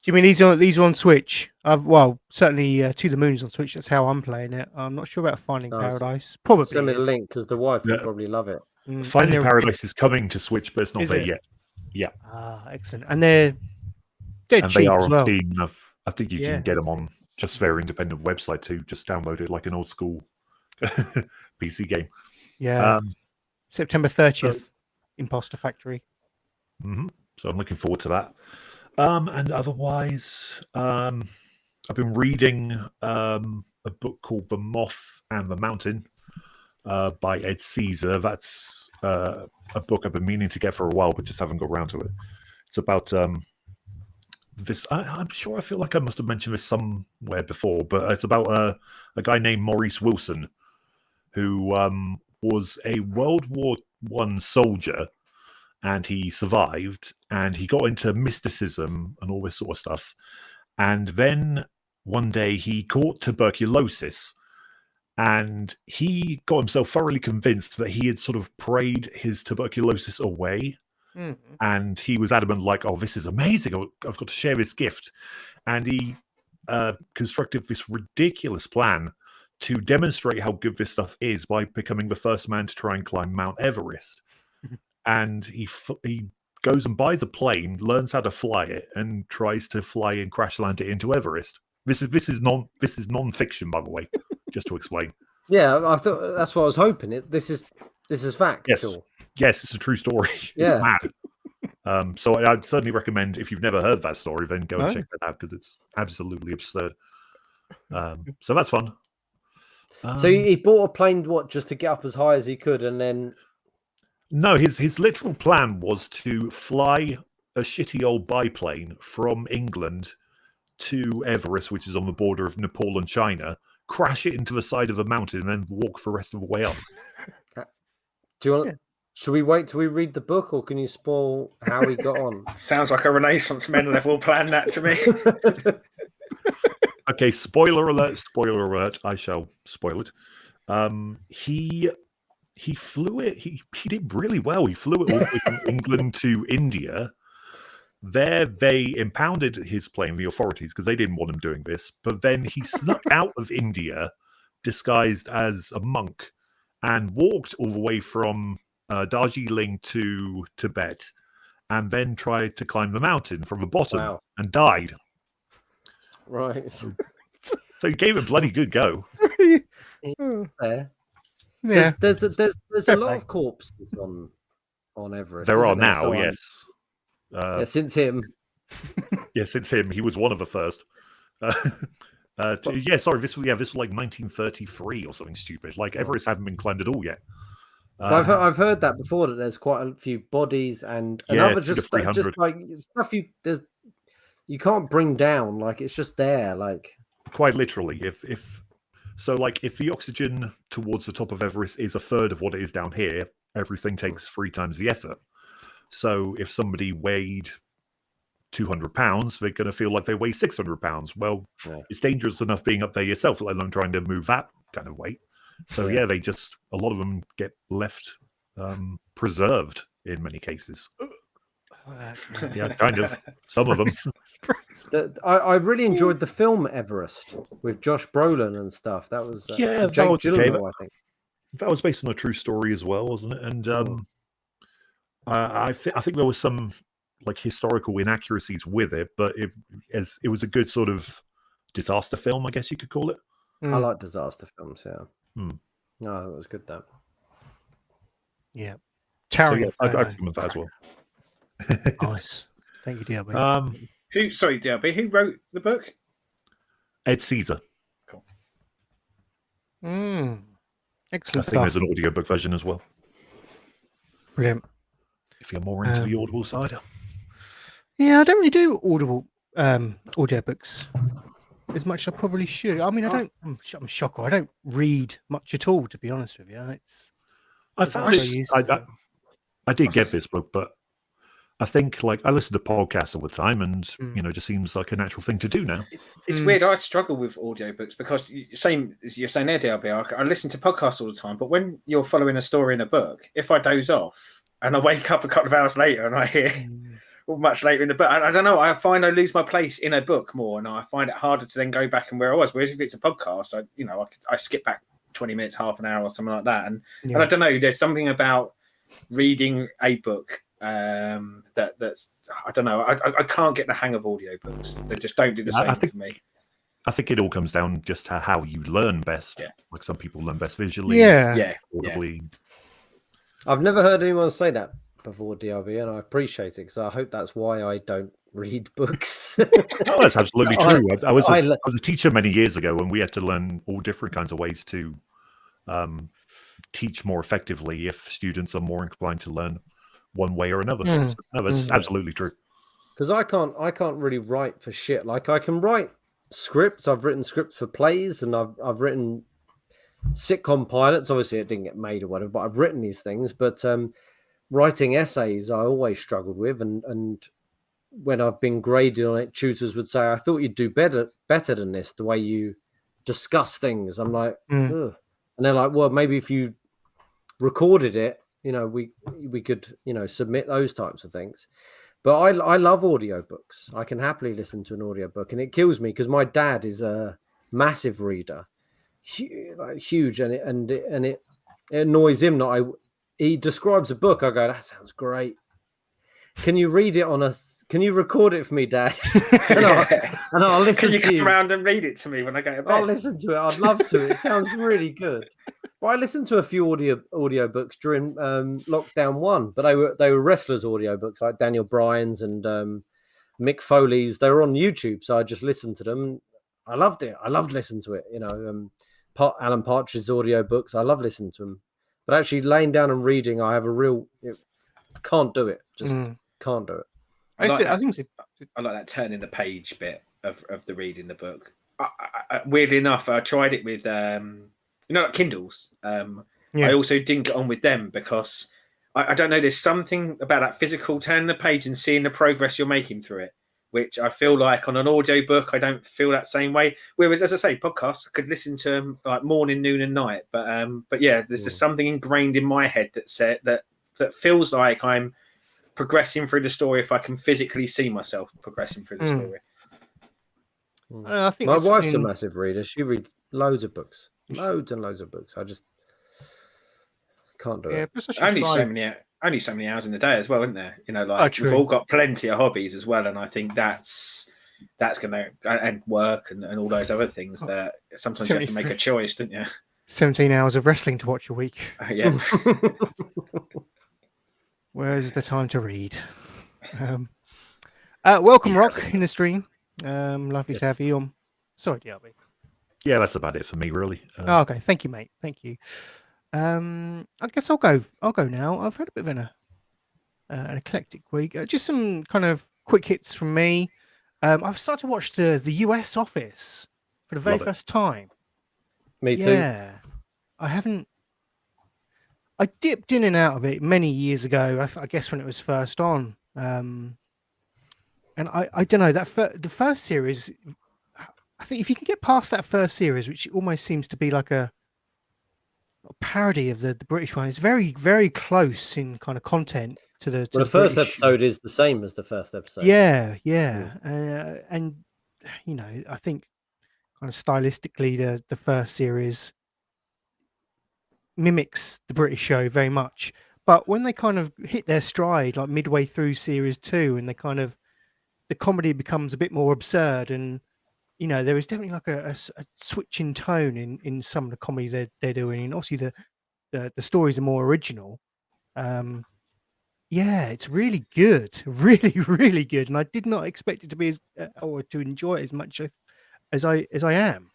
Do you mean these are on Switch? Certainly To the Moon is on Switch. That's how I'm playing it. I'm not sure about Finding Paradise. Probably send me a link because the wife would probably love it. Finding Paradise is coming to Switch, but it's not there yet. Yeah. Excellent. And they're cheap they are as on well. Steam. I think you can get them on just their independent website too. Just download it like an old school PC game. Yeah. September 30th, Imposter Factory. So I'm looking forward to that. And otherwise, I've been reading a book called The Moth and the Mountain by Ed Caesar. That's a book I've been meaning to get for a while, but just haven't got around to it. It's about this. I'm sure I feel like I must have mentioned this somewhere before, but it's about a guy named Maurice Wilson, who was a World War I soldier. And he survived, and he got into mysticism and all this sort of stuff. And then one day he caught tuberculosis, and he got himself thoroughly convinced that he had sort of prayed his tuberculosis away. Mm-hmm. And he was adamant, like, oh, this is amazing. I've got to share this gift. And he constructed this ridiculous plan to demonstrate how good this stuff is by becoming the first man to try and climb Mount Everest. And he goes and buys a plane, learns how to fly it, and tries to fly and crash land it into Everest. This is non-fiction, by the way, just to explain. Yeah, I thought that's what I was hoping. This is factual. Yes, it's a true story. Yeah. It's mad. So I'd certainly recommend, if you've never heard that story, then go and check that out, because it's absolutely absurd. So that's fun. So he bought a plane, just to get up as high as he could, and then... No, his literal plan was to fly a shitty old biplane from England to Everest, which is on the border of Nepal and China, crash it into the side of a mountain, and then walk the rest of the way up. Do you want? Yeah. Should we wait till we read the book, or can you spoil how he got on? Sounds like a Renaissance Men level plan, that to me. Okay, spoiler alert. I shall spoil it. He flew it. He did really well. He flew it all the way from England to India. There, they impounded his plane, the authorities, because they didn't want him doing this. But then he snuck out of India, disguised as a monk, and walked all the way from Darjeeling to Tibet, and then tried to climb the mountain from the bottom and died. Right. So he gave it a bloody good go. Fair. Yeah. There's a lot of corpses on Everest. There are now, so yes. Since him. Yeah, since him, he was one of the first. This was like 1933 or something stupid. Like Everest hadn't been climbed at all yet. I've heard that before, that there's quite a few bodies and other just like stuff you can't bring down. Like it's just there. Like quite literally, if the oxygen towards the top of Everest is a third of what it is down here, everything takes 3 times the effort. So if somebody weighed 200 pounds, they're going to feel like they weigh 600 pounds. Well, it's dangerous enough being up there yourself, let alone trying to move that kind of weight. So a lot of them get left preserved in many cases. Yeah, kind of. Some of them. I really enjoyed the film Everest with Josh Brolin and stuff. That was Jake Gyllenhaal, I think. That was based on a true story as well, wasn't it? And I think there was some like historical inaccuracies with it, but it was a good sort of disaster film, I guess you could call it. I like disaster films. Yeah. No, it was good though. Yeah. I recommend that as well. Nice. Thank you, DLB. DLB, who wrote the book? Ed Caesar. Cool. Excellent I think there's an audiobook version as well. Brilliant. If you're more into the Audible side. Yeah, I don't really do audiobooks as much as I probably should. I mean, I'm shocked. I don't read much at all, to be honest with you. I did get this book, but I think like I listen to podcasts all the time, and it just seems like a natural thing to do now. It's weird. I struggle with audiobooks because same as you're saying there, DLB, I listen to podcasts all the time, but when you're following a story in a book, if I doze off and I wake up a couple of hours later and I hear much later in the book, I don't know, I find I lose my place in a book more, and I find it harder to then go back and where I was. Whereas if it's a podcast, I skip back 20 minutes, half an hour or something like that. And I don't know, there's something about reading a book that's I don't know. I can't get the hang of audiobooks. They just don't do the same for me. I think it all comes down just to how you learn best. Yeah. Like some people learn best visually. Audibly. I've never heard anyone say that before, DRV, and I appreciate it because I hope that's why I don't read books. Oh, that's absolutely true. I was a teacher many years ago, and we had to learn all different kinds of ways to teach more effectively if students are more inclined to learn one way or another. So, no, that's absolutely true. Because I can't really write for shit. Like I can write scripts. I've written scripts for plays, and I've written sitcom pilots. Obviously, it didn't get made or whatever, but I've written these things. But writing essays, I always struggled with, and when I've been graded on it, tutors would say, "I thought you'd do better than this. The way you discuss things." I'm like, ugh. And they're like, "Well, maybe if you recorded it, we could, submit those types of things." But I love audiobooks. I can happily listen to an audiobook, and it kills me because my dad is a massive reader, huge, and it annoys him that he describes a book. I go, "That sounds great. Can you read it on us? Can you record it for me, Dad?" and I'll listen Can you to you. come around and read it to me when I go to bed? I'll listen to it. I'd love to. It sounds really good. But I listened to a few audiobooks during lockdown 1, but they were wrestlers audiobooks like Daniel Bryan's and Mick Foley's. They were on YouTube, so I just listened to them. I loved it. I loved listening to it. Alan Partridge's audiobooks. I love listening to them. But actually laying down and reading, I have a real can't do it. Just can't do it. I like that turning the page bit of the reading the book. Weirdly enough, I tried it with like Kindles. I also didn't get on with them because I don't know. There's something about that physical turning the page and seeing the progress you're making through it, which I feel like on an audio book I don't feel that same way. Whereas, as I say, podcasts I could listen to them like morning, noon, and night. But yeah, there's just something ingrained in my head that feels like I'm progressing through the story if I can physically see myself progressing through the story. I think my wife's a massive reader. She reads loads of books, loads and loads of books. I just can't do it. Only so many hours in the day as well, isn't there? We've all got plenty of hobbies as well, and I think that's gonna and work and all those other things that sometimes you have to make a choice, don't you? 17 hours of wrestling to watch a week. Yeah. Where's the time to read? Welcome, Rock, in the stream. Lovely to have you on. Sorry, DRB. Yeah, that's about it for me, really. Okay, thank you, mate. Thank you. I guess I'll go now. I've had a bit of an eclectic week. Just some kind of quick hits from me. I've started to watch the US Office for the very first time. Me too. Yeah, I dipped in and out of it many years ago. I guess when it was first on, and I don't know the first series. I think if you can get past that first series, which almost seems to be like a parody of the British one, it's very, very close in kind of content to the. The first episode is the same as the first episode. Yeah. And I think kind of stylistically, the first series mimics the British show very much, but when they kind of hit their stride, like midway through series 2, and the comedy becomes a bit more absurd, and there is definitely like a switch in tone in some of the comedy they're doing, and obviously the stories are more original. It's really good, really, really good, and I did not expect it to be or to enjoy it as much as I am.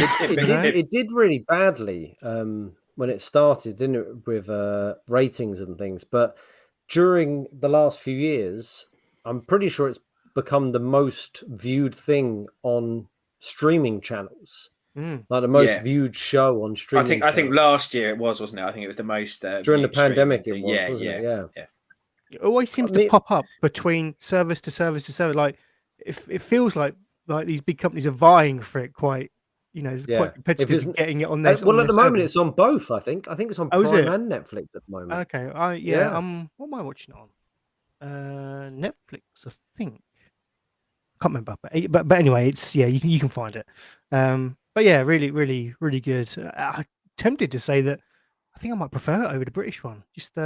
It did really badly when it started, didn't it, with ratings and things. But during the last few years, I'm pretty sure it's become the most viewed thing on streaming channels. Like the most viewed show on streaming. I think last year it wasn't it? I think it was the most during the pandemic. It was, wasn't it? Yeah. It always seems to pop up between service to service to service. Like it feels like these big companies are vying for it quite. It's quite competitive getting it on there. Well, at the moment, it's on both. I think it's on Prime and Netflix at the moment. Okay. What am I watching it on? Netflix, I think. Can't remember, but anyway, it's you can find it. But yeah, really, really, really good. I'm tempted to say that I think I might prefer it over the British one. Just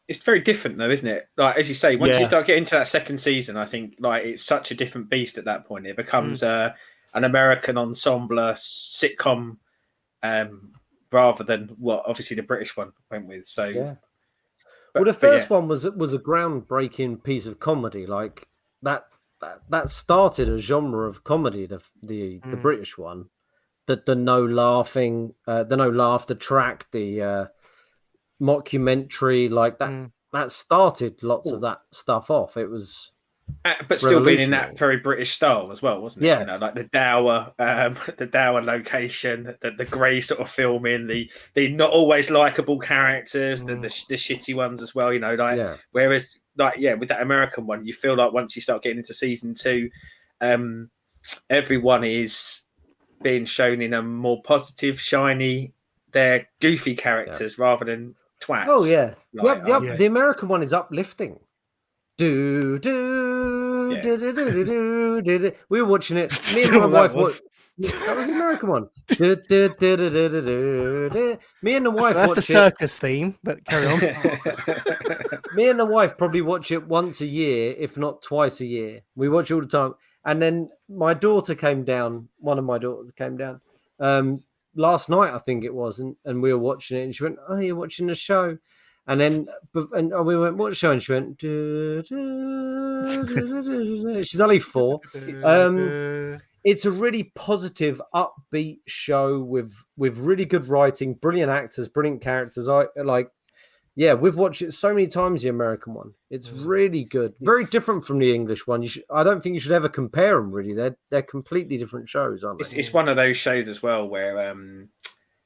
it's very different though, isn't it? Like as you say, once you start getting to that second season, I think like it's such a different beast at that point. It becomes an American ensemble sitcom, rather than what obviously the British one went with. So well, the first one was a groundbreaking piece of comedy, like that started a genre of comedy. The British one, the no laughing, the no laughter track, the mockumentary, like that. That started lots of that stuff off. It was, but still being in that very British style as well, wasn't it? Yeah, like the dour location, the grey sort of filming, the not always likable characters, the shitty ones as well. Whereas like with that American one, you feel like once you start getting into season 2, everyone is being shown in a more positive, shiny. They're goofy characters rather than twats. Oh yeah, Like, yep. The American one is uplifting. Do do do do do do do. We were watching it. Me and my wife watched. That was the American one. Do, do, do, do, do, do, do. Me and the wife. That's the circus theme. But carry on. Me and the wife probably watch it once a year, if not twice a year. We watch it all the time. And then my daughter came down. One of my daughters came down last night, I think it was, and we were watching it. And she went, "Oh, you're watching the show?" And then we went, "What show?" And she went, "Du, du, du, du, du, du." She's only 4. It's a really positive, upbeat show with really good writing, brilliant actors, brilliant characters. We've watched it so many times. The American one, it's really good. Very different from the English one. I don't think you should ever compare them. Really, they're completely different shows, aren't they? It's one of those shows as well where, and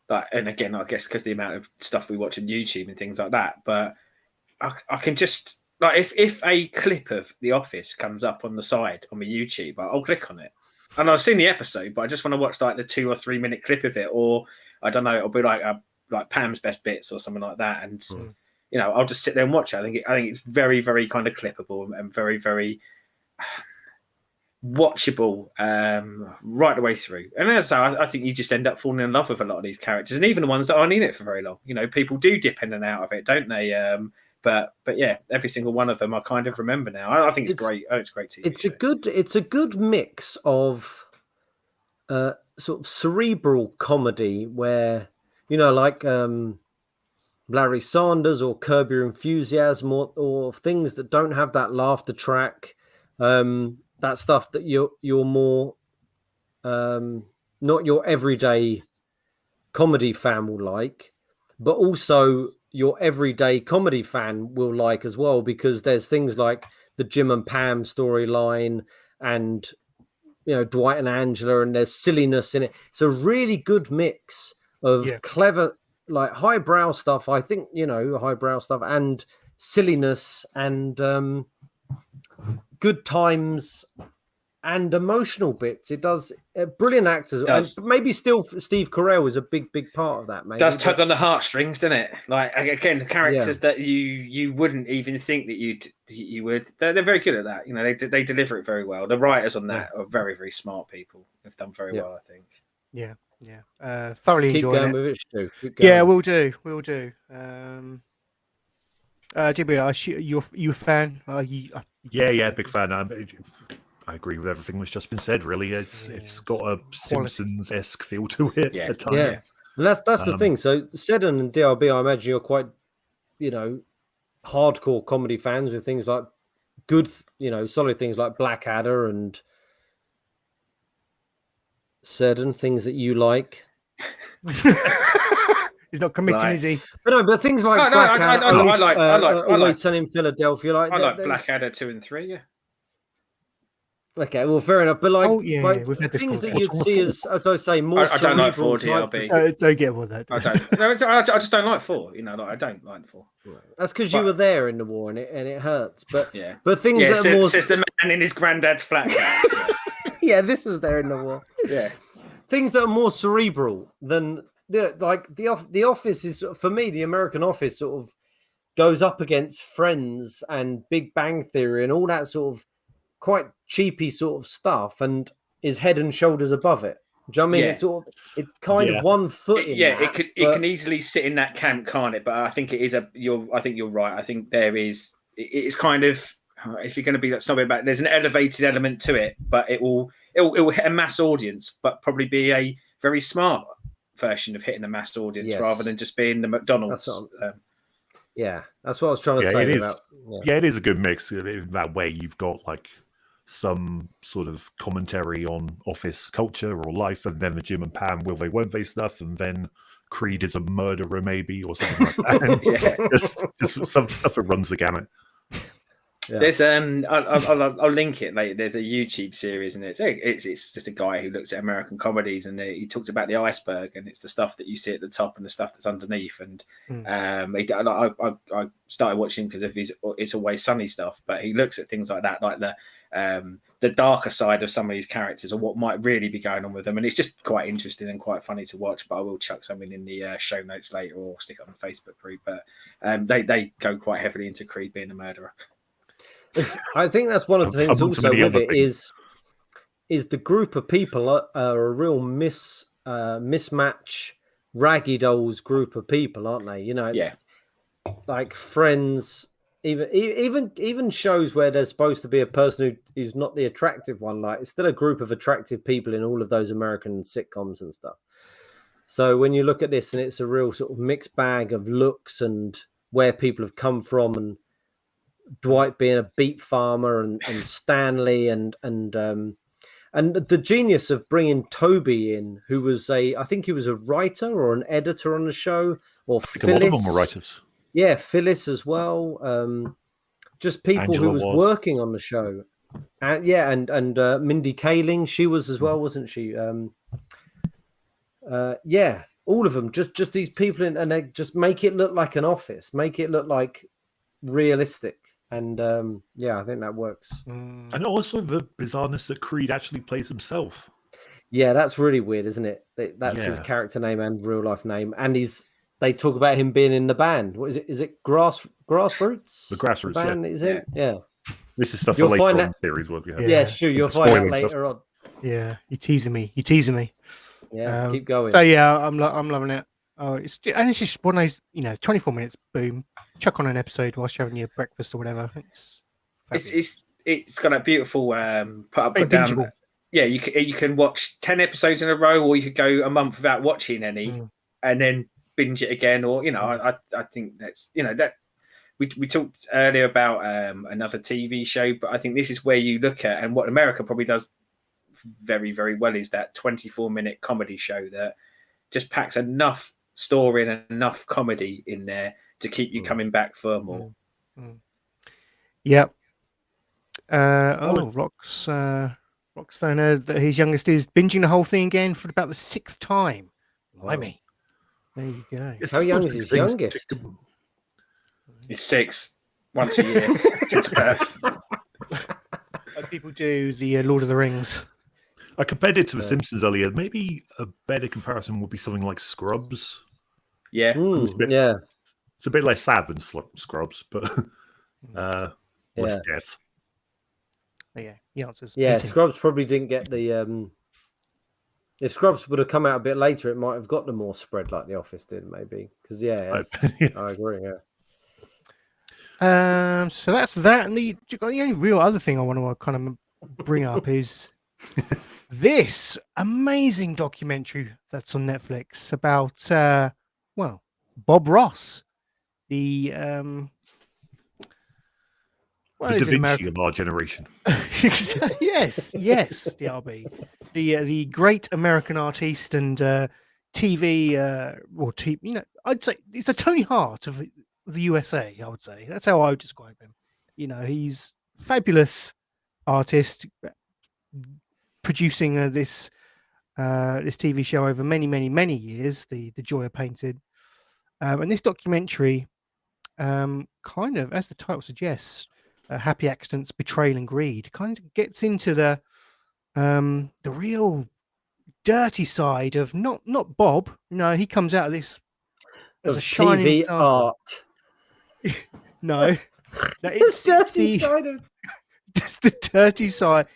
again, I guess because the amount of stuff we watch on YouTube and things like that. But I can just if a clip of The Office comes up on the side on my YouTube, I'll click on it. And I've seen the episode, but I just want to watch the 2 or 3 minute clip of it, or I don't know, it'll be like Pam's best bits or something like that, and I'll just sit there and watch it. I think it's very, very kind of clippable and very, very watchable right the way through. And as I think you just end up falling in love with a lot of these characters, and even the ones that aren't in it for very long. People do dip in and out of it, don't they? But yeah, every single one of them I kind of remember now. I think it's great. Oh, it's great TV. It's a good mix of sort of cerebral comedy where Larry Sanders or Curb Your Enthusiasm or things that don't have that laughter track, that stuff that you're more not your everyday comedy fan will like, but also your everyday comedy fan will like as well, because there's things like the Jim and Pam storyline and Dwight and Angela, and there's silliness in it. It's a really good mix of clever, like highbrow stuff. I think highbrow stuff and silliness and good times and emotional bits. It does brilliant actors, and maybe still Steve Carell is a big part of that. Maybe does tug on the heartstrings, doesn't it? Like again, characters that you wouldn't even think that you would. They're very good at that. They deliver it very well. The writers on that are very, very smart people. They've done very well, I think. Yeah. Thoroughly Keep enjoyed going it. with it, Stu. Yeah, we'll do. JB, you a fan? Yeah, big fan. I agree with everything that's just been said. Really, it's got a Simpsons-esque feel to it. At times. Yeah. And that's the thing. So Seddon and DRB, I imagine you're quite, hardcore comedy fans with things like good, solid things like Blackadder and Seddon, things that you like. He's not committing, is he? But things like Blackadder. I like Always Sunny in Philadelphia. I like Blackadder 2 and 3. Yeah. Okay, well, fair enough. But we've had this things that you'd see as I say, more. I don't like 4 DRB. Don't get with that. I don't. I just don't like 4. I don't like 4. That's because you were there in the war and it hurts. But yeah, but things that are more. Says the man in his granddad's flat. Yeah, this was there in the war. Yeah, things that are more cerebral than the Office is, for me, the American Office sort of goes up against Friends and Big Bang Theory and all that sort of quite cheapy sort of stuff, and is head and shoulders above it. Do you know what I mean? It's kind of one foot in that, it can easily sit in that camp, can't it? But I think it is I think you're right. I think it's kind of, if you're going to be that snobby about it, there's an elevated element to it, but it will hit a mass audience, but probably be a very smart version of hitting a mass audience rather than just being the McDonald's. That's what I was trying to say. It is a good mix. In that way, you've got like some sort of commentary on office culture or life, and then the Jim and Pam will they won't they stuff, and then Creed is a murderer maybe or something like that. Just some stuff that runs the gamut. There's I'll link it later. There's a YouTube series, and it's just a guy who looks at American comedies, and he talked about the iceberg, and it's the stuff that you see at the top and the stuff that's underneath. And I started watching because of his It's Always Sunny stuff, but he looks at things like that, like the darker side of some of these characters, or what might really be going on with them, and it's just quite interesting and quite funny to watch. But I will chuck something in the show notes later, or stick it on the Facebook group. But they go quite heavily into Creed being a murderer. I think that's one of the things also with it is the group of people are a real mismatch, raggy dolls group of people, aren't they? You know, it's like Friends, even shows where there's supposed to be a person who's not the attractive one. Like, it's still a group of attractive people in all of those American sitcoms and stuff. So when you look at this, and it's a real sort of mixed bag of looks and where people have come from, and Dwight being a beet farmer, and Stanley and the genius of bringing Toby in, who was I think he was a writer or an editor on the show, or Phyllis. A lot of them were writers. Yeah, Phyllis as well. Just people Angela who was working on the show, and Mindy Kaling, she was as well, wasn't she? Yeah, all of them. Just these people and they just make it look like an office, make it look like realistic. And I think that works. And also the bizarreness that Creed actually plays himself. Yeah, that's really weird, isn't it? That's his character name and real life name. And they talk about him being in the band. What is it? Is it Grassroots? The Grassroots band is in? Yeah. This is stuff for later on in the series. Yeah, sure. You'll find out later on. Yeah, you're teasing me. Yeah, keep going. So yeah, I'm loving it. Oh, it's just one of those, 24 minutes, boom, chuck on an episode whilst you're having your breakfast or whatever. It's got a beautiful put down. Yeah, you can watch 10 episodes in a row, or you could go a month without watching any, and then binge it again. Or I think that's that we talked earlier about another TV show, but I think this is where you look at, and what America probably does very, very well, is that 24-minute comedy show that just packs enough story and enough comedy in there to keep you coming back for more. Yep. Rockstone, his youngest is binging the whole thing again for about the 6th time. Blimey. There you go. How young is his youngest? It's 6, once a year since birth. Like people do the Lord of the Rings. I compared it to The Simpsons earlier. Maybe a better comparison would be something like Scrubs. Yeah. It's a bit less sad than Scrubs, but less death. Yeah, the answer's easy. Scrubs probably didn't get the... if Scrubs would have come out a bit later, it might have got the more spread like The Office did, maybe. Because, I agree, So that's that. And the only real other thing I want to kind of bring up is this amazing documentary that's on Netflix about, Bob Ross, the Da Vinci of our generation. yes, DRB, the great American artist and TV, I'd say it's the Tony Hart of the USA. I would say that's how I would describe him. He's fabulous artist, producing this TV show over many years. The Joy of Painted, and this documentary, kind of, as the title suggests, Happy Accidents, Betrayal, and Greed, kind of gets into the real dirty side of not Bob. No, he comes out of this as a shining TV example. art. No, it's the dirty side of just the dirty side.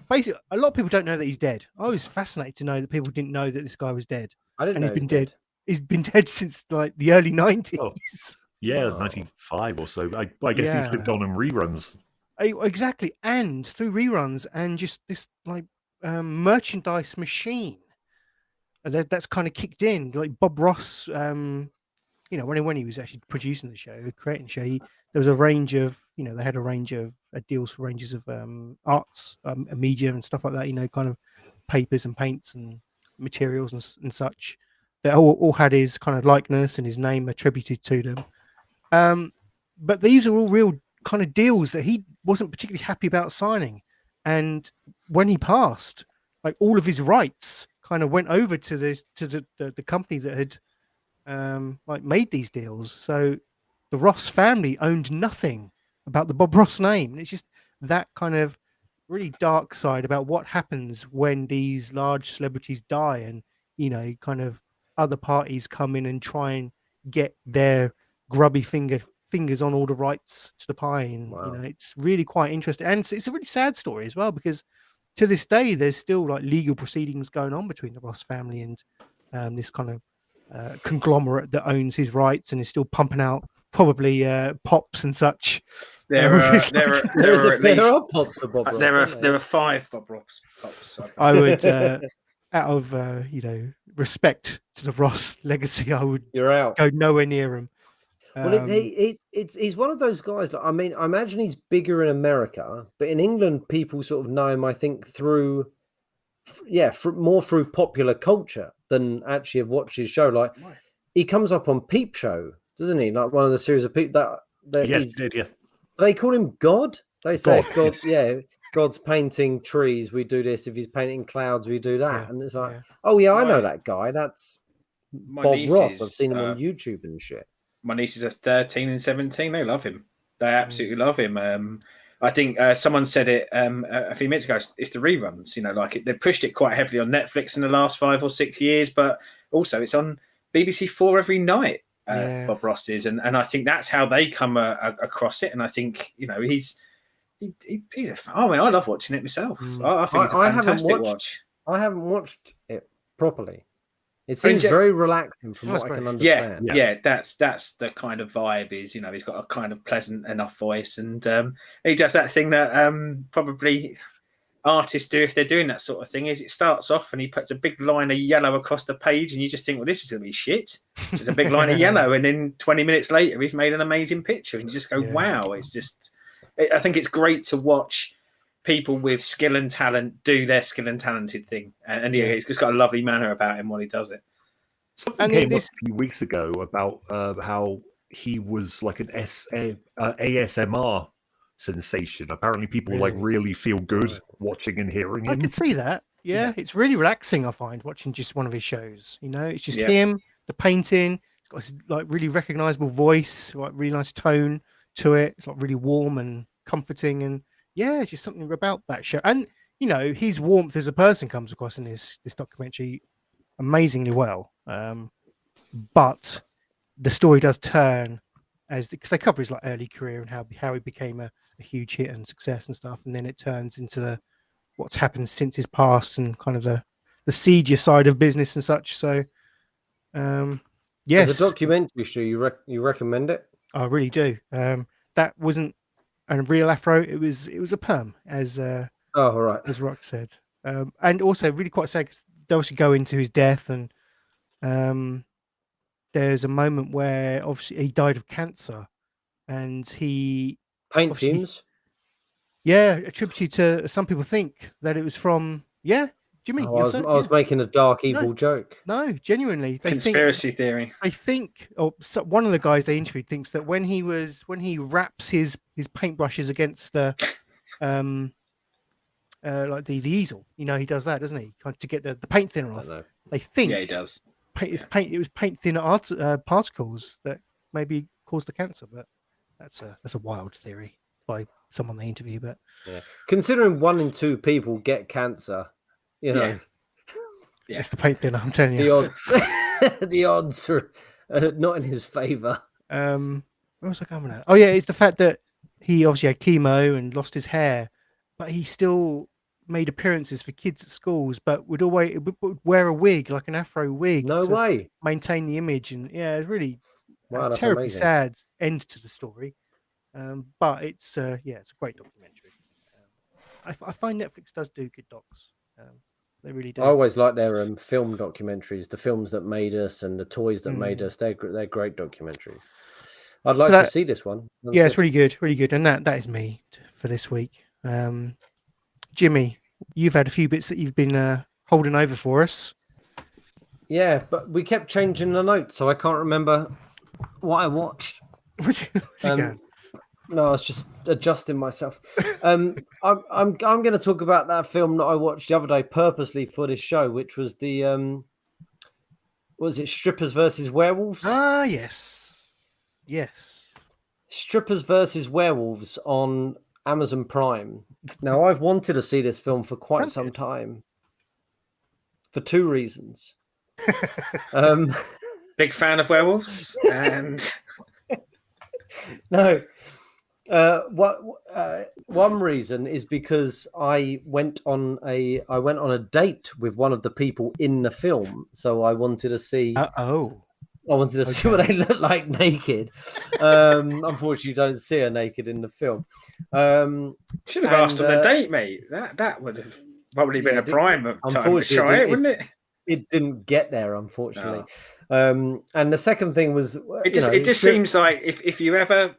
Basically, a lot of people don't know that he's dead. I was fascinated to know that people didn't know that this guy was dead. I didn't know he's been dead. He's been dead since like the early 90s. Oh. Yeah, 95 or so. I guess he's lived on in reruns. Exactly, and through reruns and just this like merchandise machine that's kind of kicked in. Like Bob Ross, when he was actually producing the show, creating the show, there was a range of, they had a range of deals for ranges of arts, media and stuff like that. Kind of papers and paints and materials and such. They all had his kind of likeness and his name attributed to them. But these are all real kind of deals that he wasn't particularly happy about signing. And when he passed, like all of his rights kind of went over to the company that had like made these deals. So the Ross family owned nothing about the Bob Ross name. And it's just that kind of really dark side about what happens when these large celebrities die and, you know, kind of other parties come in and try and get their grubby fingers on all the rights to the pie. And, you know, it's really quite interesting. And it's a really sad story as well, because to this day, there's still like legal proceedings going on between the Ross family and this kind of conglomerate that owns his rights and is still pumping out probably pops and such. There are at least pops for Bob Ross, there are 5 Bob Ross pops. I would, out of you know, respect to the Ross legacy, I would go nowhere near him. Well, he's one of those guys that, I mean, I imagine he's bigger in America, but in England, people sort of know him, I think, through more through popular culture than actually have watched his show. Like, he comes up on Peep Show, doesn't he? Like one of the series of Peep that yes, did, yeah. They call him God. They say God, yes. God's painting trees, we do this. If he's painting clouds, we do that. And it's like, I know that guy. That's Bob Ross. I've seen him on YouTube and shit. My nieces are 13 and 17. They love him. They absolutely love him. I think someone said it a few minutes ago. It's the reruns. You know, like they've pushed it quite heavily on Netflix in the last 5 or 6 years, but also it's on BBC 4 every night. Bob Ross is, and I think that's how they come across it. And I think, you know, he's a fan. I mean, I love watching it myself. I think it's a fantastic watch. I haven't watched it properly. It seems very relaxing from what I can understand. Yeah, that's the kind of vibe. Is, you know, he's got a kind of pleasant enough voice, and he does that thing that probably artists do if they're doing that sort of thing. Is it starts off and he puts a big line of yellow across the page, and you just think, well, this is gonna be shit. There's a big line of yellow, and then 20 minutes later, he's made an amazing picture, and you just go, wow! It's just, I think it's great to watch people with skill and talent do their skill and talented thing, and he's just got a lovely manner about him when he does it. Something came up a few weeks ago about how he was like an ASMR sensation. Apparently, people like really feel good watching and hearing him. I could see that. Yeah, it's really relaxing. I find watching just one of his shows. You know, it's just him, the painting. He's got this like really recognizable voice, like really nice tone to it. It's like really warm and comforting, and yeah, just something about that show. And you know, his warmth as a person comes across in this documentary amazingly well. But the story does turn because they cover his like early career and how he became a huge hit and success and stuff, and then it turns into what's happened since his past and kind of the seedier side of business and such. So, yes, as a documentary show, you recommend it? I really do. That wasn't a real afro; it was a perm, as as Rock said, and also really quite sad because they also go into his death, and there's a moment where obviously he died of cancer, and he paint fumes. Yeah, attributed to, some people think that it was from Jimmy. I was making a dark evil joke. No, genuinely, conspiracy theory. I think, one of the guys they interviewed thinks that when he wraps his paintbrushes against the like the easel, you know, he does that, doesn't he? To get the paint thinner off. They think he does. It was paint thinner particles that maybe caused the cancer, but that's a wild theory by someone they interview. But considering 1 in 2 people get cancer, you know, it's the paint thinner. I'm telling you, the odds are not in his favor. Where was I coming at? Oh yeah, it's the fact that he obviously had chemo and lost his hair, but he still made appearances for kids at schools, but would wear a wig, like an afro wig. No way. Maintain the image, and it's really that's terribly amazing. sad end to the story. But it's a great documentary. I find Netflix does do good docs. They really do. I always like their film documentaries, the films that made us and the toys that made us. They're great documentaries. I'd like to see this one. It's really good, and that is me for this week. Jimmy, you've had a few bits that you've been holding over for us. Yeah, but we kept changing the notes, so I can't remember what I watched. What's it going? No, I was just adjusting myself. I'm going to talk about that film that I watched the other day purposely for this show, which was the what was it, Strippers versus Werewolves? Ah, yes. Strippers versus Werewolves on Amazon Prime. Now, I've wanted to see this film for quite some time for two reasons. Big fan of werewolves, and no. One reason is because I went on a date with one of the people in the film, so I wanted to see. I wanted to see what they look like naked. Unfortunately, you don't see her naked in the film. Should have asked on a date, mate. That would have probably been a prime of time to try it, wouldn't it? It didn't get there, unfortunately. No. And the second thing was, it just seems like if you're ever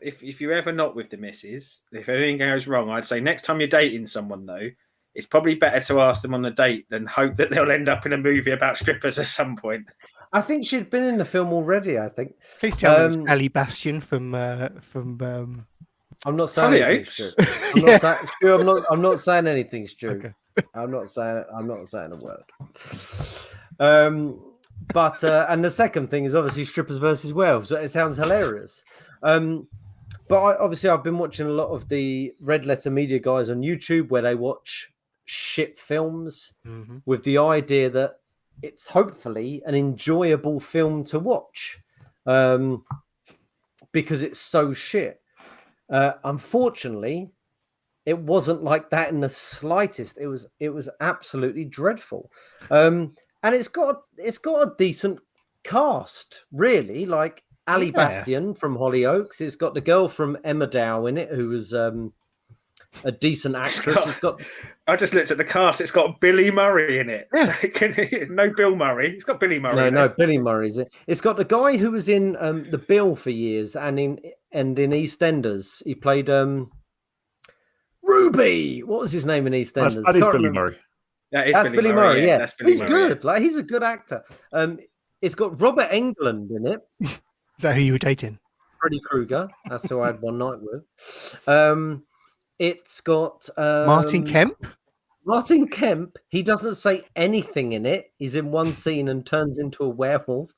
not with the missus, if anything goes wrong, I'd say next time you're dating someone, though, it's probably better to ask them on a date than hope that they'll end up in a movie about strippers at some point. I think she'd been in the film already. I think. Please tell me it's Ellie Bastian from. I'm not saying anything, Stu. I'm not saying anything, Stu. Okay. I'm not saying a word. But and the second thing is obviously Strippers versus Werewolves. It sounds hilarious. But I've been watching a lot of the Red Letter Media guys on YouTube where they watch shit films with the idea that it's hopefully an enjoyable film to watch because it's so shit. Unfortunately, it wasn't like that in the slightest. It was absolutely dreadful. And it's got a decent cast, really. Like Ali Bastian from Hollyoaks. It's got the girl from Emmerdale in it, who was a decent actress. I just looked at the cast. It's got Billy Murray in it. Yeah. So no Bill Murray. It's got Billy Murray. No, Billy Murray's in it. It's got the guy who was in The Bill for years and in EastEnders. He played Ruby. What was his name in EastEnders? That is Billy Murray. That's Billy Murray. Yeah, he's good. Yeah. Like he's a good actor. It's got Robert Englund in it. Is that who you were dating? Freddy Krueger. That's who I had one night with. It's got Martin Kemp. Martin Kemp. He doesn't say anything in it. He's in one scene and turns into a werewolf.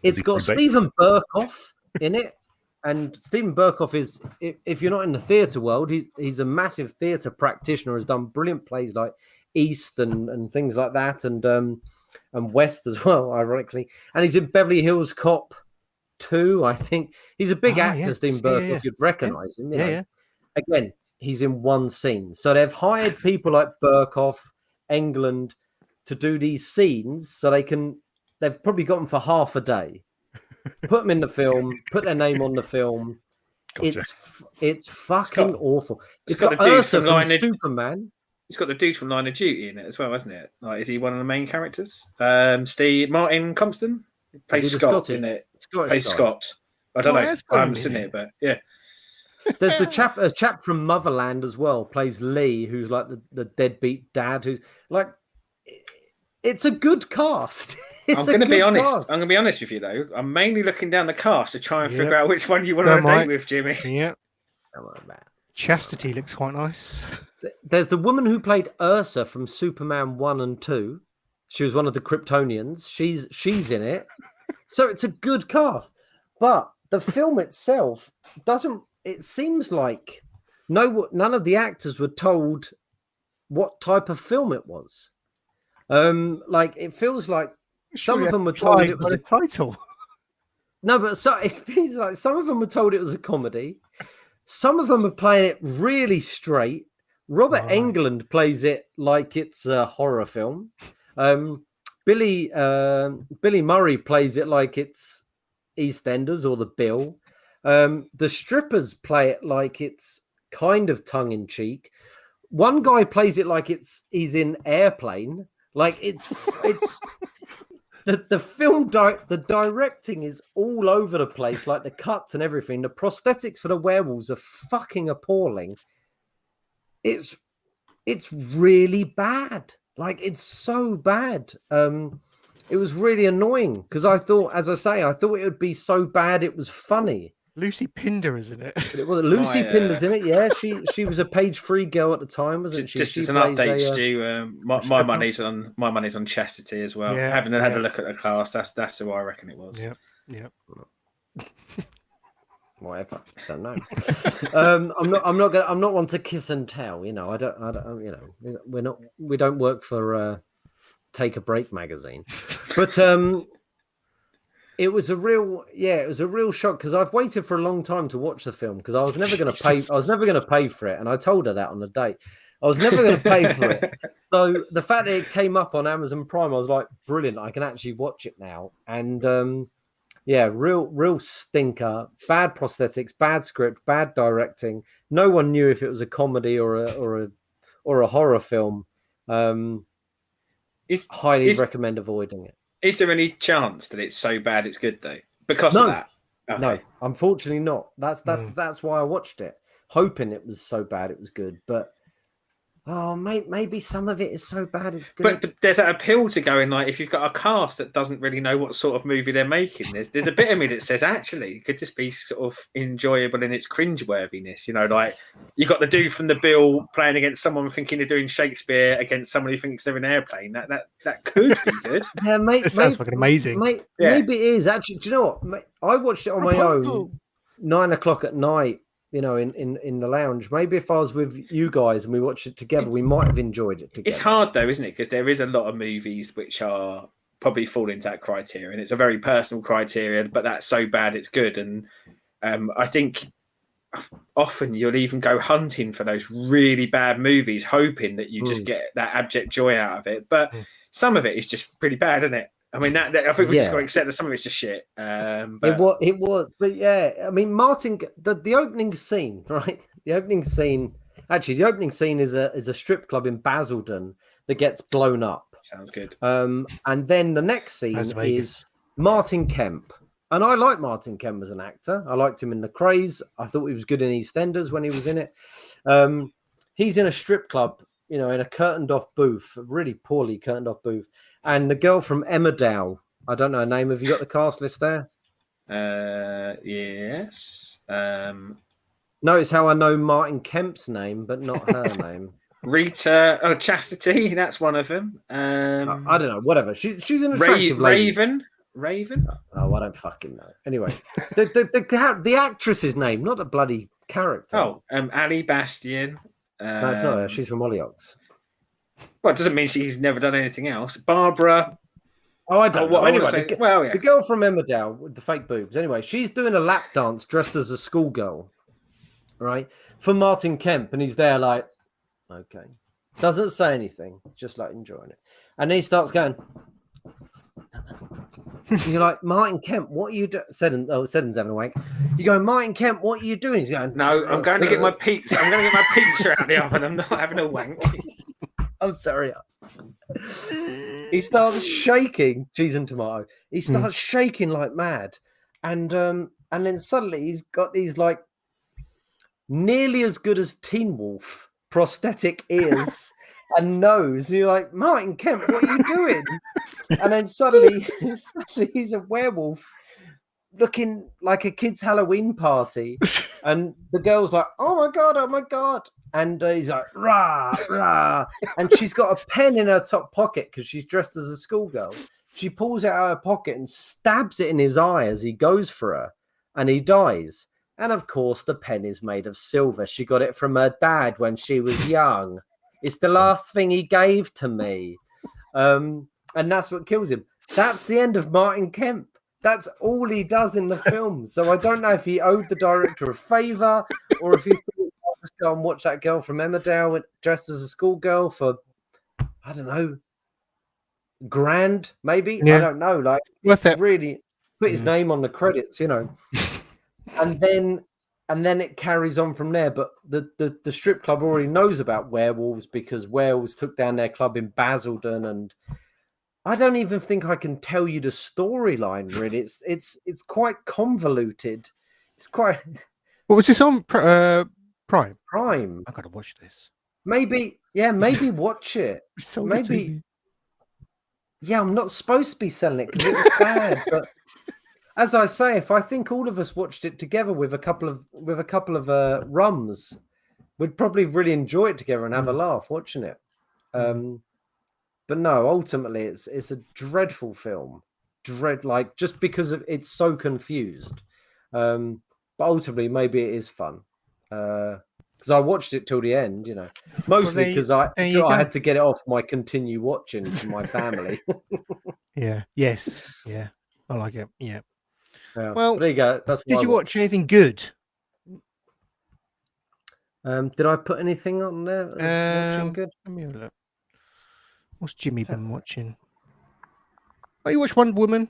It's got Stephen Burkoff in it. And Stephen Burkoff is, if you're not in the theatre world, he's a massive theatre practitioner, has done brilliant plays like East and things like that, and West as well, ironically. And he's in Beverly Hills Cop 2, I think. He's a big actor, yes. Stephen Burkoff. You'd recognise him. You know? Again, he's in one scene. So they've hired people like Burkoff, Englund, to do these scenes so they've probably got them for half a day. Put them in the film, put their name on the film. Gotcha. It's fucking awful. It's got Ursa from Superman. It's got the dude from Line of Duty in it as well, hasn't it? Like, is he one of the main characters? Steve Martin Compston plays Scott in it. Plays Scott. I don't know. I haven't seen it, but yeah. There's a chap from Motherland as well, plays Lee, who's like the deadbeat dad. Who's like, it's a good cast. I'm going to be honest. I'm going to be honest with you though. I'm mainly looking down the cast to try and figure out which one you want to date with, Jimmy. Yeah. Chastity looks quite nice. There's the woman who played Ursa from Superman 1 and 2. She was one of the Kryptonians. She's in it. So it's a good cast. But the film itself doesn't. It seems like none of the actors were told what type of film it was. Like it feels like some of them were told it was a title. No, but it feels like some of them were told it was a comedy. Some of them are playing it really straight. Robert Englund plays it like it's a horror film. Billy Murray plays it like it's EastEnders or The Bill. The strippers play it like it's kind of tongue-in-cheek. One guy plays it like he's in Airplane. Like it's the film the directing is all over the place, like the cuts and everything. The prosthetics for the werewolves are fucking appalling. It's really bad. Like it's so bad. It was really annoying because I thought it would be so bad it was funny. Lucy Pinder is in it. Well, Lucy Pinder's in it. Yeah, she was a page 3 girl at the time, wasn't she? Just she as an plays update, a, Stu, my money's on Chastity as well. Yeah, Having had a look at the cast, that's who I reckon it was. Yep. Whatever. Don't know. I'm not one to kiss and tell. You know, I don't. You know, we don't work for Take a Break magazine, but it was a real shock because I've waited for a long time to watch the film because I was never going to pay. I was never going to pay for it, and I told her that on the date. I was never going to pay for it. So the fact that it came up on Amazon Prime, I was like, brilliant! I can actually watch it now, and. Yeah, real stinker. Bad prosthetics, bad script, bad directing. No one knew if it was a comedy or a horror film. Highly recommend avoiding it. Is there any chance that it's so bad it's good though? Because of that? Okay. No, unfortunately not. That's why I watched it, hoping it was so bad it was good. But maybe some of it is so bad it's good. But there's that appeal to going like if you've got a cast that doesn't really know what sort of movie they're making. There's a bit of me that says actually could this be sort of enjoyable in its cringeworthiness? You know, like you got the dude from The Bill playing against someone thinking they're doing Shakespeare against someone who thinks they're an airplane. That could be good. Yeah, it sounds fucking amazing. Maybe it is actually. Do you know what? I watched it on my own, 9 o'clock at night. You know, in the lounge. Maybe if I was with you guys and we watched it together, we might have enjoyed it together. It's hard though, isn't it? Because there is a lot of movies which are probably fall into that criteria, and it's a very personal criteria. But that's so bad it's good, and I think often you'll even go hunting for those really bad movies, hoping that you just get that abject joy out of it. But some of it is just pretty bad, isn't it? I mean, I think we just got to accept that some of it's just shit. But... It was, but yeah, I mean, Martin, the opening scene, right? The opening scene is a strip club in Basildon that gets blown up. Sounds good. And then the next scene is Martin Kemp, and I like Martin Kemp as an actor. I liked him in The Craze. I thought he was good in EastEnders when he was in it. He's in a strip club, you know, in a curtained off booth, a really poorly curtained off booth. And the girl from Emmerdale, I don't know her name. Have you got the cast list there? Yes. Notice how I know Martin Kemp's name, but not her name. Rita Chastity, that's one of them. I don't know, whatever. She's an attractive lady. Raven? Oh, I don't fucking know. Anyway, the actress's name, not the bloody character. Oh, Ali Bastian. No, it's not her. She's from Hollyoaks. Well, it doesn't mean she's never done anything else. Barbara. Oh, I don't know. Anyway, the girl from Emmerdale with the fake boobs. Anyway, she's doing a lap dance dressed as a schoolgirl, right? For Martin Kemp, and he's there like, okay. Doesn't say anything, just like enjoying it. And then he starts going. You're like, Martin Kemp, what are you doing? Seddon's having a wank. You go, Martin Kemp, what are you doing? He's going, no, I'm going to get my pizza. I'm going to get my pizza out of the oven. I'm not having a wank. I'm sorry. He starts shaking, cheese and tomato. He starts shaking like mad, and then suddenly he's got these like nearly as good as Teen Wolf prosthetic ears and nose. And you're like, Martin Kemp, what are you doing? And then suddenly he's a werewolf looking like a kid's Halloween party, and the girl's like, oh my god. And he's like, rah, rah. And she's got a pen in her top pocket because she's dressed as a schoolgirl. She pulls it out of her pocket and stabs it in his eye as he goes for her. And he dies. And of course, the pen is made of silver. She got it from her dad when she was young. It's the last thing he gave to me. And that's what kills him. That's the end of Martin Kemp. That's all he does in the film. So I don't know if he owed the director a favor or if he thought, I'll just go and watch that girl from Emmerdale dressed as a schoolgirl for, I don't know, grand, maybe? Yeah. I don't know. Like, worth it. Really put his name on the credits, you know. And then it carries on from there. But the strip club already knows about werewolves because werewolves took down their club in Basildon, and I don't even think I can tell you the storyline. Really, it's quite convoluted. It's quite. What was this on? Prime. Prime. I gotta watch this. Maybe watch it. Maybe. Yeah, I'm not supposed to be selling it because it was bad, but as I say, if I think all of us watched it together with a couple of rums, we'd probably really enjoy it together and have a laugh watching it. But no, ultimately, it's a dreadful film. Just because it's so confused. But ultimately, maybe it is fun. Because I watched it till the end, mostly because I had to get it off my continue watching to my family. Yeah. Yes. Yeah. I like it. Yeah. Well, there you go. That's did you watch anything good? Did I put anything on there? Watching good. Let me have a look. What's Jimmy been watching? Oh, you watched Wonder Woman?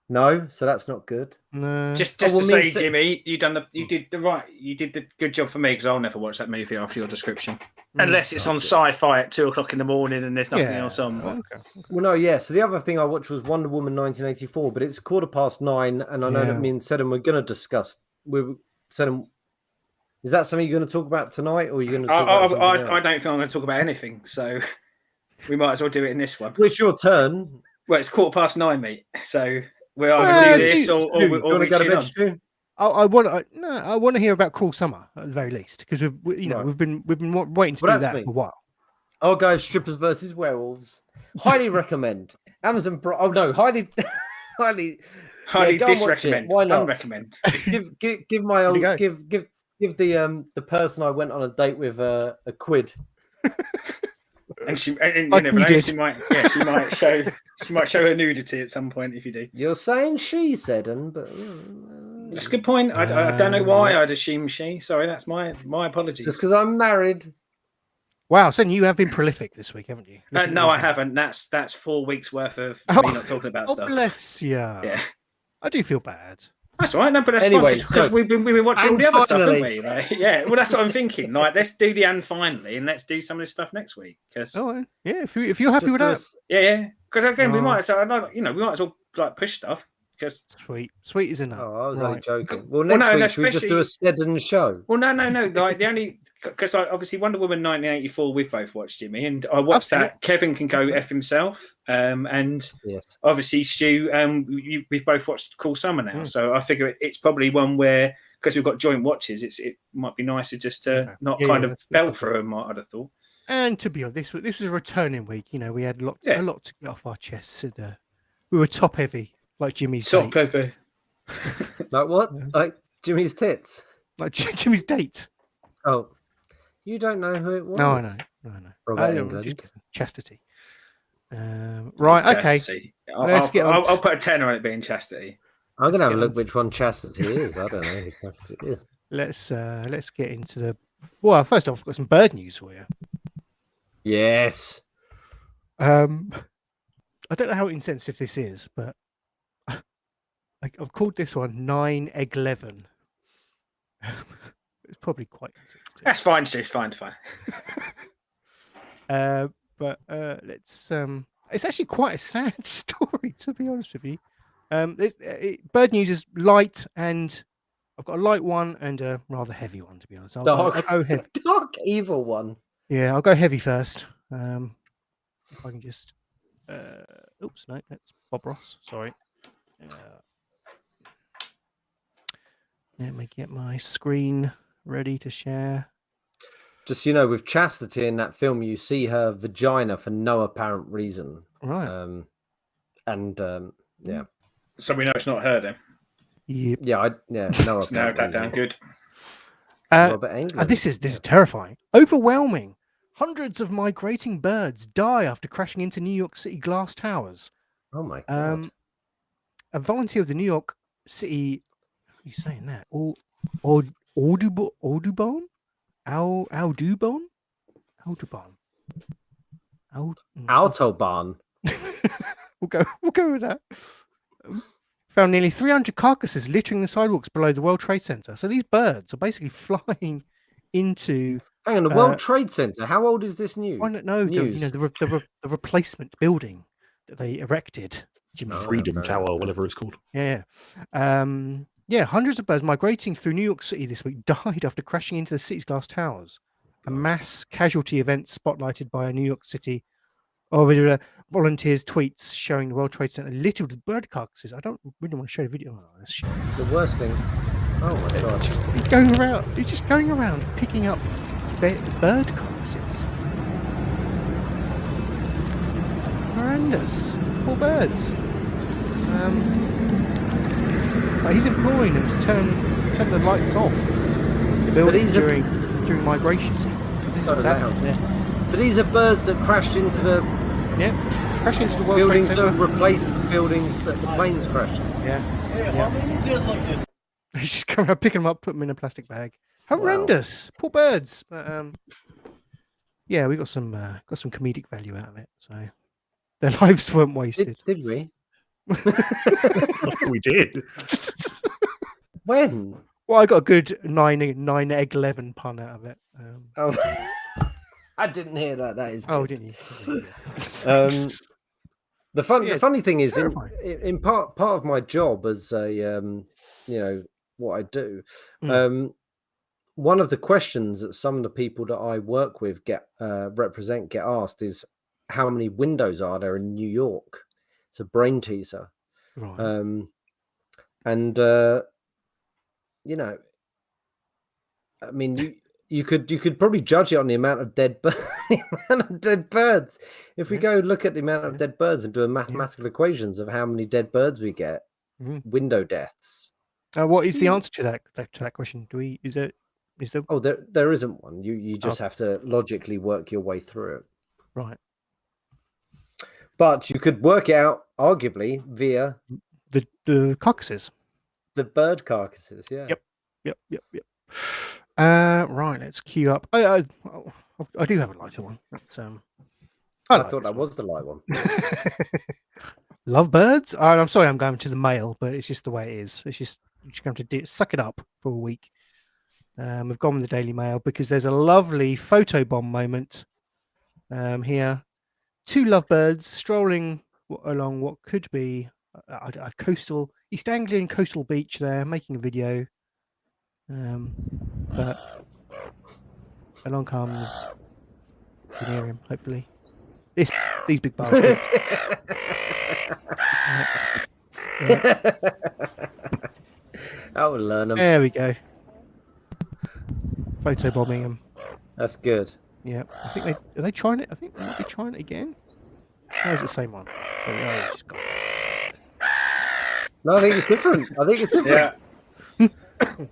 No, so that's not good. No. Just to say, Jimmy, you did the good job for me because I'll never watch that movie after your description, unless it's on Sci-Fi at 2:00 in the morning and there's nothing else on. Okay. Well, no, yeah. So the other thing I watched was Wonder Woman 1984, but it's 9:15, and I know that me and Seddon we're going to discuss. Seddon, is that something you're going to talk about tonight, or are you going to talk about something else? I don't think I'm going to talk about anything, so we might as well do it in this one. Well, it's your turn. Well, it's 9:15, mate. So we're either do this or we tune on. I want to hear about Cruel Summer at the very least because we've been waiting to do that for a while. I'll go Strippers versus Werewolves. Highly recommend. Amazon Prime. Oh no, highly disrecommend. Why not? Unrecommend. give my old give the person I went on a date with a quid. And she might show her nudity at some point if you do. You're saying she said, but that's a good point. I don't know why I'd assume she. Sorry, that's my apologies. Just because I'm married. Wow, so you have been prolific this week, haven't you? No, I haven't. That's 4 weeks worth of me not talking about stuff. Bless you. Yeah, I do feel bad. That's all right. No, but that's anyway, fine because we've been watching all the other stuff, haven't we? Like, yeah. Well, that's what I'm thinking. Like, let's do the and finally, and let's do some of this stuff next week. Because if you're happy with that, yeah. Because again, we might as well like push stuff. Because sweet is enough. Oh, I was only joking. Well, next week should we just do a Seddon show? Well, no. Like the only because obviously Wonder Woman 1984 we've both watched, Jimmy, and I watched that. Kevin can go F himself, and obviously Stu, we've both watched Cruel Summer now, so I figure it's probably one where because we've got joint watches, it might be nicer just to not kind of belt through them. I'd have thought. And to be honest, this was a returning week. We had a lot to get off our chests. And, we were top heavy. Like Jimmy's top date. heavy. Like what? Like Jimmy's tits? Like Jimmy's date. Oh, you don't know who it was? No, I know. Robert Chastity. Right. Chastity. Okay. I'll put a 10 on it being Chastity. I'm gonna have a look which one Chastity is. I don't know who Chastity is. Let's get into the. Well, first off, I've got some bird news for you. Yes. I don't know how insensitive this is, but I've called this one 9-11. It's probably quite insensitive. That's fine, Stu. Fine. But let's. It's actually quite a sad story, to be honest with you. Bird news is light, and I've got a light one and a rather heavy one, to be honest. I'll go heavy. Dark evil one. Yeah, I'll go heavy first. If I can just. Oops, no, that's Bob Ross. Sorry. Let me get my screen ready to share. Just with Chastity in that film, you see her vagina for no apparent reason. Right. Yeah. So we know it's not her then. Yep. No. Narrowed that down. Good. Robert Englund. This is terrifying. Overwhelming. Hundreds of migrating birds die after crashing into New York City glass towers. Oh my God. A volunteer of the New York City. How are you saying that? Audubon? Autobahn. We'll go with that. Found nearly 300 carcasses littering the sidewalks below the World Trade Center. So these birds are basically flying into. Hang on, the World Trade Center. How old is this news? I don't know. The replacement building that they erected. Freedom Tower, whatever it's called. Yeah. Hundreds of birds migrating through New York City this week died after crashing into the city's glass towers. A mass casualty event spotlighted by a New York City Oh, we did volunteers' tweets showing the World Trade Center littered with bird carcasses. I don't really want to show the video. Oh, It's the worst thing. Oh my god! He's going around. He's just going around picking up bird carcasses. Horrendous. Poor birds. He's imploring them to turn the lights off. The building during migration season. So these are birds that crashed into the crashed into the World buildings Trade that Center. replaced the buildings that the planes crashed. Yeah. He's just coming up, picking them up, putting them in a plastic bag. Horrendous. Poor birds. But yeah, we got some comedic value out of it. So their lives weren't wasted. Did we? We did. When? Well, I got a good 9 egg 11 pun out of it. I didn't hear that. That is. Oh, good. didn't you? The funny thing is, in part of my job as a what I do, one of the questions that some of the people that I work with get asked is how many windows are there in New York? It's a brain teaser, right. I mean, you could probably judge it on the amount of dead birds. If we go look at the amount of dead birds and do a mathematical equations of how many dead birds we get, window deaths. What is the answer to that question? Is there? Oh, there isn't one. You just have to logically work your way through it. Right. But you could work it out, arguably, via the carcasses. The bird carcasses, yeah. Yep. Right, let's queue up. I do have a lighter one. That's I thought that was the light one. Love birds. I'm sorry, I'm going to the mail, but it's just the way it is. It's just you just have to suck it up for a week. We've gone with the Daily Mail because there's a lovely photobomb moment here. Two lovebirds strolling along what could be a coastal East Anglian coastal beach there, making a video. But along comes the near him, hopefully. These big bastards. That will learn them. There we go. Photobombing them. That's good. Yeah, I think are they trying it? I think they might be trying it again. No, it's the same one. No, I think it's different. Yeah.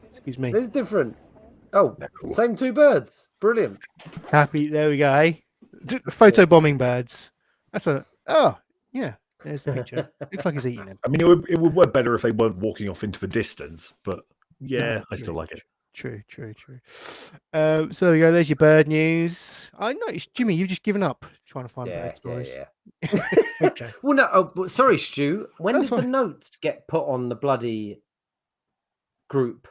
Excuse me. It's different. Oh, same two birds. Brilliant. Happy. There we go. Eh? Photobombing birds. That's yeah. There's the picture. Looks like he's eating them. I mean, it would work better if they weren't walking off into the distance, but yeah, I still like it. True. So there we go. There's your bird news. I noticed, Jimmy, you've just given up trying to find bird stories. Yeah. Okay. Well, no. Sorry, Stu. When did the notes get put on the bloody group?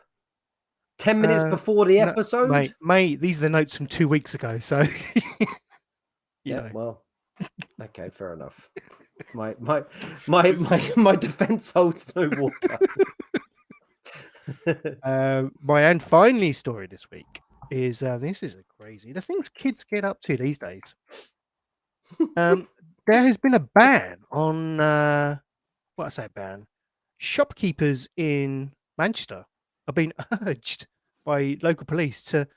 10 minutes before the episode? Mate, these are the notes from 2 weeks ago. So, yeah. Well, okay, fair enough. My defense holds no water. My and finally story this week is this is crazy. The things kids get up to these days. There has been a ban on ban. Shopkeepers in Manchester are being urged by local police to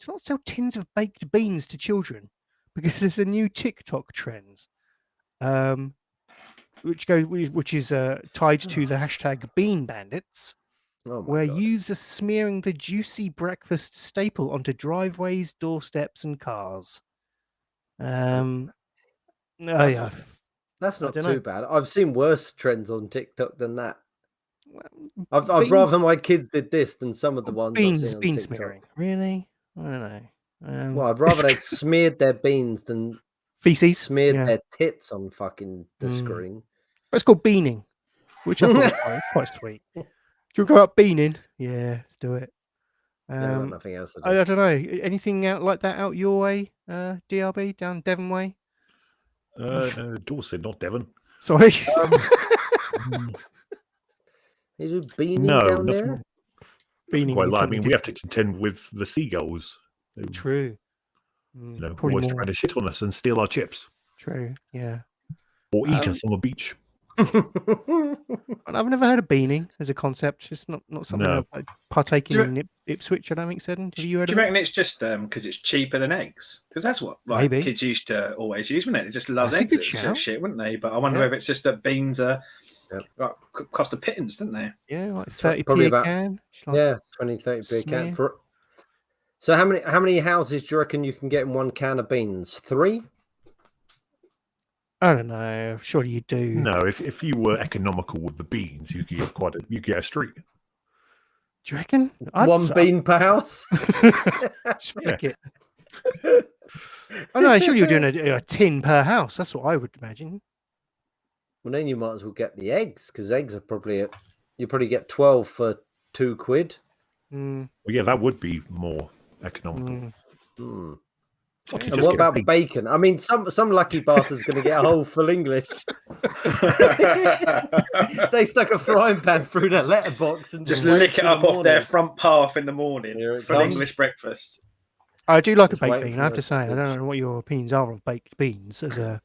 not sell tins of baked beans to children because there's a new TikTok trend, which is tied to the hashtag Bean Bandits. Where youths are smearing the juicy breakfast staple onto driveways, doorsteps, and cars. That's not too bad. I've seen worse trends on TikTok than that. I'd rather my kids did this than some of the ones I've seen on bean TikTok. Smearing. Really? I don't know. Well, I'd rather they'd smeared their beans than feces, smeared their tits on fucking the screen. But it's called beaning, which I thought was quite sweet. Do you go up beaning? Yeah, let's do it. Got nothing else to do. I don't know. Anything out like that out your way, DRB, down Devon way? Dorset, not Devon. Sorry. Is it beaning down there? Beaning. Quite like. I mean, we have to contend with the seagulls. True. Always trying to shit on us and steal our chips. True. Yeah. Or eat us on the beach. I've never heard of beaning as a concept. It's not something No. I've partaken Do in Ipswich. I don't think, Seddon. Have you heard Do of you it? reckon it's just because it's cheaper than eggs? Because that's what Maybe. kids used to always use, wouldn't it? They just love That's a eggs. good It's shout. shit, wouldn't they? But I wonder Yeah. if it's just that beans are cost a pittance, didn't they? Yeah, like It's 30p probably a about can. It's like 20, 30p a can. smear. So how many houses do you reckon you can get in one can of beans? 3? I don't know. Surely you do. No, if you were economical with the beans, you could get you get a street. Do you reckon? One bean per house? Just flick it. Oh no, surely you're doing a tin per house. That's what I would imagine. Well, then you might as well get the eggs, because eggs are probably you probably get 12 for £2. Mm. Well, yeah, that would be more economical. Mm. Fuck, And what about bacon? I mean, some lucky bastard's going to get a whole full English. They stuck a frying pan through their letterbox and Just wait lick it till up the off their morning. front path in the morning. Full comes. English breakfast. I do like Just a baked waiting bean. for I have to those say, I to don't know what your opinions are of baked beans as a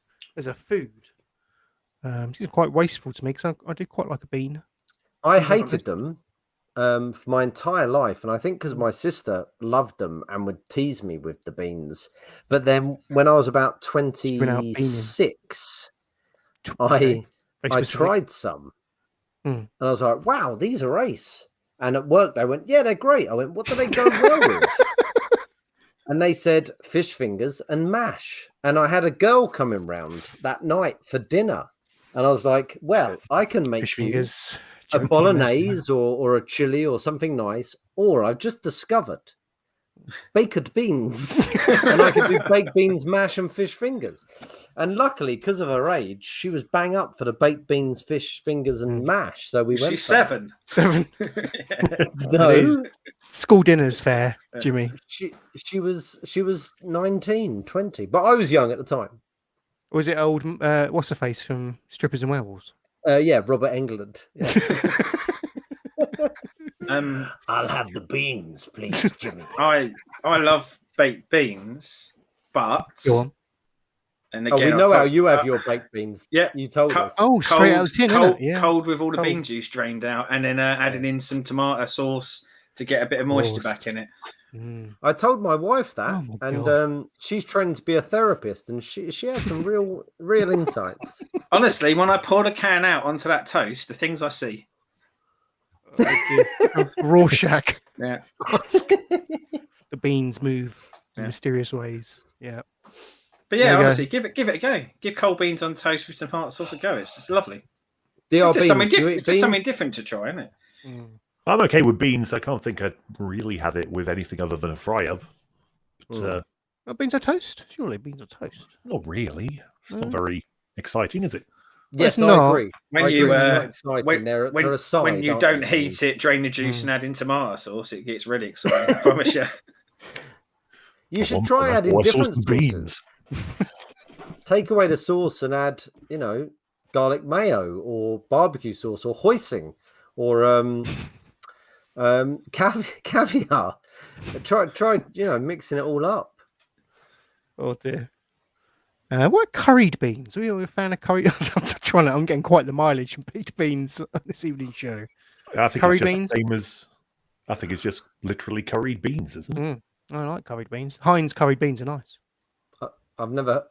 food. It's quite wasteful to me because I do quite like a bean. I hated them for my entire life, and I think because my sister loved them and would tease me with the beans. But then when I was about 26, I tried some, and I was like, "Wow, these are ace!" And at work, they went, "Yeah, they're great." I went, "What do they go well with?" And they said fish fingers and mash. And I had a girl coming round that night for dinner, and I was like, "Well, I can make Fish you fingers, a joking, bolognese or a chili or something nice, or I've just discovered baked beans, and I could do baked beans, mash, and fish fingers." And luckily, because of her age, she was bang up for the baked beans, fish fingers, and mash. So we went. She's 7. 7. No, It is. School dinner's fair, Jimmy. She was 19, 20, but I was young at the time. Was it old? What's her face from Strippers and Werewolves? Yeah, Robert Englund. Yeah. I'll have the beans, please, Jimmy. I love baked beans, but Go on. And we again, know how you have your baked beans. Yeah, you told us. Oh, straight out of the tin, cold, innit? Yeah. cold with all the Cold. bean juice drained out, and then adding in some tomato sauce to get a bit of moisture back in it. I told my wife that, Oh and she's trained to be a therapist, and she had some real insights. Honestly, when I poured a can out onto that toast, the things I see. Rorschach. Yeah. The beans move in mysterious ways. Yeah. But yeah, honestly, give it a go. Give cold beans on toast with some hot sauce a go. It's just lovely. It's just something different to try, isn't it? I'm okay with beans. I can't think I'd really have it with anything other than a fry-up. But, beans on toast? Surely beans on toast. Not really. It's not very exciting, is it? Yes, it's I not. agree. When I you agree, it's not exciting. They're a side, when you aren't don't they, heat it, drain the juice, and add in tomato sauce, it gets really exciting. I promise you. You should try adding different sauces. Beans. Take away the sauce and add, garlic mayo or barbecue sauce or hoisin or caviar. Try, mixing it all up. Oh dear. What curried beans? Are you a fan of curried? I'm getting quite the mileage from baked beans on this evening show. I think curried it's just beans. the same as. I think it's just literally curried beans, isn't it? I like curried beans. Heinz curried beans are nice. I've never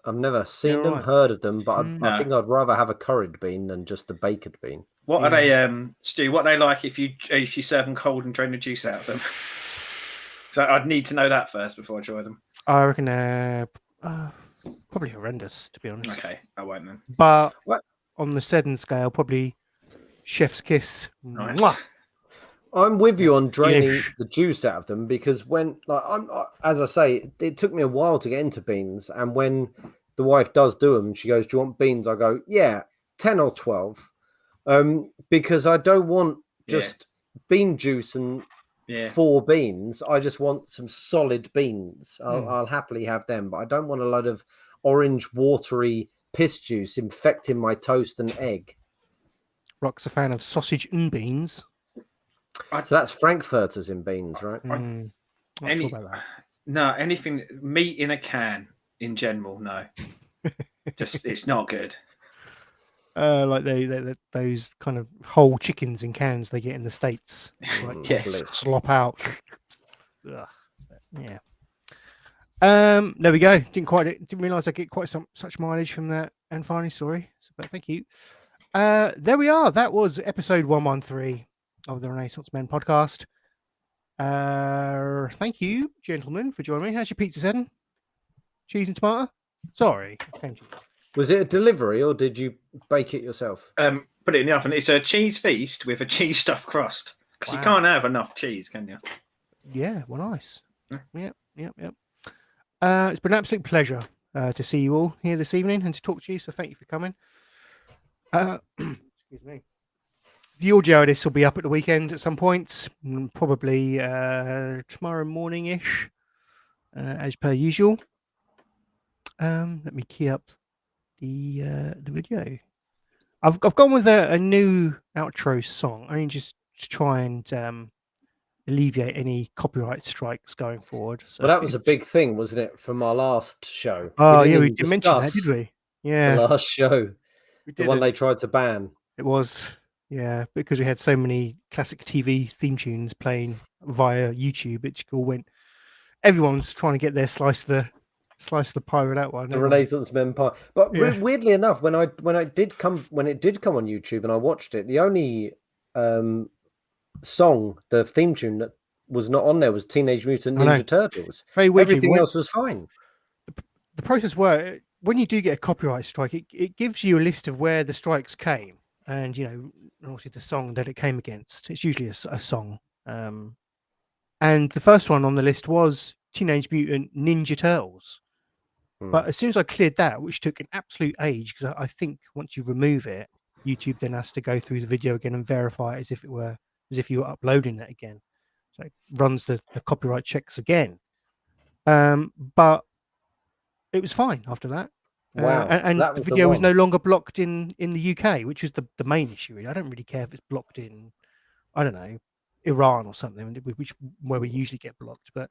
seen You're them, right. heard of them, but I think I'd rather have a curried bean than just a baked bean. What are they, Stu? What are they like if you serve them cold and drain the juice out of them? So I'd need to know that first before I try them. I reckon probably horrendous, to be honest. Okay, I won't then. But on the Seddon scale, probably chef's kiss. Nice. Mwah. I'm with you on draining the juice out of them because as I say, it took me a while to get into beans, and when the wife does do them, she goes, "Do you want beans?" I go, "Yeah, 10 or 12," because I don't want just bean juice and 4 beans. I just want some solid beans. I'll happily have them, but I don't want a load of orange, watery piss juice infecting my toast and egg. Rock's a fan of sausage and beans. So that's Frankfurters in beans, right? Not sure about that. No, anything meat in a can in general, no. Just it's not good. Like those kind of whole chickens in cans they get in the States. Like Yes. slop out. Ugh. Yeah. There we go. Didn't realise I get quite such mileage from that and funny story. But thank you. There we are. That was episode 113 of the Renaissance Men podcast. Thank you, gentlemen, for joining me. How's your pizza, Seddon? Cheese and tomato? Sorry, I came to you. Was it a delivery or did you bake it yourself? Put it in the oven. It's a cheese feast with a cheese stuffed crust because you can't have enough cheese, can you? Yeah, well, nice. Yep. It's been an absolute pleasure to see you all here this evening and to talk to you. So thank you for coming. Excuse me. The audio of this will be up at the weekend at some point, probably tomorrow morning-ish, as per usual. Let me key up the video. I've gone with a new outro song, only just to try and alleviate any copyright strikes going forward. So Well, that was a big thing, wasn't it, from our last show? Oh, yeah, we didn't mention that, did we? Yeah. The last show. The one they tried to ban. It was, yeah, because we had so many classic TV theme tunes playing via YouTube. It all went. Everyone's trying to get their slice of the pie with that one. The Renaissance Men pie. But weirdly enough, when it did come on YouTube and I watched it, the only song, the theme tune that was not on there was Teenage Mutant Ninja Turtles. Very weird. Everything else was fine. The process worked. When you do get a copyright strike, it gives you a list of where the strikes came, and obviously the song that it came against. It's usually a song, and the first one on the list was Teenage Mutant Ninja Turtles. But as soon as I cleared that, which took an absolute age, because I think once you remove it, YouTube then has to go through the video again and verify it as if you were uploading it again. So it runs the copyright checks again. But it was fine after that. Wow. And that the was video was one. no longer blocked in the UK, which is the main issue. Really. I don't really care if it's blocked in, I don't know, Iran or something, where we usually get blocked. But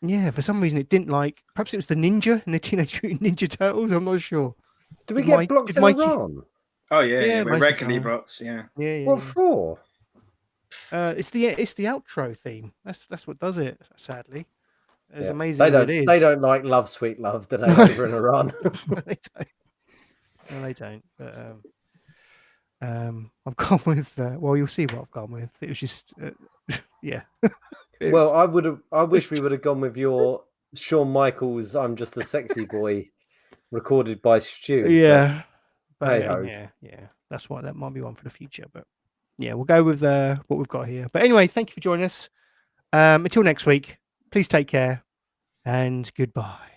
yeah, for some reason it didn't like. Perhaps it was the ninja and the Teenage Mutant Ninja Turtles. I'm not sure. Do we get blocked in Iran? Oh yeah, we're most of regularly the time. blocked. Yeah. Yeah. What for? It's the outro theme. That's what does it. Sadly, as amazing They as don't. it is. They don't like Love Sweet Love, do they? Over in Iran. No, they don't. No, they don't. But I've gone with. Well, you'll see what I've gone with. It was just, yeah. Well, I wish we would have gone with your Shawn Michaels "I'm Just a Sexy Boy" recorded by Stu. Yeah. But yeah. That's why that might be one for the future. But yeah, we'll go with what we've got here. But anyway, thank you for joining us. Until next week, please take care and goodbye.